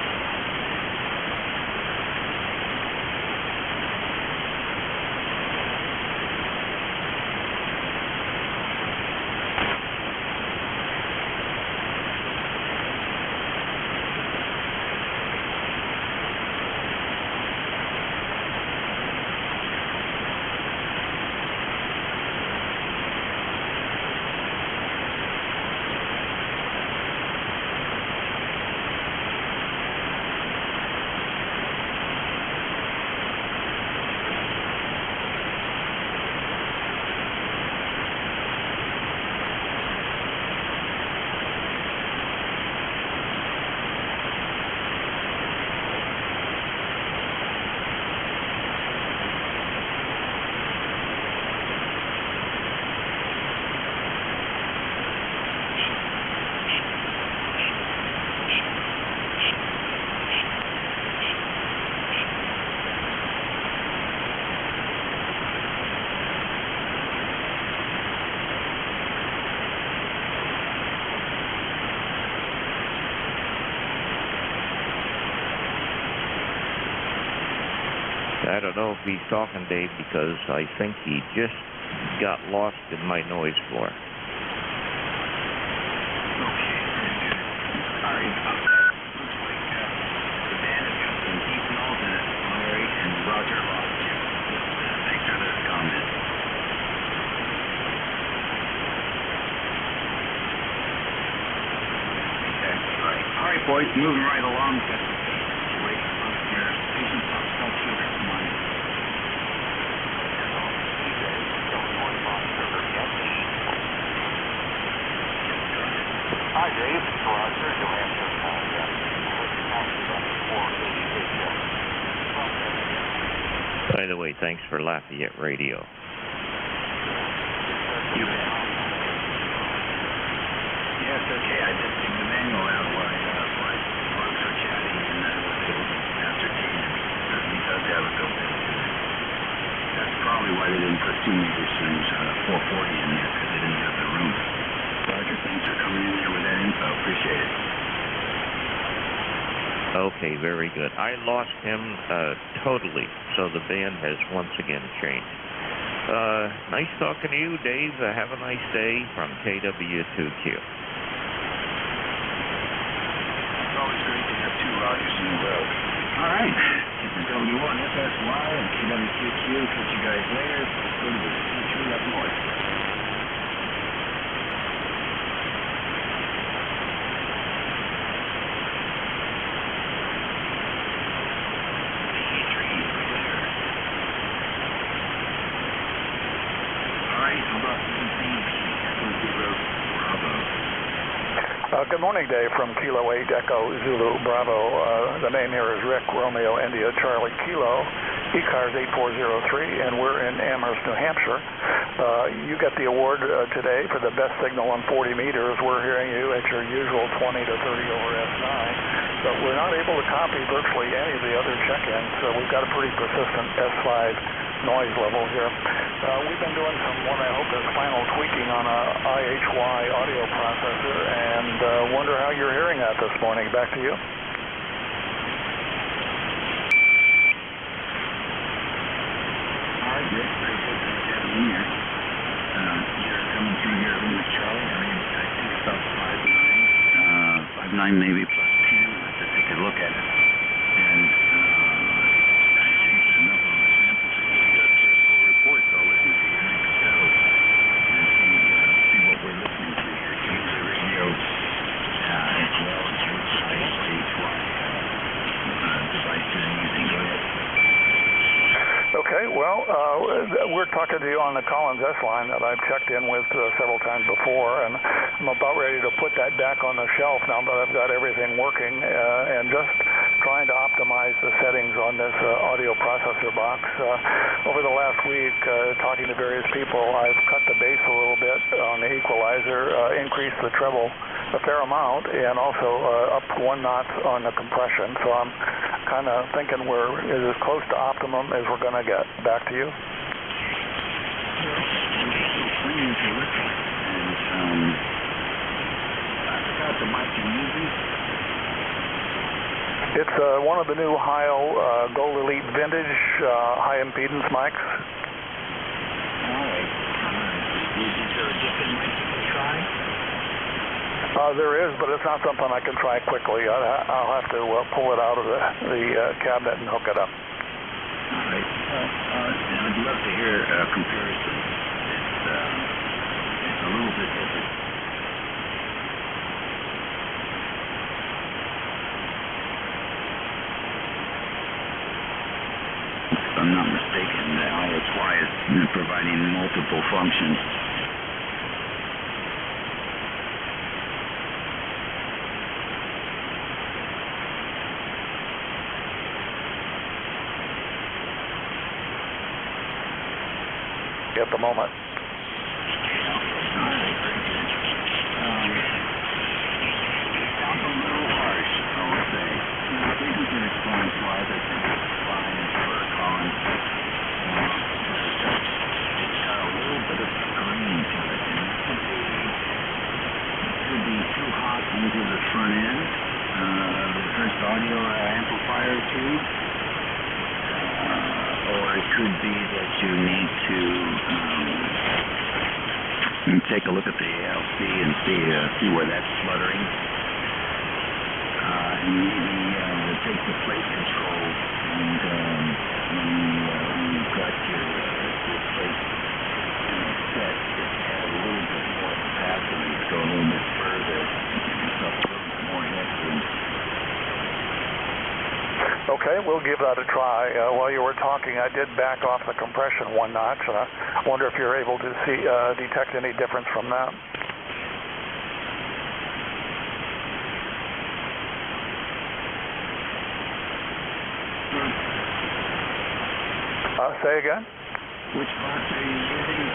I don't know if he's talking, Dave, because I think he just got lost in my noise floor. Boys, moving right along. Wait, your patient blood sugar. Come on. Hi, Dave. Roger, New Hampshire. By the way, thanks for Lafayette Radio. Yes, okay. I just took the manual out while folks were chatting, and I was able to ascertain it. Certainly does have a built-in. That's probably why they didn't put 2 meters times 440 in there, because they didn't have the room. Roger, thanks for coming in there with that info. Appreciate it. Okay, very good. I lost him totally, so the band has once again changed. Nice talking to you, Dave. Have a nice day from KW2Q. Always great to have 2 Rogers in a row. All right. W1FSY and KW2Q. Catch you guys later. Let's go to the C3 up north. C3, clear. All right. How about Echo 0 Bravo? Good morning, Dave, from Kilo 8 Echo Zulu Bravo. The name here is Rick Romeo India Charlie Kilo, ECARS 8403, and we're in Amherst, New Hampshire. You got the award today for the best signal on 40 meters. We're hearing you at your usual 20 to 30 over S9, but we're not able to copy virtually any of the other check-ins, so we've got a pretty persistent S5 noise level here. We've been doing some, what I hope is final tweaking on a IHY audio processor, and wonder how you're hearing that this morning. Back to you. All right, Rick. Very good. Thanks for having me here. You're coming through here with Charlie. I mean, I think it's about 5.9 maybe plus 10. I have to take a look at it. And I think enough of a sample to give you a critical report. So I'll listen to your next show and see what we're listening to here. Use the radio as well as which IHY device you're using. Go ahead. Okay, well, we're talking to you on the Collins S line that I've checked in with several times before, and I'm about ready to put that back on the shelf now that I've got everything working, and just trying to optimize the settings on this audio processor box. Over the last week, talking to various people, I've cut the bass a little bit on the equalizer, increased the treble a fair amount, and also up 1 notch on the compression. So I'm kind of thinking we're as close to optimum as we're going to get. Back to you. It's one of the new Heil Gold Elite Vintage high impedance mics. All right. Is there a different mic you can try? There is, but it's not something I can try quickly. I'll have to pull it out of the cabinet and hook it up. All right. I'd love to hear a comparison. It's a little bit different. If I'm not mistaken, the IHY is providing multiple functions. At the moment. Sounds a little harsh, I would say. Frequency response-wise, I think it's fine for Collins. It's got a little bit of scream to it, and it could be too hot into the front end. The first audio amplifier tube. Or or it could be that you need to take a look at the ALC and see where that's fluttering. And maybe take the plate control and when you've got your plate set, just add a little bit more capacity, go a little bit further, give yourself a little bit more headroom. Okay, we'll give that a try. While you were talking, I did back off the compression 1 notch, and I wonder if you're able to detect any difference from that. Say again? Which box are you using?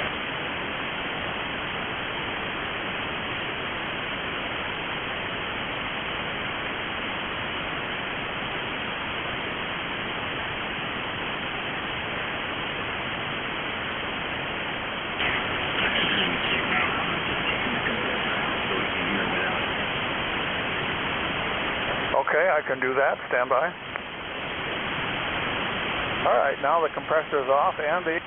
Okay, I can do that. Stand by. All right, now the compressor is off and the...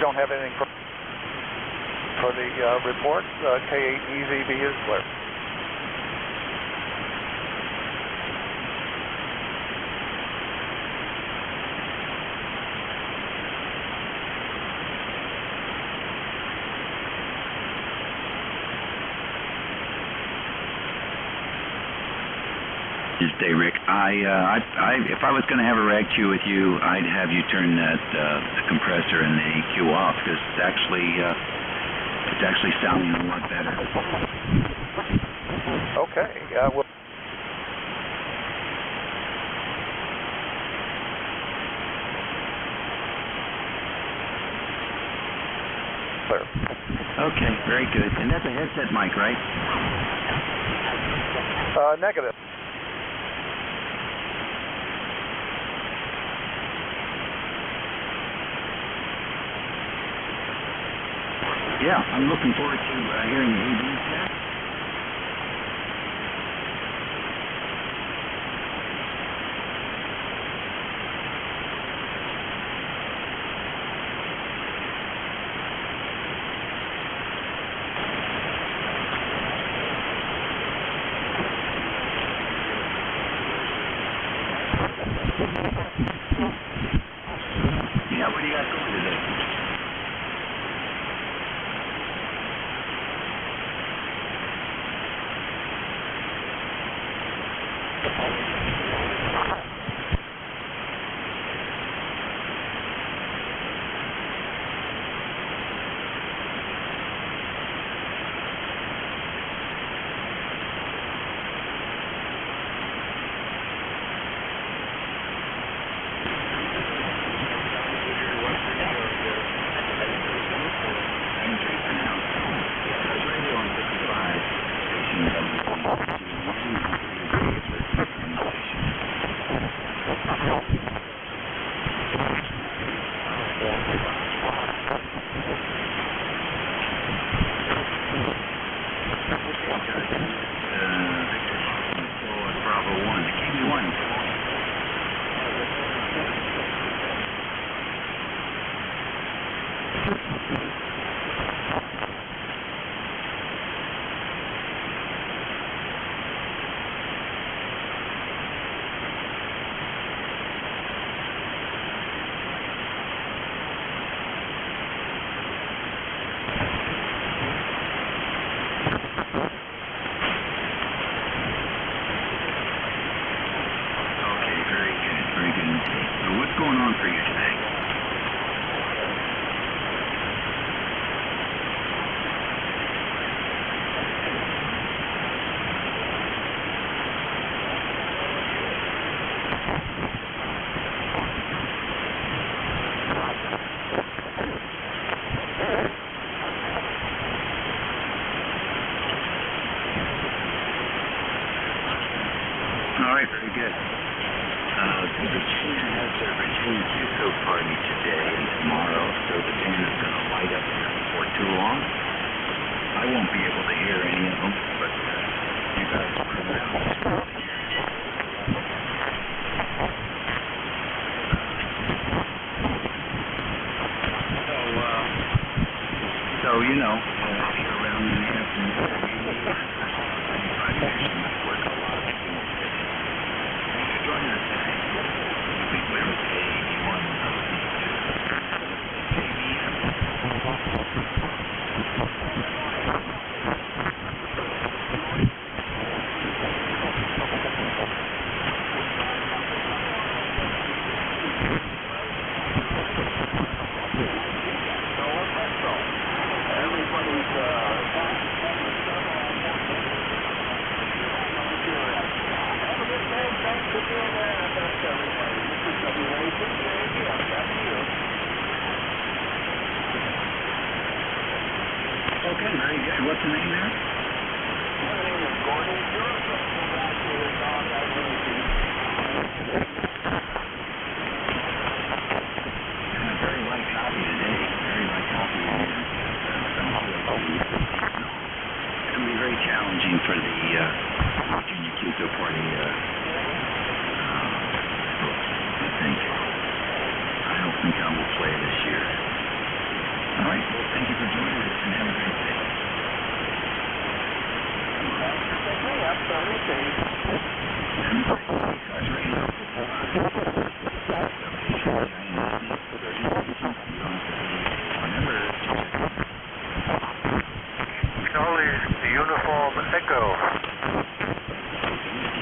Don't have anything for the report. K8EZB is clear. Day, Rick. If I was going to have a rag queue with you, I'd have you turn that the compressor and the EQ off, because it's actually sounding a lot better. Okay. Well, clear. Okay, very good. And that's a headset mic, right? Negative. Yeah, I'm looking forward to hearing the ABs there. Yeah, what do you got going today? All right, very good. Virginia has their Virginia QSO party today and tomorrow, so the band is going to light up here before too long. I won't be able to hear any of them, but you guys will come out. So, you know, if you're around in the afternoon, work a lot of people. Thanks for joining us today. We will Okay, very good. What's the name there? My name is Gordon. Very light copy today. Very light copy. It's going to be very challenging for the Virginia QSO party. I think. I don't think I will play this year. All right. Well, thank you for joining us and have a great day. Charlie, Uniform Echo.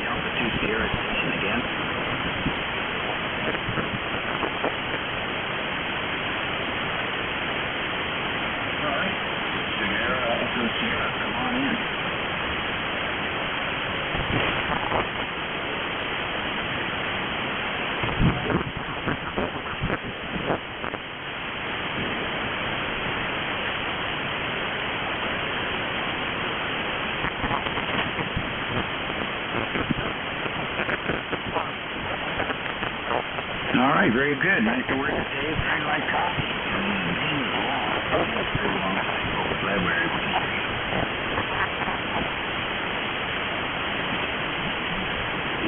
Alpha 2 Sierra Station again. All right. Sierra, come on in. All right, very good. Nice to work today. Very light copy. The name is long. Very long. Glad we're able to see you.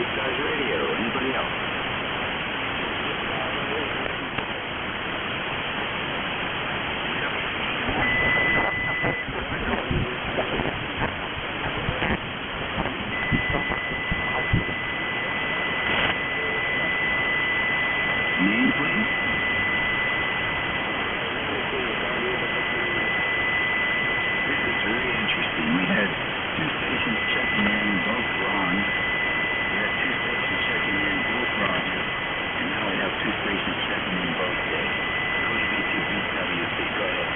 ECARS Radio. Anybody else? Name, please. This is very interesting. We had two stations checking in, both wrong. We had two stations checking in, both wrong. And now we have two stations checking in, both dead. Code B2BWC, go ahead.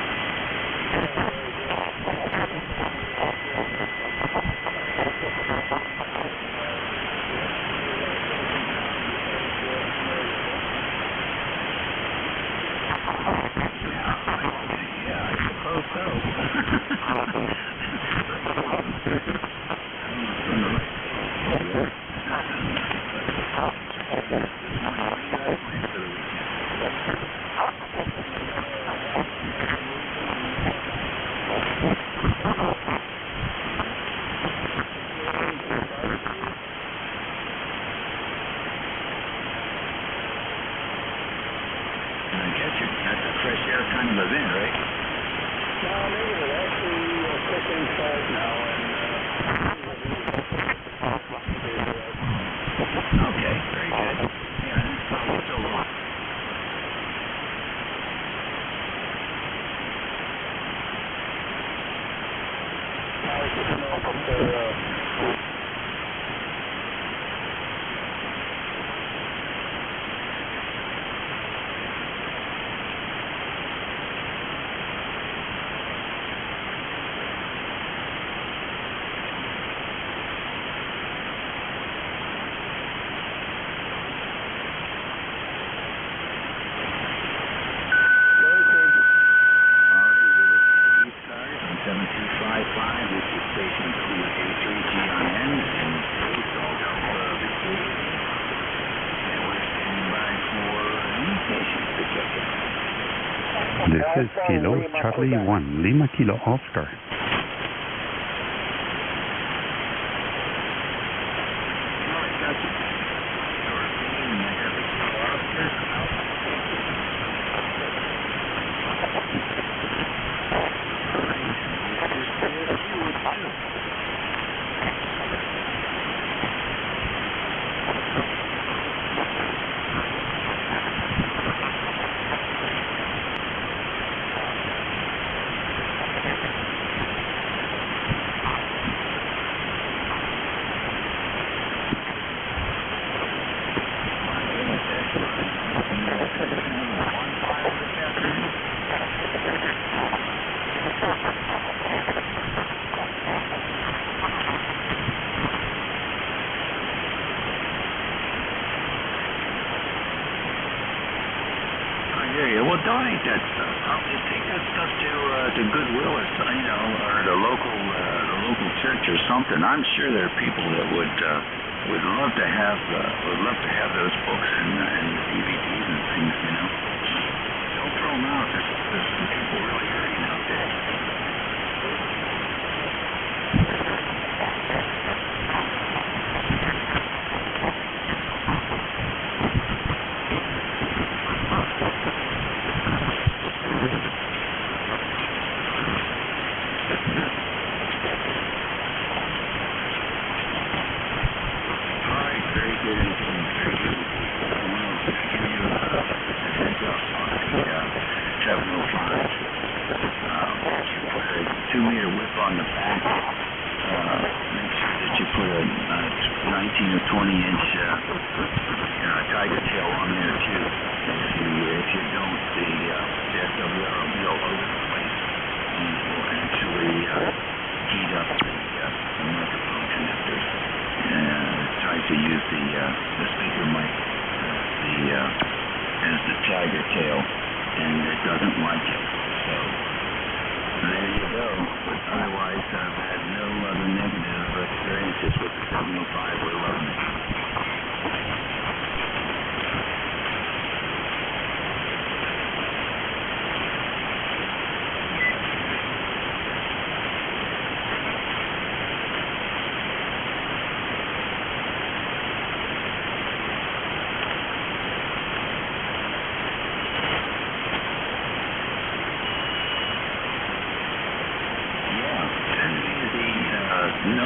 is Kilo Charlie 1, Lima Kilo Oscar. Well, donate that stuff. Take that stuff to Goodwill or or the local church or something. I'm sure there are people that would love to have those books and DVDs and things. Don't throw them out. There's some people really hurting out there.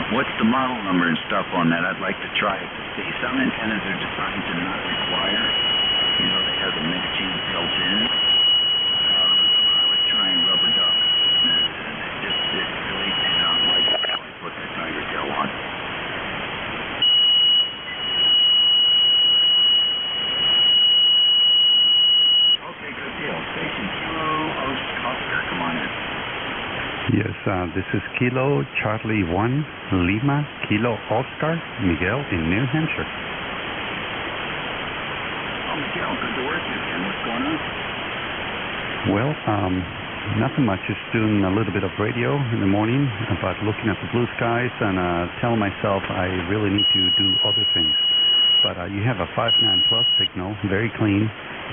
What's the model number and stuff on that? I'd like to try it to see. Some antennas are designed to not require, they have the mix channel built in. I would try and rubber duck. It really did not like it when I put the tiger tail on. Okay, good deal. Station Kilo Oscar, come on in. Yes, this is Kilo Charlie 1, Lima Kilo Oscar, Miguel in New Hampshire. Oh, Miguel, good to work with you again. What's going on? Well, nothing much. Just doing a little bit of radio in the morning, but looking at the blue skies and telling myself I really need to do other things. But you have a 5.9 plus signal, very clean.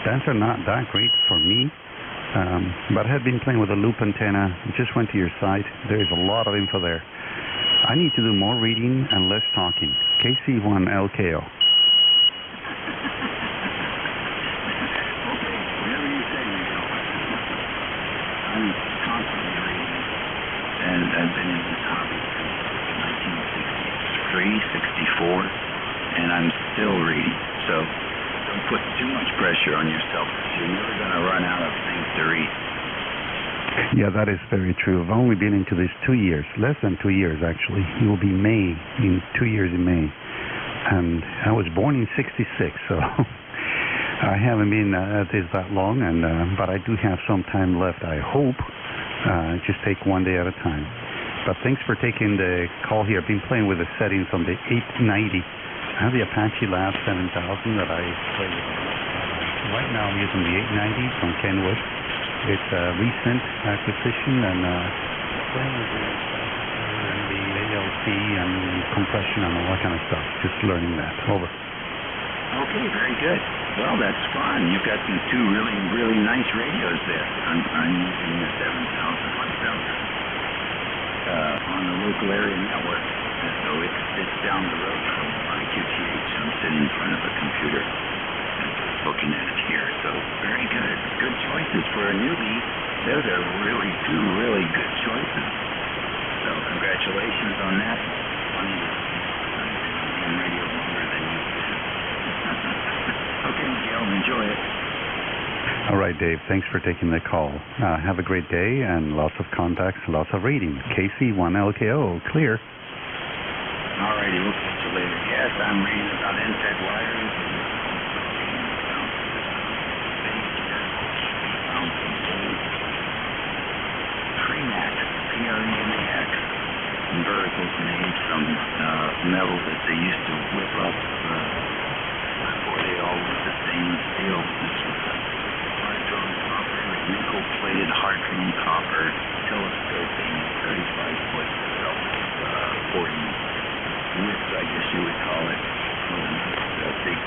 Bands are not that great for me. But I had been playing with a loop antenna. Just went to your site. There is a lot of info there. I need to do more reading and less talking. KC1LKO. Okay, whatever you say, Miguel. I'm constantly reading, and I've been in this hobby since 1963, 64, and I'm still reading. So don't put too much pressure on yourself. You're never going to run out of things to read. Yeah, that is very true. I've only been into this 2 years, less than 2 years actually. It will be May, in 2 years in May. And I was born in 66, so I haven't been at this that long, but I do have some time left, I hope. Just take one day at a time. But thanks for taking the call here. I've been playing with the settings on the 890. I have the Apache Lab 7000 that I play with. Right now I'm using the 890 from Kenwood. It's a recent acquisition and playing with the ALC and compression and all that kind of stuff. Just learning that. Over. Okay, very good. Well, that's fun. You've got some two really, really nice radios there. I'm using the 7000 myself on the local area network. So it's down the road from my QTH. I'm sitting in front of a computer looking at it here. So very good. Good choices for a newbie. Those are really two really good choices. So congratulations on that. Funny to be in radio longer than you've been. Okay, Miguel, enjoy it. All right, Dave, thanks for taking the call. Have a great day and lots of contacts, lots of reading. KC1LKO, clear. All righty, we'll catch you later. Yes, I'm reading about NFED wires. Premax, P-R-E-M-A-X. Verticals made from metal that they used to whip up before they all went to stainless steel. This was a hard-drawn copper, nickel-plated hard-drawn copper, telescoping, 35-foot self-40 width, I guess you would call it. A big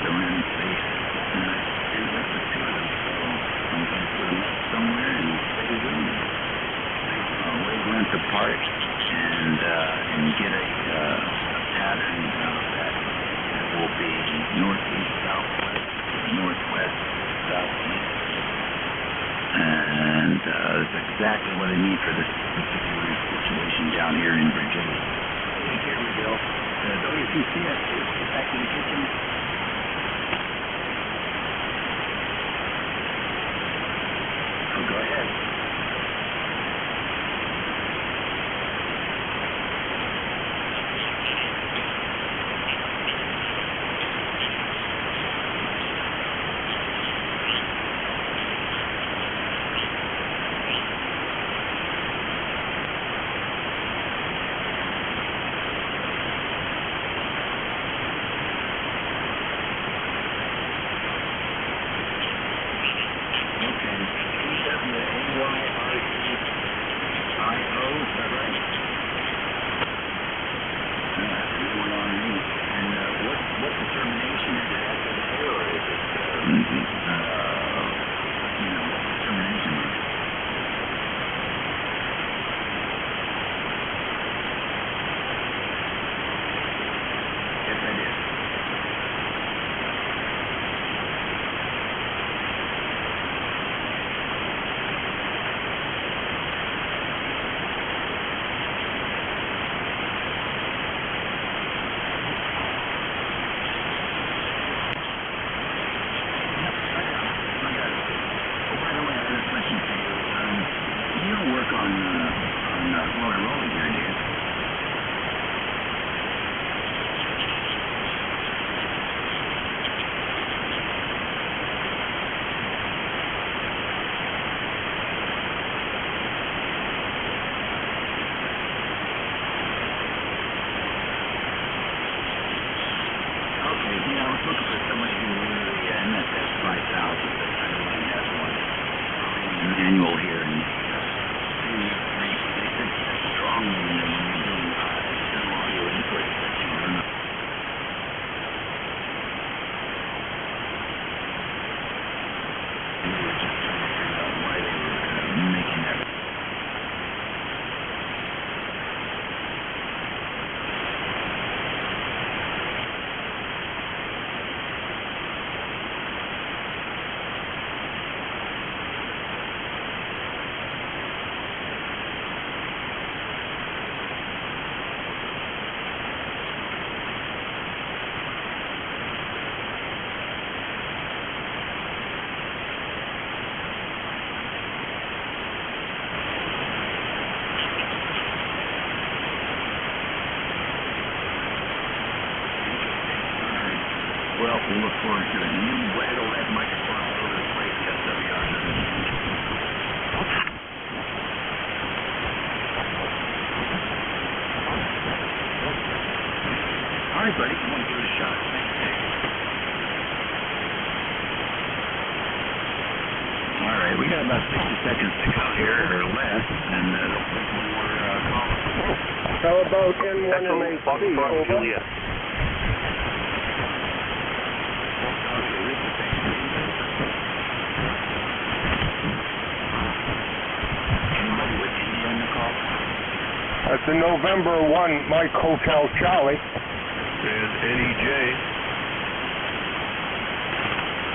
ceramic base. And I ended up with two of them, so I'm going to put them up somewhere and stay with them. Wavelength apart and get a pattern that will be northeast, southwest, northwest, southeast. And that's exactly what I need for this particular situation down here in Virginia. Take care, Miguel. WCCS, back in the kitchen. Oh, go ahead. Manual here and they said strongly when you're doing external audio input that you run up. We were just trying to figure out why they were making that. Well, we'll look forward to it. You waggle that microphone all over the place, SWR. All right, buddy, come on, give it a shot. All right, we got about 60 seconds to go here, or less, and there'll be one more call. How about N1MAC? Juliet. November 1, Mike Hotel Charlie. And NEJ.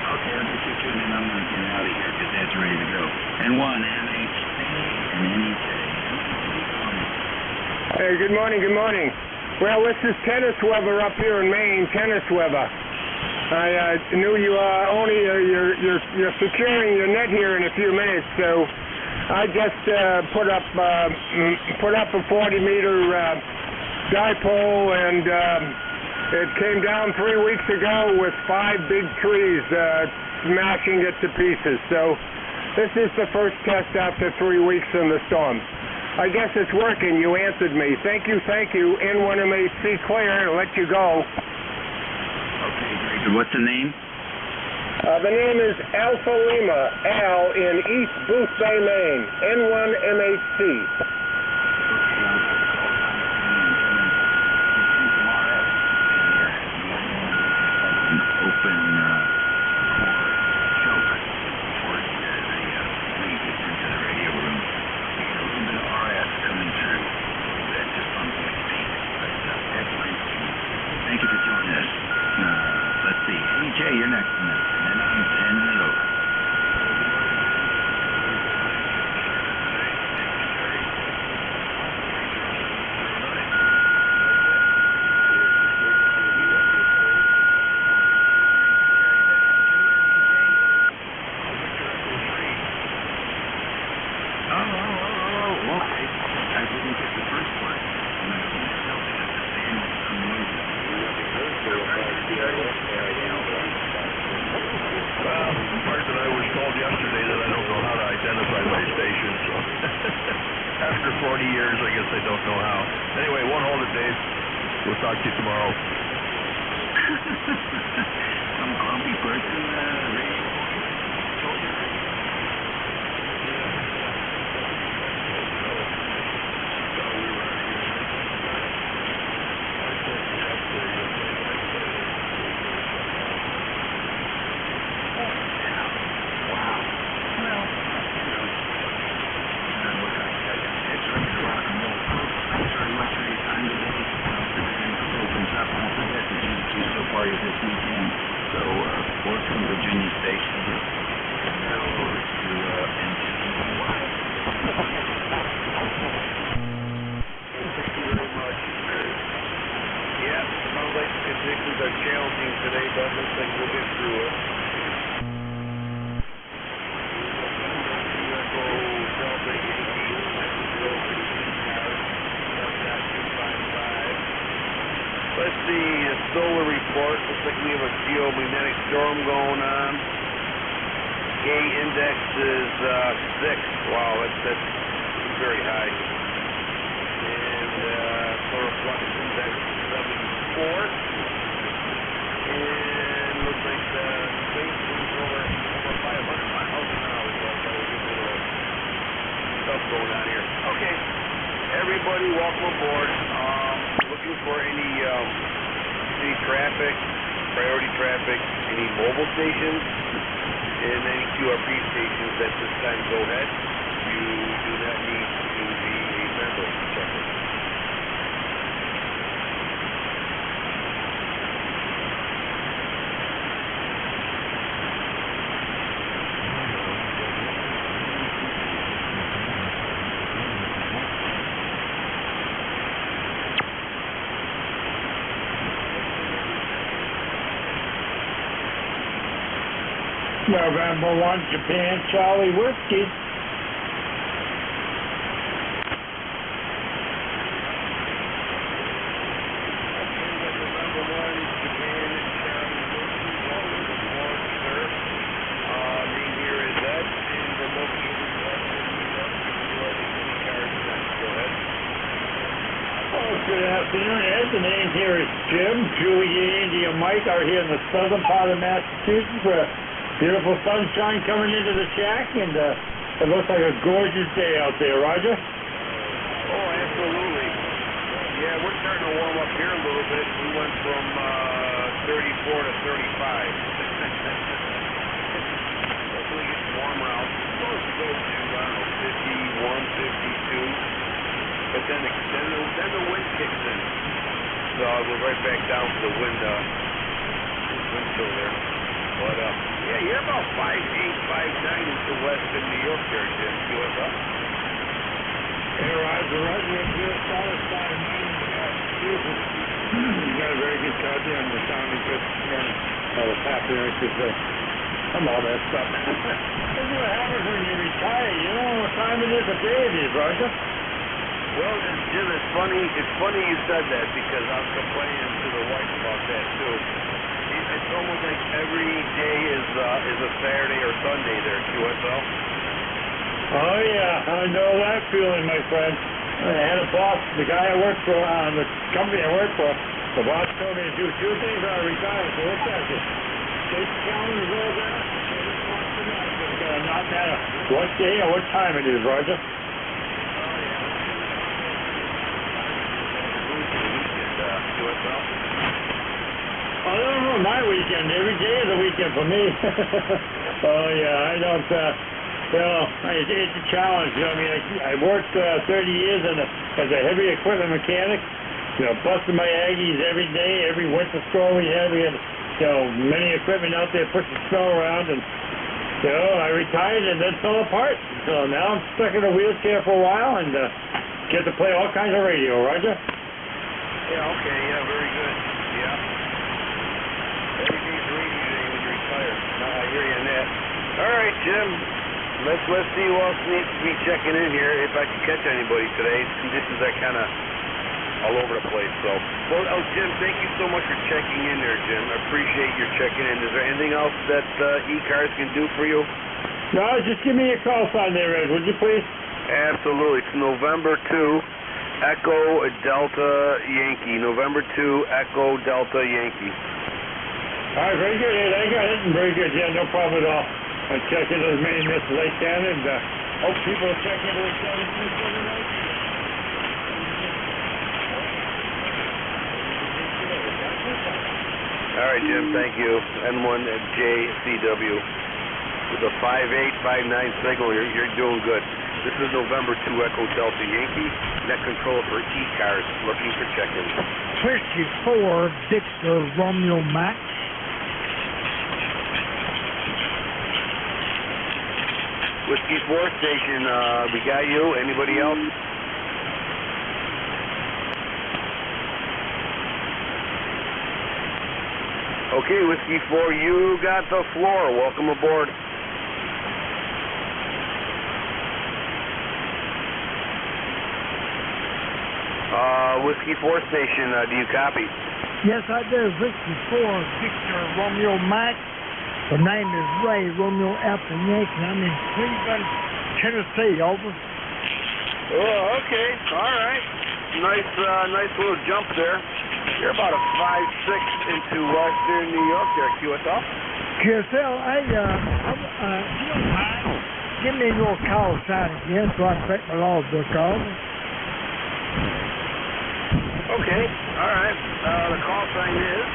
Okay, I'll get you two, and then I'm going to get out of here because that's ready to go. And one, MHC and NEJ. Hey, good morning, good morning. Well, this is tennis weather up here in Maine, tennis weather. I knew you you're securing your net here in a few minutes, so I just put up a 40-meter dipole, and it came down 3 weeks ago with 5 big trees smashing it to pieces. So this is the first test after 3 weeks in the storm. I guess it's working. You answered me. Thank you. N1MHC clear. I'll let you go. Okay, very good. What's the name? The name is Alpha Lima, Al, in East Booth Bay, Maine. N1MHC. Open core choke towards the lead that's into the radio room. You get a little bit of RF coming through. That's just on point speed. But that's fine. Thank you for joining us. Let's see. NJ, you're next in this. And then I'm handing it over. After 40 years, I guess I don't know how. Anyway, won't hold it, Dave. We'll talk to you tomorrow. Some grumpy person, Let's see, a solar report. Looks like we have a geomagnetic storm going on. K index is 6. Wow, that's very high. And solar flux index is 74. And looks like the space is over 500 miles an hour. So a little stuff going on here. Okay, everybody, welcome aboard. Looking for any city traffic, priority traffic, any mobile stations, and any QRP stations at this time. Go ahead. You do not need to be a member. Check it. November 1, Japan, Charlie Whiskey. Good afternoon, Ed. The name here is Jim. Julia, India, Mike are here in the southern part of Massachusetts. Beautiful sunshine coming into the shack, and it looks like a gorgeous day out there, Roger. Oh, absolutely. Yeah, we're starting to warm up here a little bit. We went from 34 to 35. Hopefully it gets warmer out. It's supposed to go to, 51, 52. But but then the wind kicks in. So I'll go right back down to the wind chill there. But yeah, you're about 5'8", 5'9" into western New York there, Jim. You what's up? Hey, Roger, you're solid 5'9". Beautiful. You got a very good country on the sounding good. All the patriarchs I'm all that stuff. This is what happens when you retire. You know what time it is of day it is, Roger? Well, Jim, it's funny you said that because I was complaining to the wife about that too. It's almost like every day is a Saturday or Sunday there at QSL. Oh yeah, I know that feeling, my friend. I had a boss, the guy I worked for, the company I worked for, the boss told me to do two things when I retired. So what's that? Take the calendar, roll down, not matter what day or what time it is, Roger. I don't know, my weekend. Every day is a weekend for me. Oh, yeah, I don't, it's a challenge. You know, I mean, I worked 30 years as a heavy equipment mechanic, busting my Aggies every day, every winter storm we had, many equipment out there pushing snow around, and, I retired and then fell apart. So now I'm stuck in a wheelchair for a while and get to play all kinds of radio, Roger. Yeah, okay, yeah, very good. Yeah. Every day's radio day when you retire. I hear you on that. All right, Jim. Let's see who else needs to be checking in here. If I can catch anybody today, conditions are kind of all over the place. So, well, Jim, thank you so much for checking in there, Jim. I appreciate your checking in. Is there anything else that ECARS can do for you? No, just give me a call sign there, Ed, would you please? Absolutely. It's November 2, Echo Delta Yankee. November 2, Echo Delta Yankee. All right, very good, Ed. I got it. Very good. Yeah, no problem at all. I'll check into as many minutes as I can, and hope people will check into it. All right, Jim, thank you. N1JCW. With a 5859 signal, you're doing good. This is November 2 Echo Delta Yankee. Net control for ECARS. Looking for check-in. 54 Victor Romeo Max. Whiskey 4 station, we got you. Anybody else? Okay, Whiskey 4, you got the floor. Welcome aboard. Whiskey 4 station, do you copy? Yes, I do. Whiskey 4 Victor Romeo Max. The name is Ray Romeo Alpha Yankee. I'm in Cleveland, Tennessee. Over. Oh, okay. All right. Nice little jump there. You're about a 5'6" into western New York there, QSL. QSL, if you don't mind, give me your call sign again so I can take my logbook off. Okay. All right. The call sign is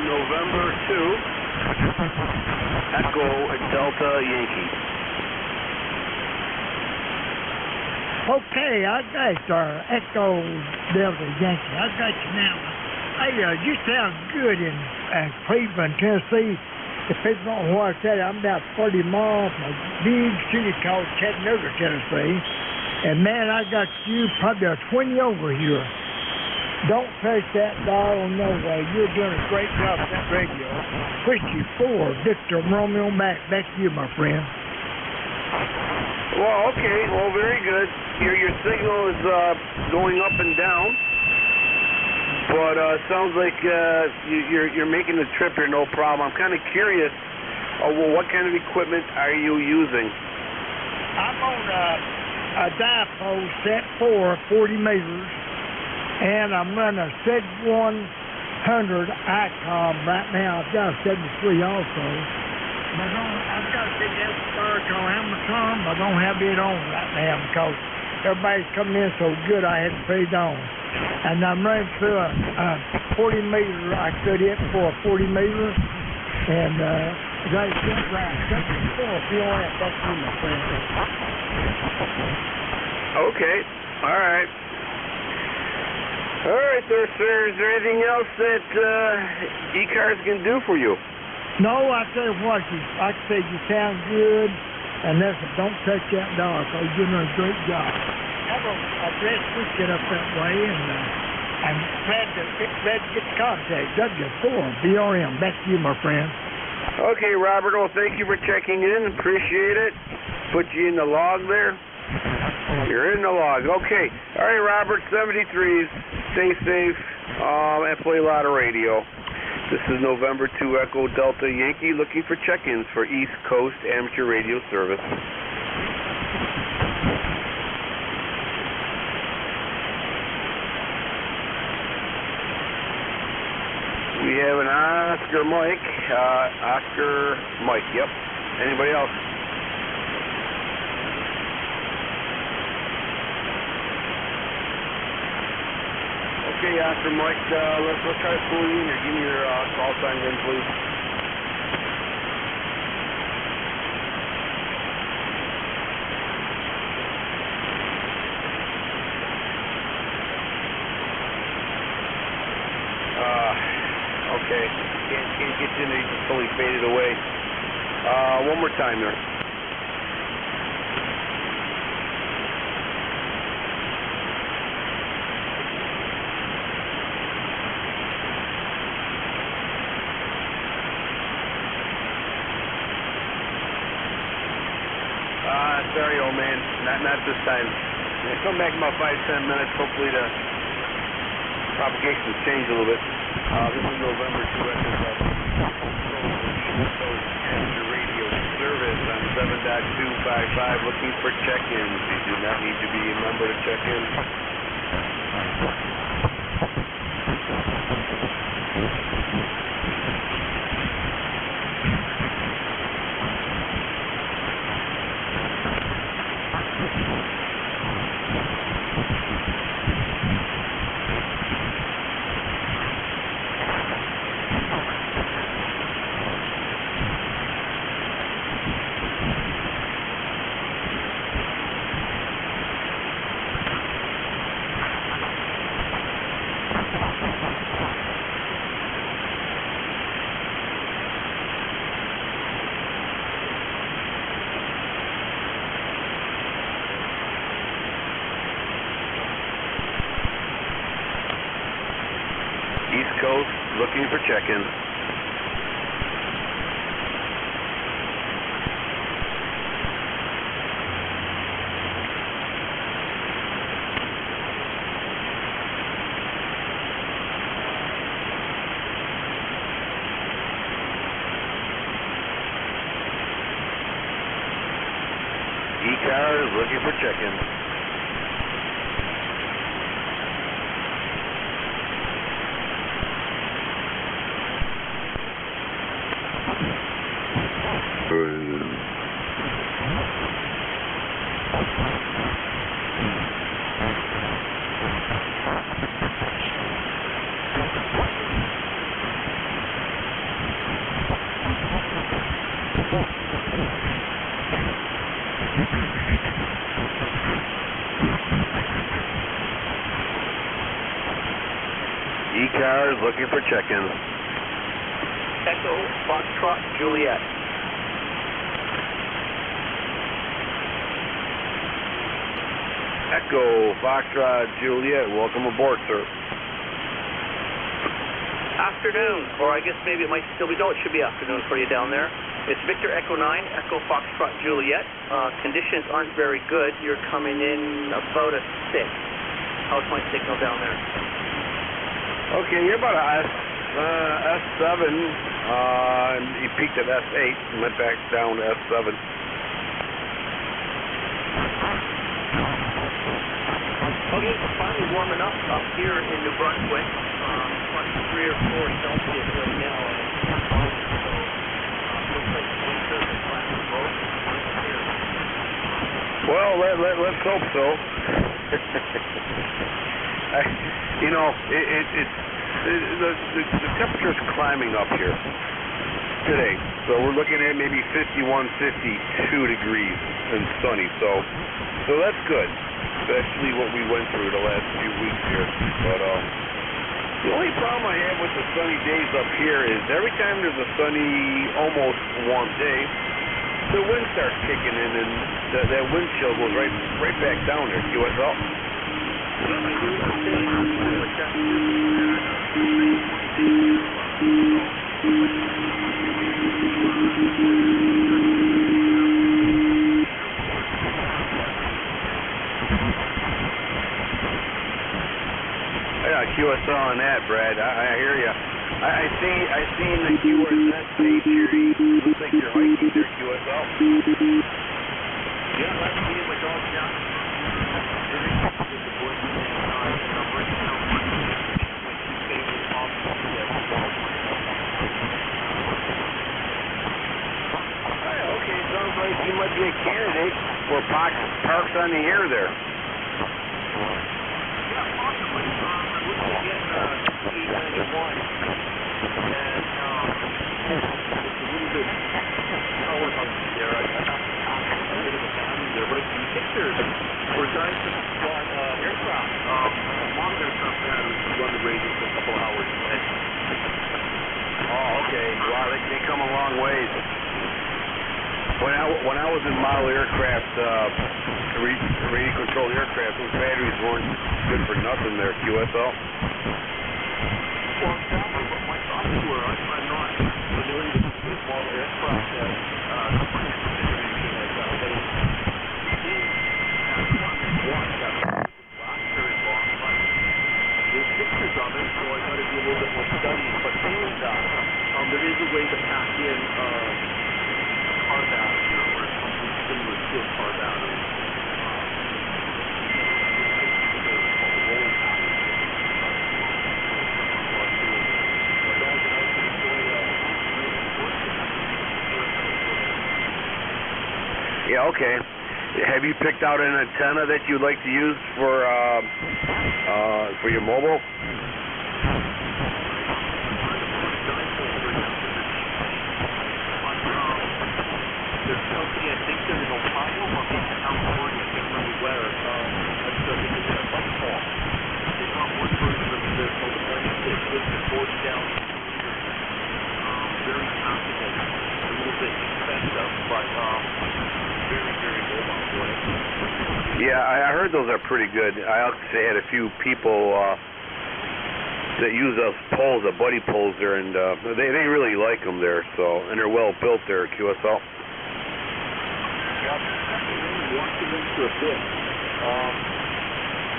November 2. Echo Delta Yankee. Okay, I got Echo Delta Yankee. I got you now. Hey, you sound good in Cleveland, Tennessee. If people don't know what I said, I'm about 30 miles from a big city called Chattanooga, Tennessee. And man, I got you probably a 20 over here. Don't touch that dial, no way. You're doing a great job on that radio. Whiskey 4, Victor Romeo Mac. Back to you, my friend. Well, okay. Well, very good. Your signal is going up and down. But sounds like you're making the trip here, no problem. I'm kind of curious, what kind of equipment are you using? I'm on a dipole set 40 meters. And I'm running a 7100 ICOM right now. I've got a 73 also. But I've got a big S-Star called Amazon. I don't have it on right now because everybody's coming in so good I had to put it on. And I'm running through a 40 meter. I cut it for a 40 meter. And got it set right. If you want that, that's you, my friend. Okay. All right. All right there, sir. Is there anything else that ECARS can do for you? No, I tell you what, like I said, you sound good, and listen, don't touch that dog, because you're doing a great job. I'm glad to get up that way, and I'm glad to get contact. W4, BRM. Back to you, my friend. Okay, Robert. Well, thank you for checking in. Appreciate it. Put you in the log there. You're in the log. Okay. All right, Robert, 73s. Stay safe and play a lot of radio. This is November 2 Echo Delta Yankee looking for check-ins for East Coast Amateur Radio Service. We have an Oscar Mike. Oscar Mike, yep. Anybody else? Okay, Oscar Mike, let's try to pull you in here. Give me your call sign again, please. Okay, can't get you in there. You just totally faded away. One more time there. Sorry, old man. Not this time. Come back in about 5-10 minutes. Hopefully the propagation's changed a little bit. This is November 2 Amateur Radio Service on 7.255 looking for check-ins. You do not need to be a member to check in. East Coast, looking for check-in. ECARS, looking for check-in. ECARS, looking for check-in. Echo Foxtrot Juliet. Echo Foxtrot Juliet, welcome aboard, sir. Afternoon, or I guess maybe it might still be, no, it should be afternoon for you down there. It's Victor Echo 9, Echo Foxtrot Juliet. Conditions aren't very good. You're coming in about a 6. How's my signal down there? Okay, you're about a S7, and you peaked at S8 and went back down to S7. Okay, we're finally warming up here in New Brunswick. 3 or 4 Celsius right now. Looks like the winter is flattening both. Well, let's hope so. The temperature's climbing up here today, so we're looking at maybe 51, 52 degrees and sunny. So that's good. especially what we went through the last few weeks here. But the only problem I have with the sunny days up here is every time there's a sunny, almost warm day, the wind starts kicking in, and that wind chill goes right back down there, QSL. QSL on that, Brad. I hear you. I seen the QSS page here. Looks like you're hiking there, QSL. Yeah, I'm seeing my dog down. Okay, sounds like you might be a candidate for Parks on the Air there. For guys that fly aircraft, a lot of aircraft had to run the radio for a couple hours. Oh, okay. Wow, they come a long ways. When I was in model aircraft, radio controlled aircraft, those batteries weren't good for nothing there, QSL. Well, exactly, but my thoughts were, I'm not familiar with the model aircraft that anything like that, but there's pictures of it, so I got to do a little bit more studying. But saying that, there is a way to pack in car battery or something similar to a car battery. Yeah, okay. Have you picked out an antenna that you'd like to use for your mobile? There's a company, I think they're in Ohio or maybe California, I can't remember where. It's a bike call. They got one version of this called the Wednesday. It's the 40 down. Very practical. A little bit expensive, but very, very mobile for it. Yeah, I heard those are pretty good. I actually had a few people that use those poles, the buddy poles there, and they really like them there. So, and they're well built there, QSL. Walking into a bit.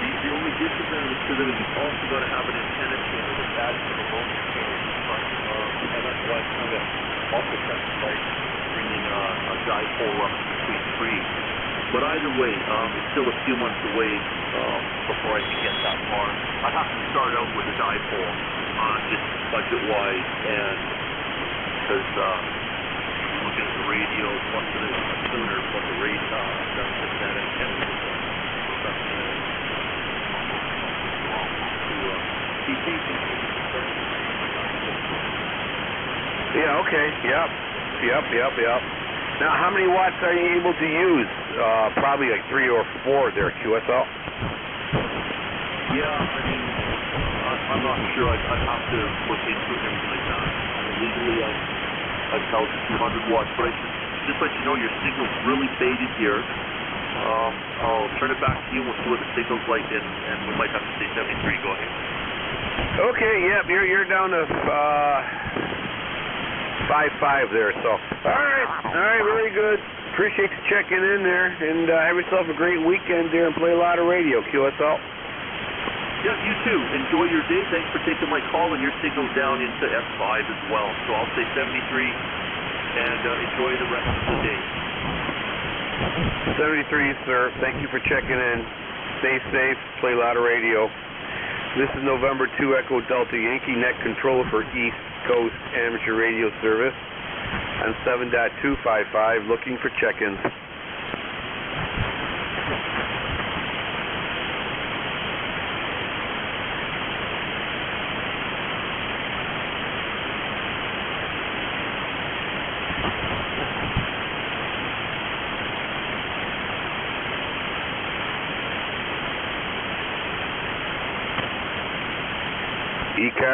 The only disadvantage to them is you've also got to have an antenna tuner that's added to the motor cage. And that's why it's kind of also like bringing a dipole up between trees. But either way, it's still a few months away before I can get that far. I have to start out with a dipole, just budget-wise, and because looking at the radio, plus the tuner, plus the radio, that antenna Yeah, okay. Yep. Now, how many watts are you able to use? Probably like 3 or 4 there, QSL. Yeah, I mean, I'm not sure. I'd have to look into it and everything like that. Legally, I'd tell it 200 watts, but just let you know, your signal's really faded here. I'll turn it back to you. We'll see what the signal's like, and we might have to say 73. Go ahead. Okay, yep, you're down to 5.5 there, so. All right, very good. Appreciate you checking in there, and have yourself a great weekend there and play a lot of radio, QSL. Yeah, you too. Enjoy your day. Thanks for taking my call, and your signal's down into S5 as well. So I'll say 73, and enjoy the rest of the day. 73, sir. Thank you for checking in. Stay safe. Play a lot of radio. This is November 2 Echo Delta Yankee Net Controller for East Coast Amateur Radio Service on 7.255, looking for check-ins.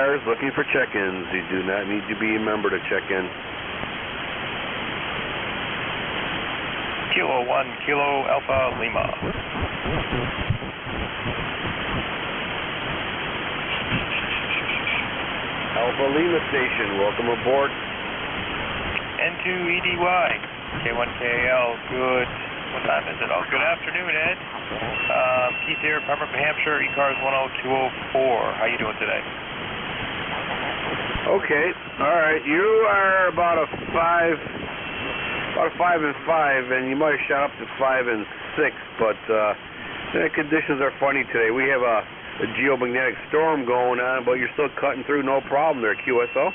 ECARS, looking for check-ins. You do not need to be a member to check in. Kilo 1, Kilo Alpha Lima. Alpha Lima Station, welcome aboard. N2EDY, K1KL, good. What time is it? Oh, good afternoon, Ed. Keith here, Pembroke, New Hampshire, ECARS 10204. How you doing today? Okay, all right. You are about a 5 and 5, and you might have shot up to 5 and 6, but the conditions are funny today. We have a geomagnetic storm going on, but you're still cutting through no problem there, QSO.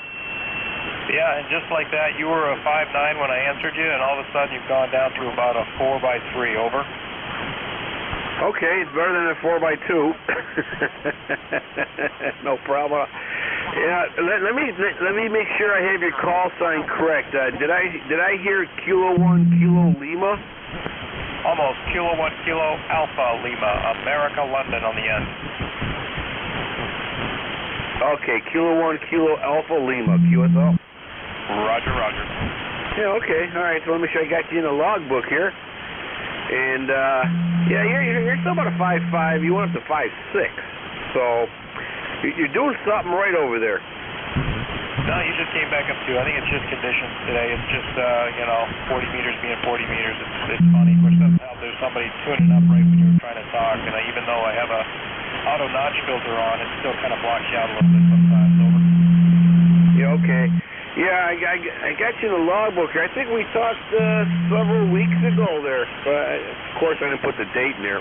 Yeah, and just like that, you were a 5'9" when I answered you, and all of a sudden you've gone down to about a 4x3. Over. Okay, it's better than a 4x2. No problem. Yeah, let me make sure I have your call sign correct. Did I hear Kilo 1 Kilo Lima? Almost. Kilo 1 Kilo Alpha Lima, America, London on the end. Okay, Kilo 1 Kilo Alpha Lima, QSO. Roger, roger. Yeah, okay. All right, so let me make sure I got you in the logbook here. And, yeah, you're still about a 5'5". You went up to 5'6". So, you're doing something right over there. No, you just came back up to, I think it's just conditions today. It's just, 40 meters being 40 meters. It's funny. Of course, it doesn't help. There's somebody tuning up right when you were trying to talk. And even though I have a auto notch filter on, it still kind of blocks you out a little bit sometimes. Over. Yeah, okay. Yeah, I got you in the logbook here. I think we talked several weeks ago there. Of course, I didn't put the date in there.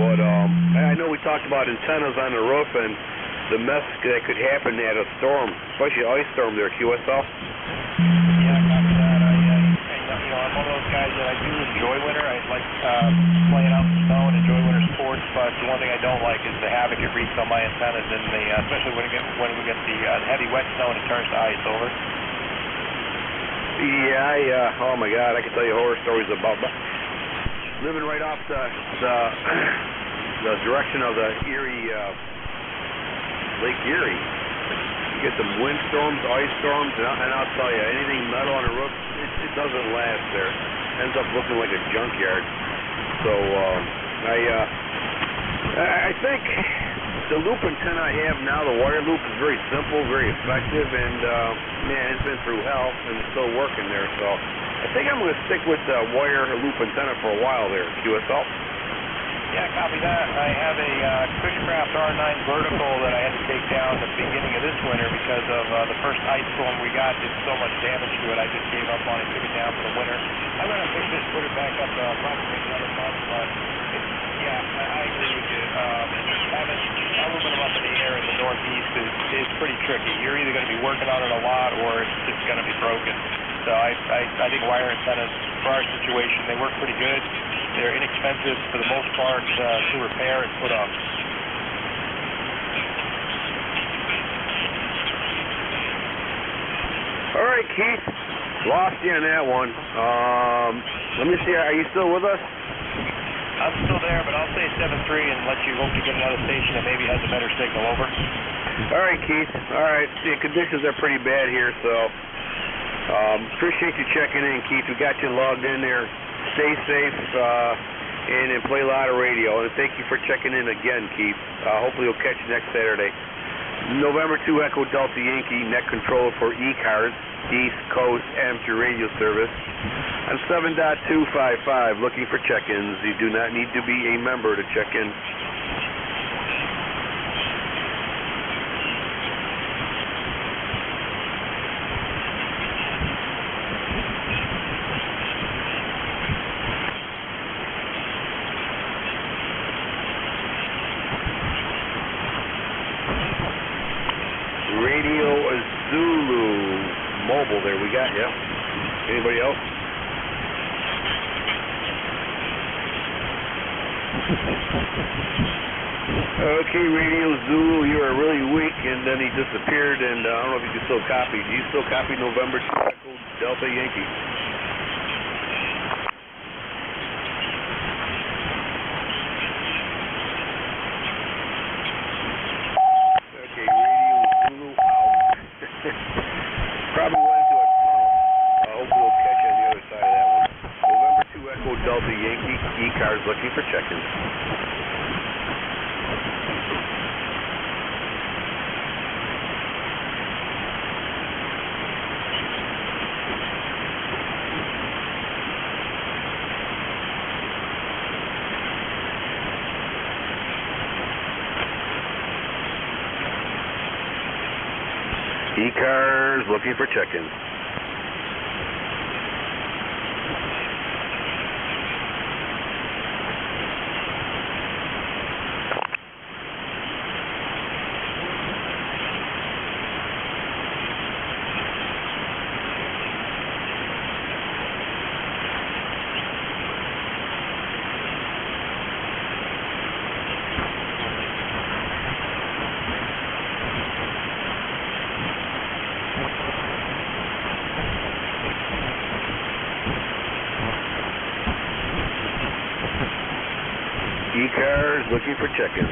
But I know we talked about antennas on the roof and the mess that could happen at a storm, especially an ice storm there, QSL. Yeah, copy that. I'm one of those guys that I do enjoy winter. I like playing out in the snow and enjoy winter sports, but the one thing I don't like is the havoc it wreaks on my antennas, in the, especially when we get the heavy wet snow and it turns to ice. Over. Yeah, oh my God, I can tell you horror stories about living right off the direction of the Erie, Lake Erie. You get some windstorms, ice storms, and I'll tell you, anything metal on the roof, it doesn't last there. Ends up looking like a junkyard. So I think the loop antenna I have now, the wire loop, is very simple, very effective, and man, it's been through hell, and it's still working there. So I think I'm going to stick with the wire loop antenna for a while there, QSL. Yeah, copy that. I have a Cushcraft R9 vertical that I had to take down at the beginning of this winter because of the first ice storm we got did so much damage to it. I just gave up on it, took it down for the winter. I'm going to fix it, put it back up probably another month, but I agree with you. Having aluminum up in the air in the Northeast is pretty tricky. You're either going to be working on it a lot or it's just going to be broken. So I think wire antennas, for our situation, they work pretty good. They're inexpensive for the most part to repair and put up. All right, Keith. Lost you on that one. Let me see. Are you still with us? I'm still there, but I'll say 7-3 and let you hope to get another station that maybe has a better signal. Over. All right, Keith. All right. The conditions are pretty bad here, so appreciate you checking in, Keith. We got you logged in there. Stay safe and play a lot of radio. And thank you for checking in again, Keith. Hopefully we'll catch you next Saturday. November 2 Echo Delta Yankee, net control for ECARS, East Coast Amateur Radio Service. On 7.255, looking for check-ins. You do not need to be a member to check in. Radio Zulu Mobile there, we got you. Anybody else? Okay, Radio Zulu, you are really weak, and then he disappeared, and I don't know if you can still copy. Do you still copy November 2 Echo Delta Yankee? Okay, Radio Zulu. ECARS looking for check-ins. ECARS looking for check-ins. ECARS looking for check-ins.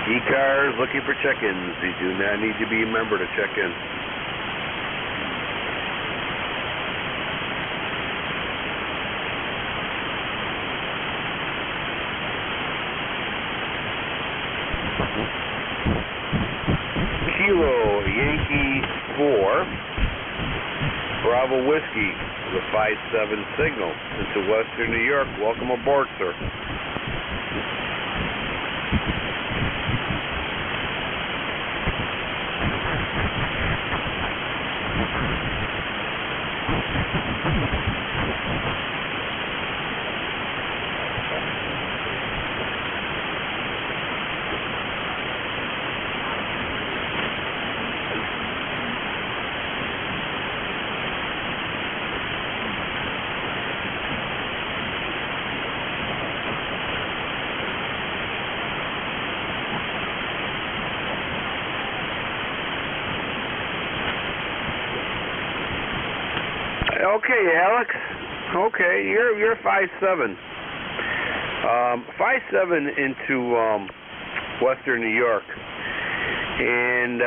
ECARS looking for check-ins. You do not need to be a member to check in. Kilo Yankee 4, Bravo Whiskey, the 5-7 signal into Western New York. Welcome aboard, sir. Okay, Alex. Okay, you're 5-7. 5-7 into Western New York, and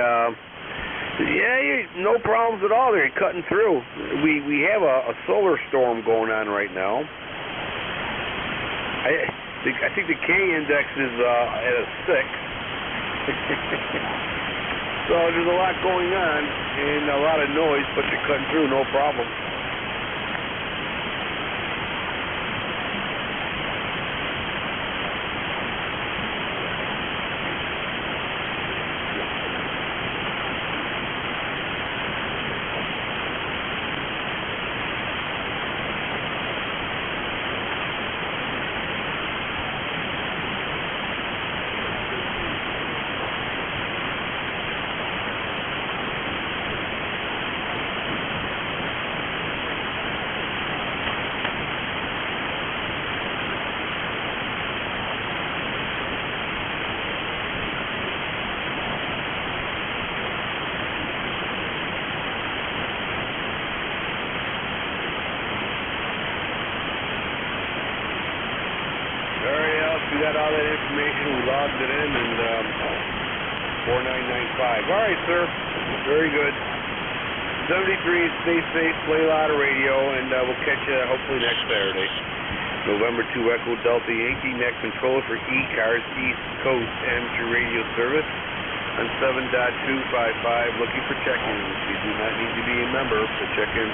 yeah, no problems at all. They're cutting through. We have a solar storm going on right now. I think the K index is at a 6. So there's a lot going on and a lot of noise, but you're cutting through, no problem. We got all that information. We logged it in, and 4995. All right, sir. Very good. 73, stay safe, play a lot of radio, and we'll catch you hopefully next Saturday. November 2 Echo Delta Yankee, net controller for ECARS East Coast Amateur Radio Service on 7.255, looking for check-ins. You do not need to be a member to check in.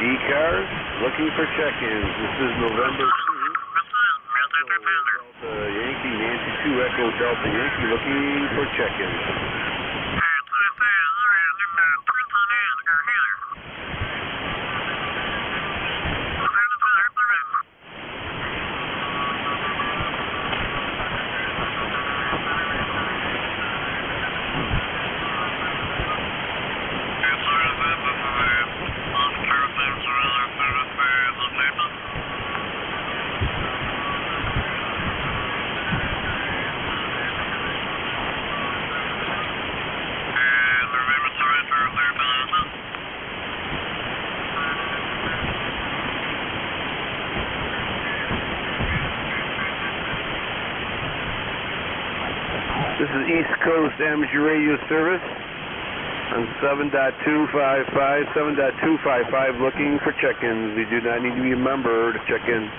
ECARS looking for check-ins. This is November 2. Delta Yankee, Nancy 2 Echo Delta Yankee, looking for check-ins. This is East Coast Amateur Radio Service on 7.255, 7.255, looking for check-ins. You do not need to be a member to check in.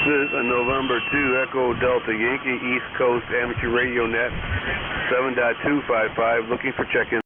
This is a November 2 Echo Delta Yankee East Coast Amateur Radio Net 7.255, looking for check-in.